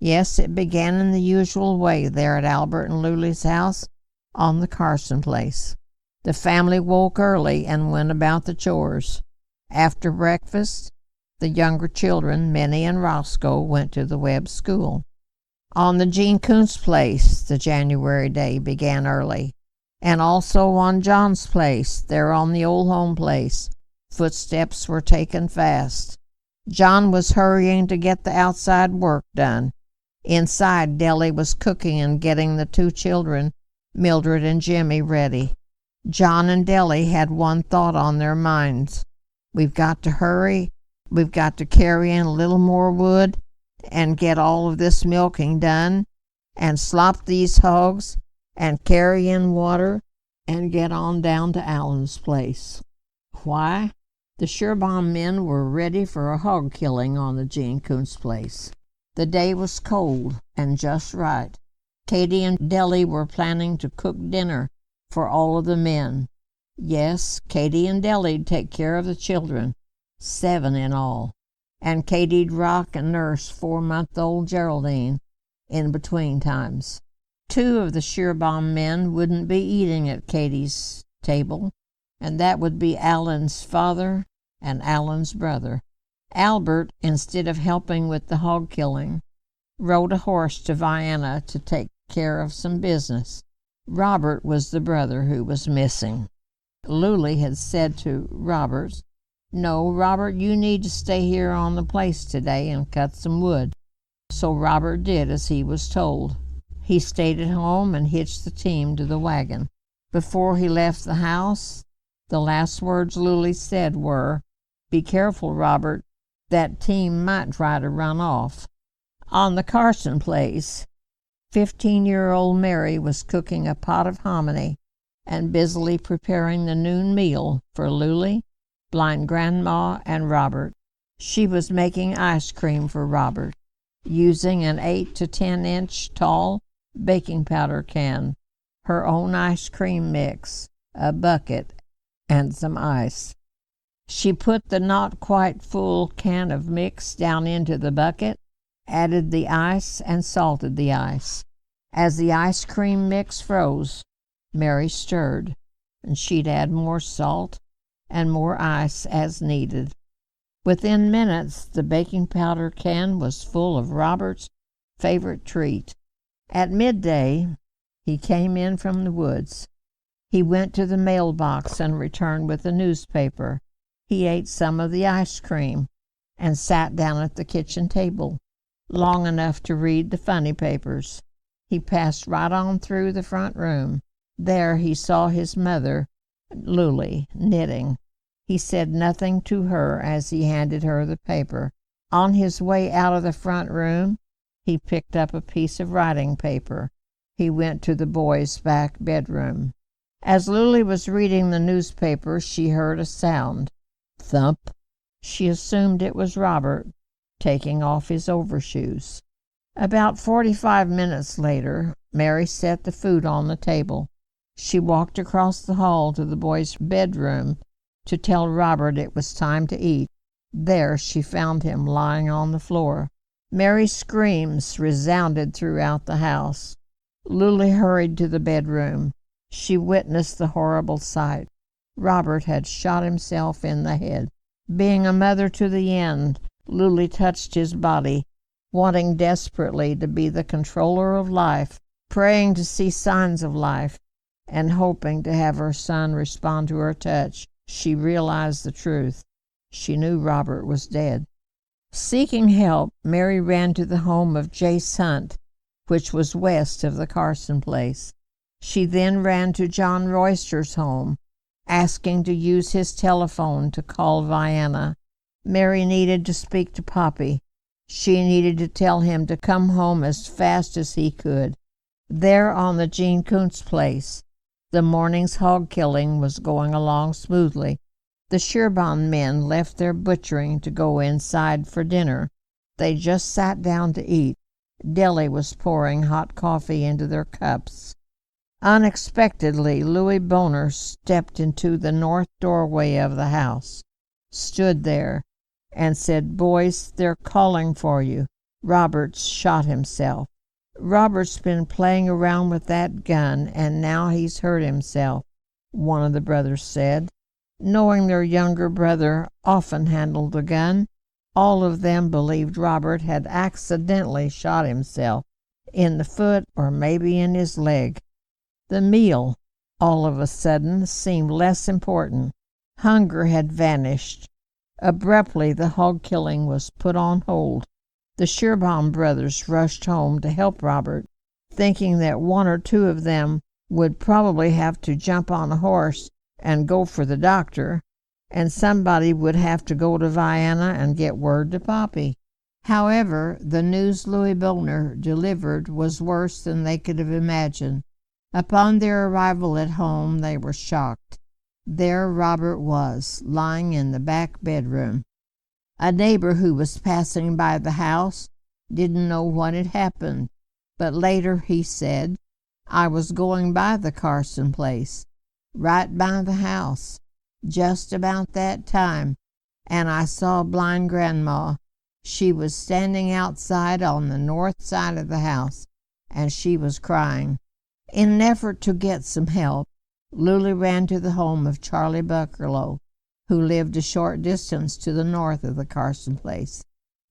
Yes, it began in the usual way there at Albert and Luly's house on the Carson place. The family woke early and went about the chores. After breakfast, the younger children, Minnie and Roscoe, went to the Webb School. On the Gene Kuntz place, the January day began early, and also on John's place, there on the old home place. Footsteps were taken fast. John was hurrying to get the outside work done. Inside, Deli was cooking and getting the two children, Mildred and Jimmy, ready. John and Deli had one thought on their minds. We've got to hurry. We've got to carry in a little more wood and get all of this milking done and slop these hogs and carry in water and get on down to Alan's place. Why? The Schierbaum men were ready for a hog killing on the Gene Kuntz place. The day was cold and just right. Katie and Deli were planning to cook dinner for all of the men. Yes, Katie and Deli'd take care of the children, 7 in all, and Katie'd rock and nurse 4-month-old Geraldine in between times. 2 of the Schierbaum men wouldn't be eating at Katie's table, and that would be Alan's father and Alan's brother. Albert, instead of helping with the hog killing, rode a horse to Vienna to take care of some business. Robert was the brother who was missing. Luly had said to Robert, "No, Robert, you need to stay here on the place today and cut some wood." So Robert did as he was told. He stayed at home and hitched the team to the wagon. Before he left the house, the last words Luly said were, "Be careful, Robert. That team might try to run off." On the Carson place, 15-year-old Mary was cooking a pot of hominy and busily preparing the noon meal for Luly, blind Grandma, and Robert. She was making ice cream for Robert, using an 8 to 10-inch tall baking powder can, her own ice cream mix, a bucket, and some ice. She put the not quite full can of mix down into the bucket, added the ice, and salted the ice. As the ice cream mix froze, Mary stirred, and she'd add more salt and more ice as needed. Within minutes, the baking powder can was full of Robert's favorite treat. At midday, he came in from the woods. He went to the mailbox and returned with a newspaper. He ate some of the ice cream and sat down at the kitchen table long enough to read the funny papers. He passed right on through the front room. There he saw his mother, Lulie, knitting. He said nothing to her as he handed her the paper. On his way out of the front room, he picked up a piece of writing paper. He went to the boys' back bedroom. As Lulie was reading the newspaper, she heard a sound. Thump. She assumed it was Robert taking off his overshoes. About 45 minutes later, Mary set the food on the table. She walked across the hall to the boy's bedroom to tell Robert it was time to eat. There she found him lying on the floor. Mary's screams resounded throughout the house. Lulie hurried to the bedroom. She witnessed the horrible sight. Robert had shot himself in the head. Being a mother to the end, Lulie touched his body, wanting desperately to be the controller of life, praying to see signs of life, and hoping to have her son respond to her touch. She realized the truth. She knew Robert was dead. Seeking help, Mary ran to the home of Jace Hunt, which was west of the Carson place. She then ran to John Royster's home, asking to use his telephone to call Vienna. Mary needed to speak to Poppy. She needed to tell him to come home as fast as he could. There on the Gene Kuntz place, the morning's hog killing was going along smoothly. The Scherbon men left their butchering to go inside for dinner. They just sat down to eat. Deli was pouring hot coffee into their cups. Unexpectedly, Louis Boner stepped into the north doorway of the house, stood there, and said, "Boys, they're calling for you. Robert's shot himself." "Robert's been playing around with that gun, and now he's hurt himself," one of the brothers said. Knowing their younger brother often handled the gun, all of them believed Robert had accidentally shot himself in the foot or maybe in his leg. The meal, all of a sudden, seemed less important. Hunger had vanished. Abruptly, the hog killing was put on hold. The Scherbon brothers rushed home to help Robert, thinking that one or two of them would probably have to jump on a horse and go for the doctor, and somebody would have to go to Vienna and get word to Poppy. However, the news Louis Boner delivered was worse than they could have imagined. Upon their arrival at home, they were shocked. There Robert was, lying in the back bedroom. A neighbor who was passing by the house didn't know what had happened, but later he said, "I was going by the Carson place, right by the house, just about that time, and I saw blind Grandma. She was standing outside on the north side of the house, and she was crying." In an effort to get some help, Lulie ran to the home of Charlie Buckerlow, who lived a short distance to the north of the Carson place.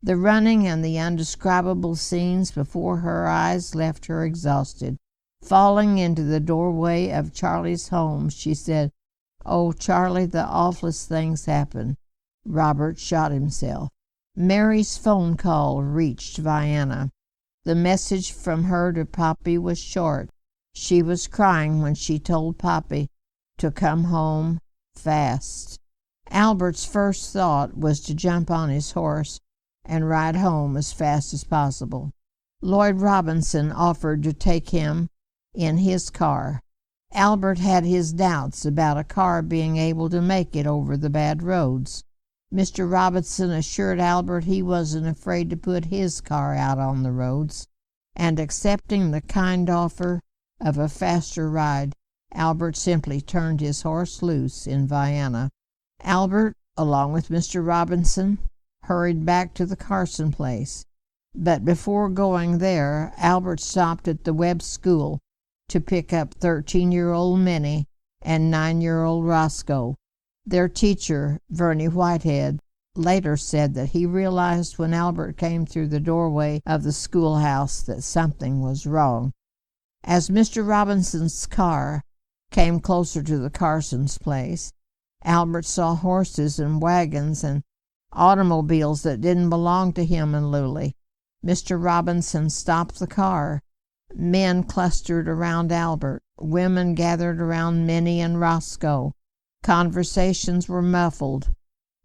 The running and the undescribable scenes before her eyes left her exhausted. Falling into the doorway of Charlie's home, she said, "Oh, Charlie, the awfulest things happened. Robert shot himself." Mary's phone call reached Vienna. The message from her to Poppy was short. She was crying when she told Poppy to come home fast. Albert's first thought was to jump on his horse and ride home as fast as possible. Lloyd Robinson offered to take him in his car. Albert had his doubts about a car being able to make it over the bad roads. Mr. Robinson assured Albert he wasn't afraid to put his car out on the roads, and accepting the kind offer of a faster ride, Albert simply turned his horse loose in Vienna. Albert along with Mr. Robinson, hurried back to the Carson place. But before going there, Albert stopped at the Webb School to pick up 13-year-old Minnie and 9-year-old Roscoe. Their teacher, Vernie Whitehead, later said that he realized when Albert came through the doorway of the schoolhouse that something was wrong. As Mr. Robinson's car came closer to the Carsons' place, Albert saw horses and wagons and automobiles that didn't belong to him and Lulie. Mr. Robinson stopped the car. Men clustered around Albert. Women gathered around Minnie and Roscoe. Conversations were muffled.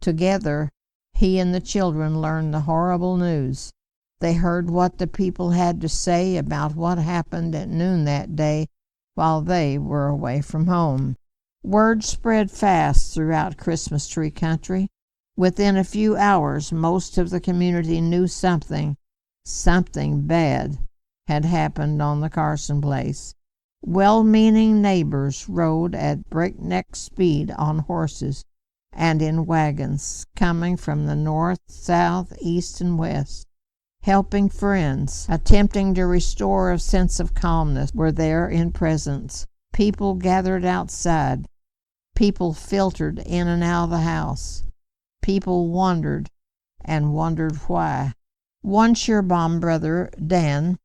Together, he and the children learned the horrible news. They heard what the people had to say about what happened at noon that day while they were away from home. Word spread fast throughout Christmas Tree Country. Within a few hours, most of the community knew something bad had happened on the Carson place. Well-meaning neighbors rode at breakneck speed on horses and in wagons, coming from the north, south, east, and west. Helping friends, attempting to restore a sense of calmness, were there in presence. People gathered outside. People filtered in and out of the house. People wondered and wondered why. One Schierbaum brother, Dan,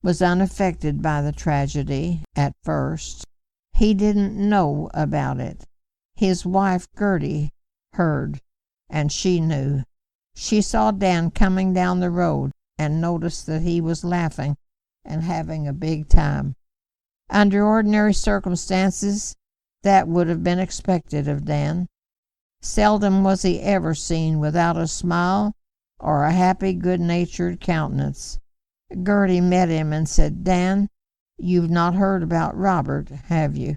was unaffected by the tragedy at first. He didn't know about it. His wife, Gertie, heard, and she knew. She saw Dan coming down the road and noticed that he was laughing and having a big time. Under ordinary circumstances, that would have been expected of Dan. Seldom was he ever seen without a smile or a happy, good-natured countenance. Gertie met him and said, "Dan, you've not heard about Robert, have you?"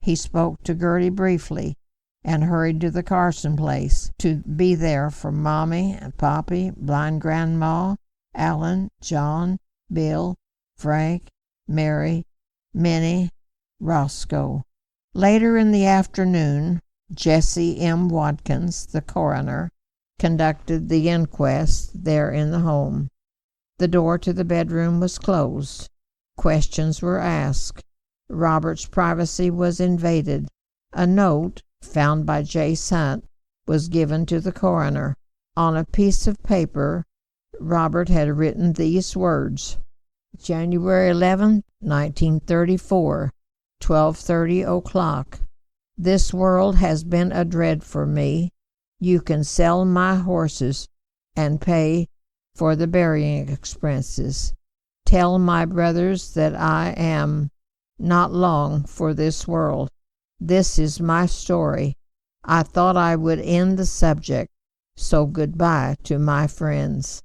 He spoke to Gertie briefly and hurried to the Carson place to be there for Mommy and Poppy, blind Grandma, Alan, John, Bill, Frank, Mary, Minnie, Roscoe. Later in the afternoon, Jesse M. Watkins, the coroner, conducted the inquest there in the home. The door to the bedroom was closed. Questions were asked. Robert's privacy was invaded. A note, found by Jace Hunt, was given to the coroner. On a piece of paper, Robert had written these words: January 11, 1934, 12:30 o'clock. This world has been a dread for me. You can sell my horses and pay for the burying expenses. Tell my brothers that I am not long for this world. This is my story. I thought I would end the subject, so goodbye to my friends.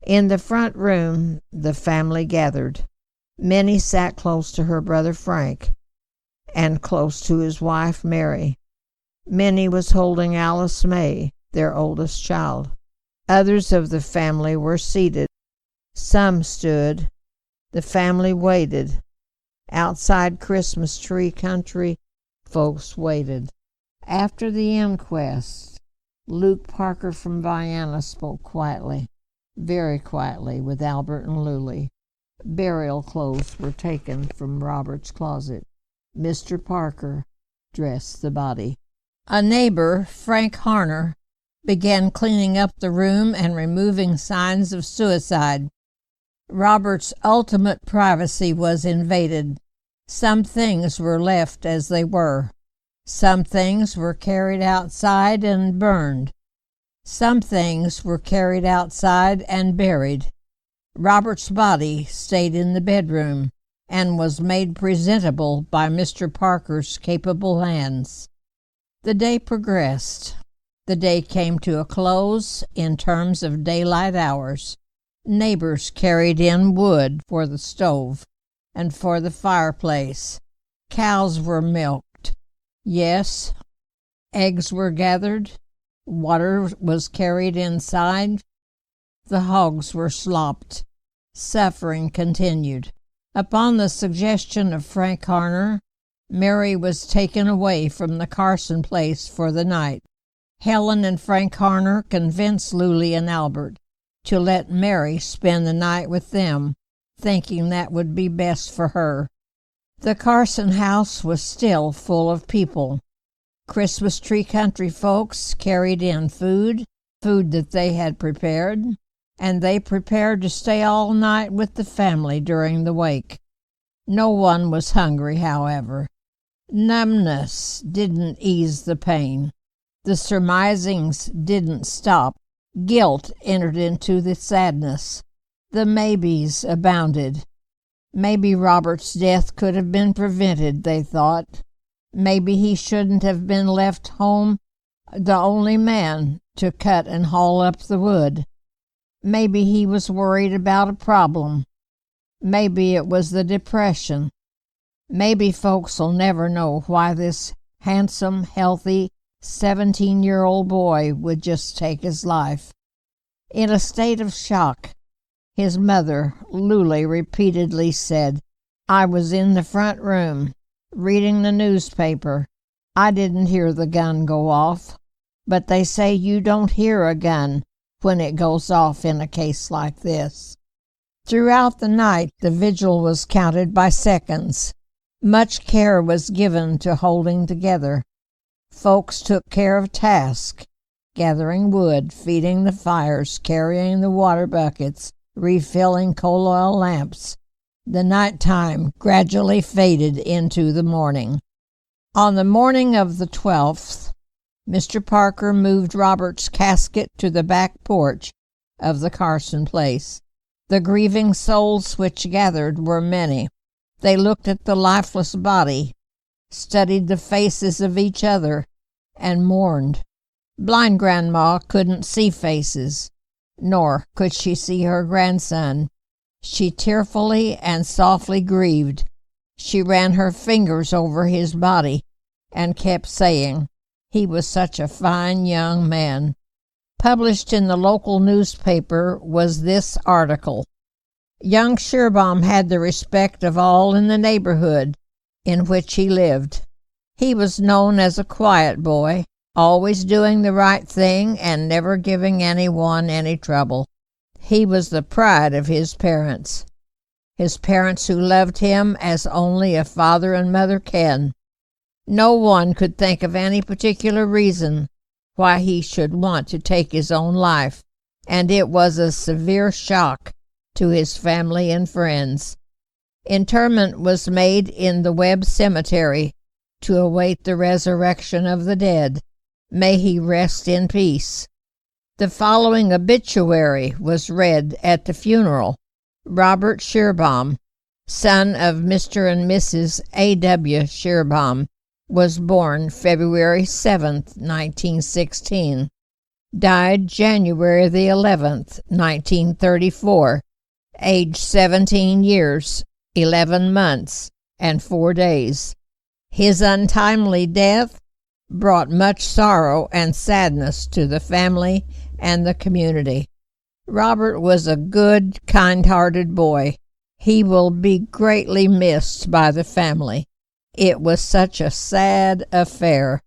In the front room, the family gathered. Minnie sat close to her brother Frank and close to his wife Mary. Minnie was holding Alice May, their oldest child. Others of the family were seated. Some stood. The family waited. Outside Christmas Tree Country, folks waited. After the inquest, Luke Parker from Vienna spoke quietly, very quietly, with Albert and Lulie. Burial clothes were taken from Robert's closet. Mr. Parker dressed the body. A neighbor, Frank Harner, began cleaning up the room and removing signs of suicide. Robert's ultimate privacy was invaded. Some things were left as they were. Some things were carried outside and burned. Some things were carried outside and buried. Robert's body stayed in the bedroom and was made presentable by Mr. Parker's capable hands. The day progressed. The day came to a close in terms of daylight hours. Neighbors carried in wood for the stove and for the fireplace. Cows were milked. Yes, eggs were gathered. Water was carried inside. The hogs were slopped. Suffering continued. Upon the suggestion of Frank Harner, Mary was taken away from the Carson place for the night. Helen and Frank Harner convinced Lulie and Albert to let Mary spend the night with them, thinking that would be best for her. The Carson house was still full of people. Christmas tree country folks carried in food that they had prepared, and they prepared to stay all night with the family during the wake. No one was hungry, however. Numbness didn't ease the pain. The surmisings didn't stop. Guilt entered into the sadness. The maybes abounded. Maybe Robert's death could have been prevented, they thought. Maybe he shouldn't have been left home, the only man to cut and haul up the wood. Maybe he was worried about a problem. Maybe it was the depression. Maybe folks'll never know why this handsome, healthy 17-year-old boy would just take his life. In a state of shock, his mother, Lulie, repeatedly said, "I was in the front room, reading the newspaper. I didn't hear the gun go off, but they say you don't hear a gun when it goes off in a case like this." Throughout the night, the vigil was counted by seconds. Much care was given to holding together. Folks took care of tasks, gathering wood, feeding the fires, carrying the water buckets, refilling coal oil lamps. The nighttime gradually faded into the morning. On the morning of the 12th, Mr. Parker moved Robert's casket to the back porch of the Carson place. The grieving souls which gathered were many. They looked at the lifeless body, studied the faces of each other, and mourned. Blind Grandma couldn't see faces, nor could she see her grandson. She tearfully and softly grieved. She ran her fingers over his body and kept saying, "He was such a fine young man." Published in the local newspaper was this article: "Young Schierbaum had the respect of all in the neighborhood in which he lived. He was known as a quiet boy, always doing the right thing and never giving anyone any trouble. He was the pride of his parents who loved him as only a father and mother can. No one could think of any particular reason why he should want to take his own life, and it was a severe shock to his family and friends. Interment was made in the Webb Cemetery to await the resurrection of the dead. May he rest in peace." The following obituary was read at the funeral. Robert Schierbaum, son of Mr. and Mrs. A.W. Schierbaum, was born February 7, 1916. Died January the 11th, 1934, age 17 years, 11 months, and 4 days. His untimely death brought much sorrow and sadness to the family and the community. Robert was a good, kind-hearted boy. He will be greatly missed by the family. It was such a sad affair.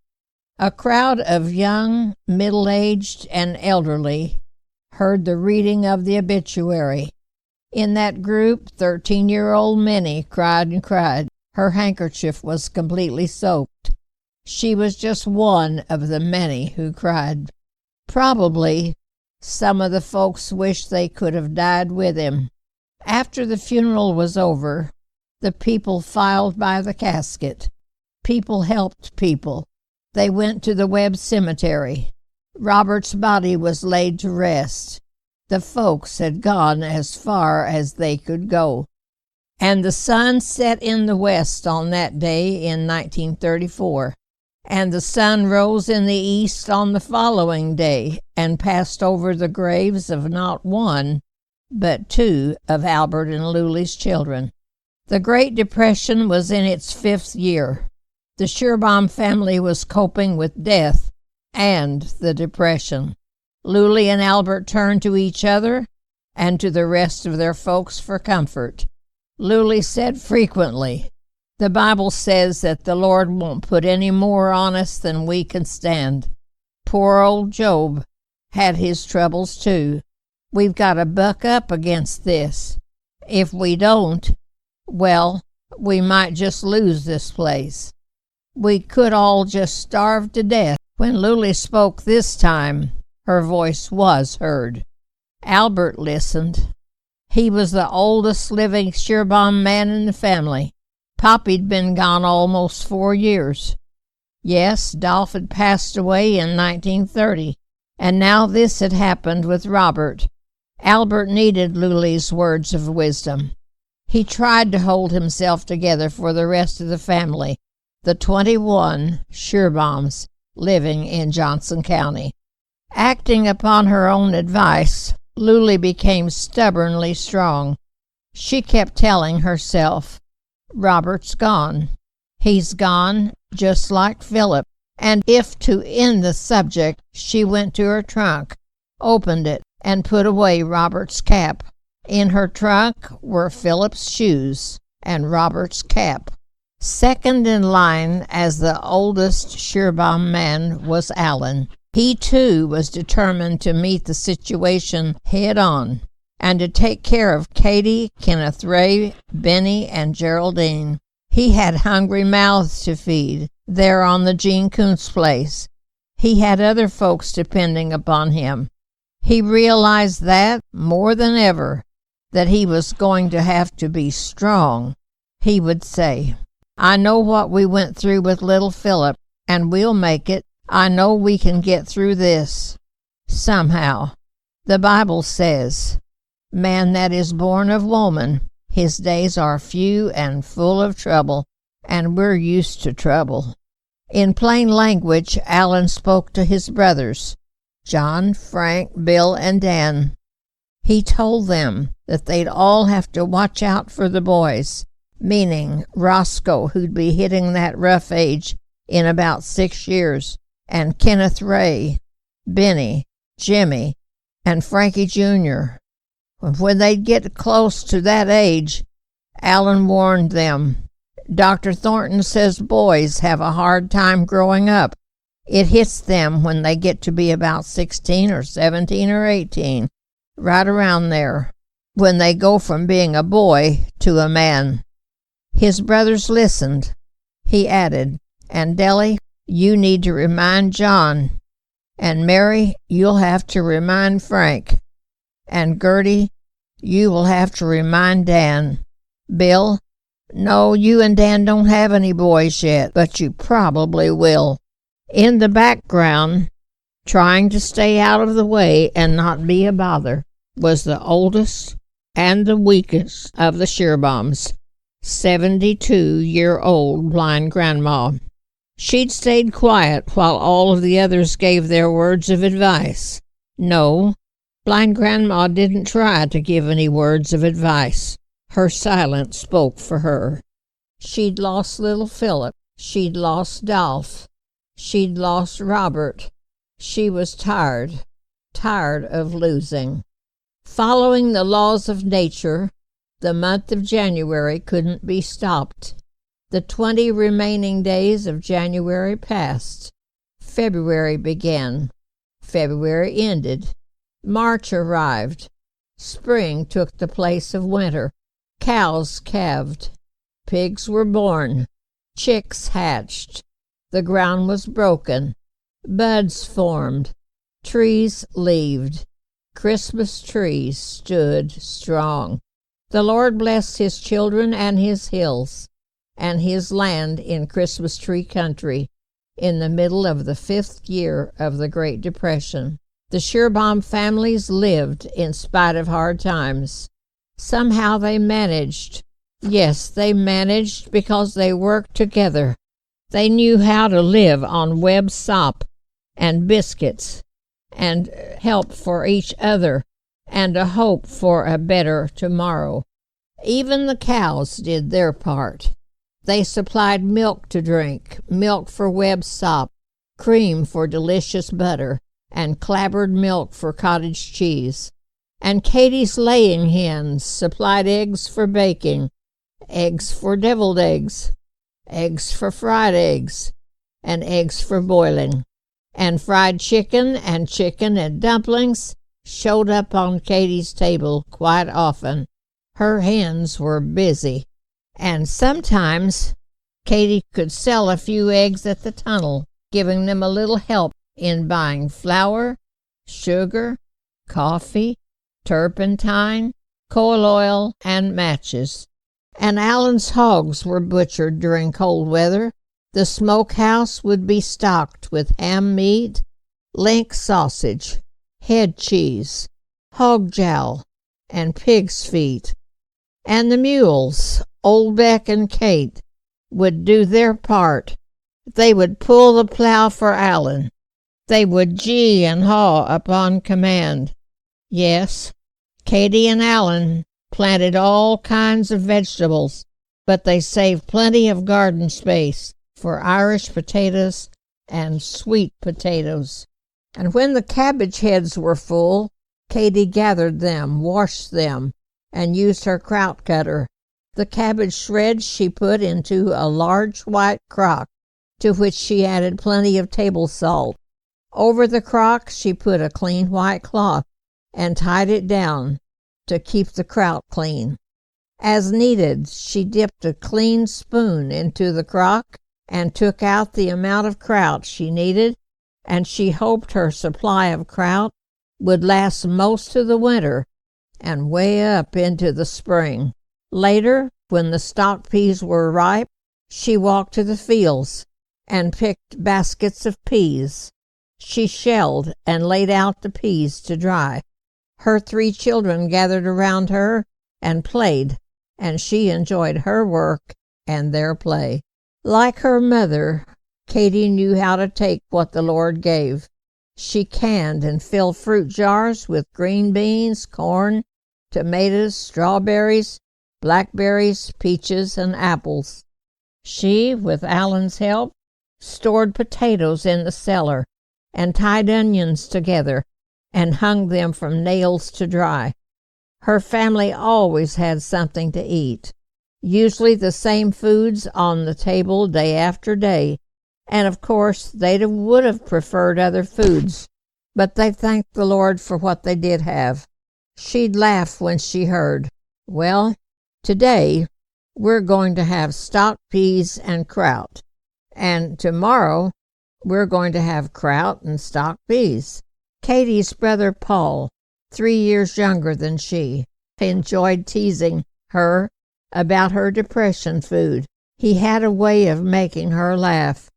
A crowd of young, middle-aged, and elderly heard the reading of the obituary. In that group, 13-year-old Minnie cried and cried. Her handkerchief was completely soaked. She was just one of the many who cried. Probably some of the folks wished they could have died with him. After the funeral was over, the people filed by the casket. People helped people. They went to the Webb Cemetery. Robert's body was laid to rest. The folks had gone as far as they could go. And the sun set in the west on that day in 1934. And the sun rose in the east on the following day and passed over the graves of not one, but two of Albert and Lulie's children. The Great Depression was in its 5th year. The Schierbaum family was coping with death and the Depression. Lulie and Albert turned to each other and to the rest of their folks for comfort. Lulie said frequently, "The Bible says that the Lord won't put any more on us than we can stand. poor old Job had his troubles too. We've got to buck up against this. If we don't, well, we might just lose this place. We could all just starve to death." When Lulie spoke this time, her voice was heard. Albert listened. He was the oldest living Shierbaum man in the family. Poppy'd been gone almost 4 years. Yes, Dolph had passed away in 1930, and now this had happened with Robert. Albert needed Lulie's words of wisdom. He tried to hold himself together for the rest of the family, the 21 Shierbaums living in Johnson County. Acting upon her own advice, Lulie became stubbornly strong. She kept telling herself, "Robert's gone. He's gone, just like Philip." And if to end the subject, she went to her trunk, opened it, and put away Robert's cap. In her trunk were Philip's shoes and Robert's cap. Second in line as the oldest Shierbaum man was Allen. He too was determined to meet the situation head on and to take care of Katie, Kenneth Ray, Benny, and Geraldine. He had hungry mouths to feed there on the Gene Kuntz place. He had other folks depending upon him. He realized that, more than ever, that he was going to have to be strong. He would say, "I know what we went through with little Philip, and we'll make it. I know we can get through this. Somehow. The Bible says, 'Man that is born of woman, his days are few and full of trouble,' and we're used to trouble." In plain language, Allen spoke to his brothers, John, Frank, Bill, and Dan. He told them that they'd all have to watch out for the boys, meaning Roscoe, who'd be hitting that rough age in about 6 years, and Kenneth Ray, Benny, Jimmy, and Frankie Jr. When they'd get close to that age, Allen warned them, "Dr. Thornton says boys have a hard time growing up. It hits them when they get to be about 16 or 17 or 18, right around there, when they go from being a boy to a man." His brothers listened. He added, "And Deli, you need to remind John. And Mary, you'll have to remind Frank. And Gertie, you will have to remind Dan. Bill, no, you and Dan don't have any boys yet, but you probably will." In the background, trying to stay out of the way and not be a bother, was the oldest and the weakest of the Shierbaums, 72-year-old blind grandma. She'd stayed quiet while all of the others gave their words of advice. No, blind grandma didn't try to give any words of advice. Her silence spoke for her. She'd lost little Philip. She'd lost Dolph. She'd lost Robert. She was tired of losing. Following the laws of nature, the month of January couldn't be stopped. The 20 remaining days of January passed. February began. February ended. March arrived. Spring took the place of winter. Cows calved. Pigs were born. Chicks hatched. The ground was broken. Buds formed. Trees leaved. Christmas trees stood strong. The Lord blessed his children and his hills and his land in Christmas tree country in the middle of the 5th year of the Great Depression. The Shierbaum families lived in spite of hard times. Somehow they managed. Yes, they managed because they worked together. They knew how to live on Webb sop and biscuits and help for each other and a hope for a better tomorrow. Even the cows did their part. They supplied milk to drink, milk for Webb sop, cream for delicious butter, and clabbered milk for cottage cheese. And Katie's laying hens supplied eggs for baking, eggs for deviled eggs, eggs for fried eggs, and eggs for boiling. and fried chicken and dumplings showed up on Katie's table quite often. Her hands were busy, and sometimes Katie could sell a few eggs at the tunnel, giving them a little help in buying flour, sugar, coffee, turpentine, coal oil, and matches. And Allen's hogs were butchered during cold weather. The smokehouse would be stocked with ham meat, link sausage, head cheese, hog jowl, and pig's feet. And the mules, Old Beck and Kate, would do their part. They would pull the plow for Allen. They would gee and haw upon command. Yes, Katie and Allen planted all kinds of vegetables, but they saved plenty of garden space for Irish potatoes and sweet potatoes. And when the cabbage heads were full, Katie gathered them, washed them, and used her kraut cutter. The cabbage shreds she put into a large white crock, to which she added plenty of table salt. Over the crock she put a clean white cloth and tied it down to keep the kraut clean. As needed, she dipped a clean spoon into the crock and took out the amount of kraut she needed, and she hoped her supply of kraut would last most of the winter and way up into the spring. Later, when the stock peas were ripe, she walked to the fields and picked baskets of peas. She shelled and laid out the peas to dry. Her 3 children gathered around her and played, and she enjoyed her work and their play. Like her mother, Katie knew how to take what the Lord gave. She canned and filled fruit jars with green beans, corn, tomatoes, strawberries, blackberries, peaches, and apples. She, with Allen's help, stored potatoes in the cellar and tied onions together and hung them from nails to dry. Her family always had something to eat, usually the same foods on the table day after day, and of course they would have preferred other foods, but they thanked the Lord for what they did have. She'd laugh when she heard, "Well, today we're going to have stock peas and kraut, and tomorrow we're going to have kraut and stock peas." Katie's brother Paul, 3 years younger than she, enjoyed teasing her about her depression food. He had a way of making her laugh.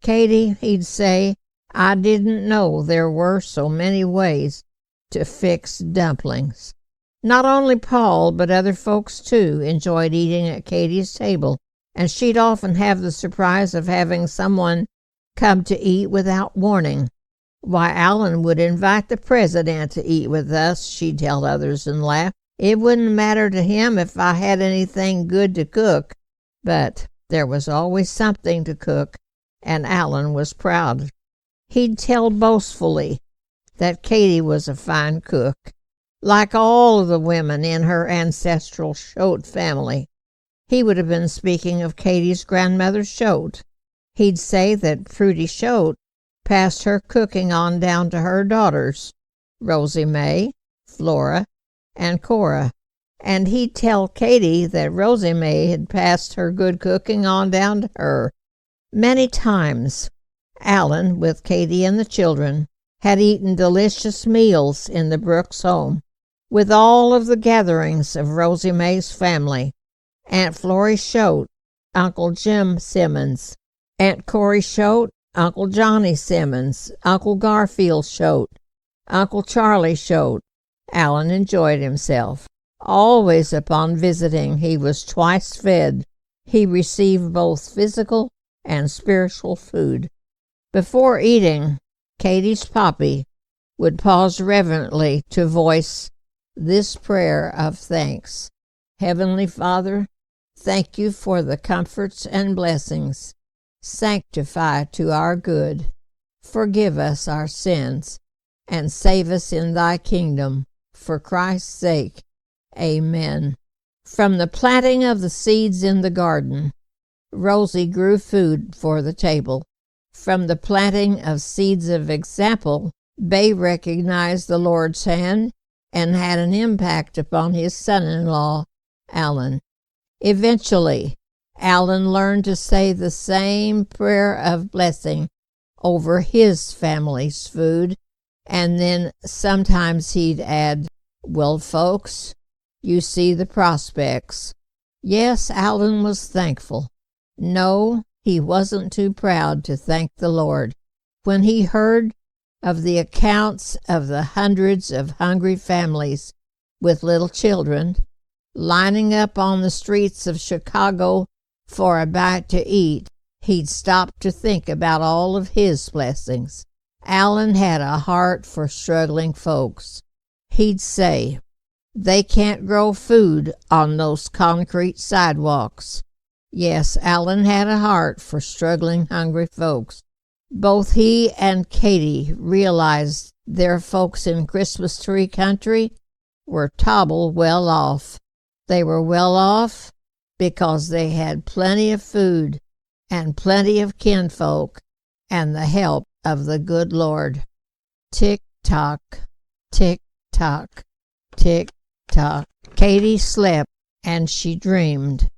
"Katie," he'd say, "I didn't know there were so many ways to fix dumplings." Not only Paul, but other folks too, enjoyed eating at Katie's table, and she'd often have the surprise of having someone come to eat without warning. "Why, Allen would invite the president to eat with us," she'd tell others and laugh. "It wouldn't matter to him if I had anything good to cook." But there was always something to cook, and Allen was proud. He'd tell boastfully that Katie was a fine cook, like all of the women in her ancestral Choate family. He would have been speaking of Katie's grandmother Choate. He'd say that Prudy Choate passed her cooking on down to her daughters, Rosie May, Flora, and Cora, and he'd tell Katie that Rosie May had passed her good cooking on down to her. Many times Allen, with Katie and the children, had eaten delicious meals in the Brooks home, with all of the gatherings of Rosie May's family: Aunt Florrie Choate, Uncle Jim Simmons, Aunt Corey Choate, Uncle Johnny Simmons, Uncle Garfield Choate, Uncle Charlie Choate. Allen enjoyed himself. Always upon visiting he was twice fed. He received both physical and spiritual food. Before eating, Katie's Poppy would pause reverently to voice this prayer of thanks: "Heavenly Father, thank you for the comforts and blessings. Sanctify to our good. Forgive us our sins, and save us in thy kingdom. For Christ's sake. Amen." From the planting of the seeds in the garden, Rosie grew food for the table. From the planting of seeds of example, Bay recognized the Lord's hand and had an impact upon his son-in-law, Alan. Eventually, Alan learned to say the same prayer of blessing over his family's food, and then sometimes he'd add, "Well, folks, you see the prospects." Yes, Alan was thankful. No, he wasn't too proud to thank the Lord. When he heard of the accounts of the hundreds of hungry families with little children lining up on the streets of Chicago for a bite to eat, he'd stop to think about all of his blessings. Alan had a heart for struggling folks. He'd say, "They can't grow food on those concrete sidewalks." Yes, Alan had a heart for struggling, hungry folks. Both he and Katie realized their folks in Christmas tree country were tobble well off. They were well off because they had plenty of food and plenty of kinfolk and the help of the good Lord. Tick-tock, tick-tock, tick-tock. Katie slept and she dreamed.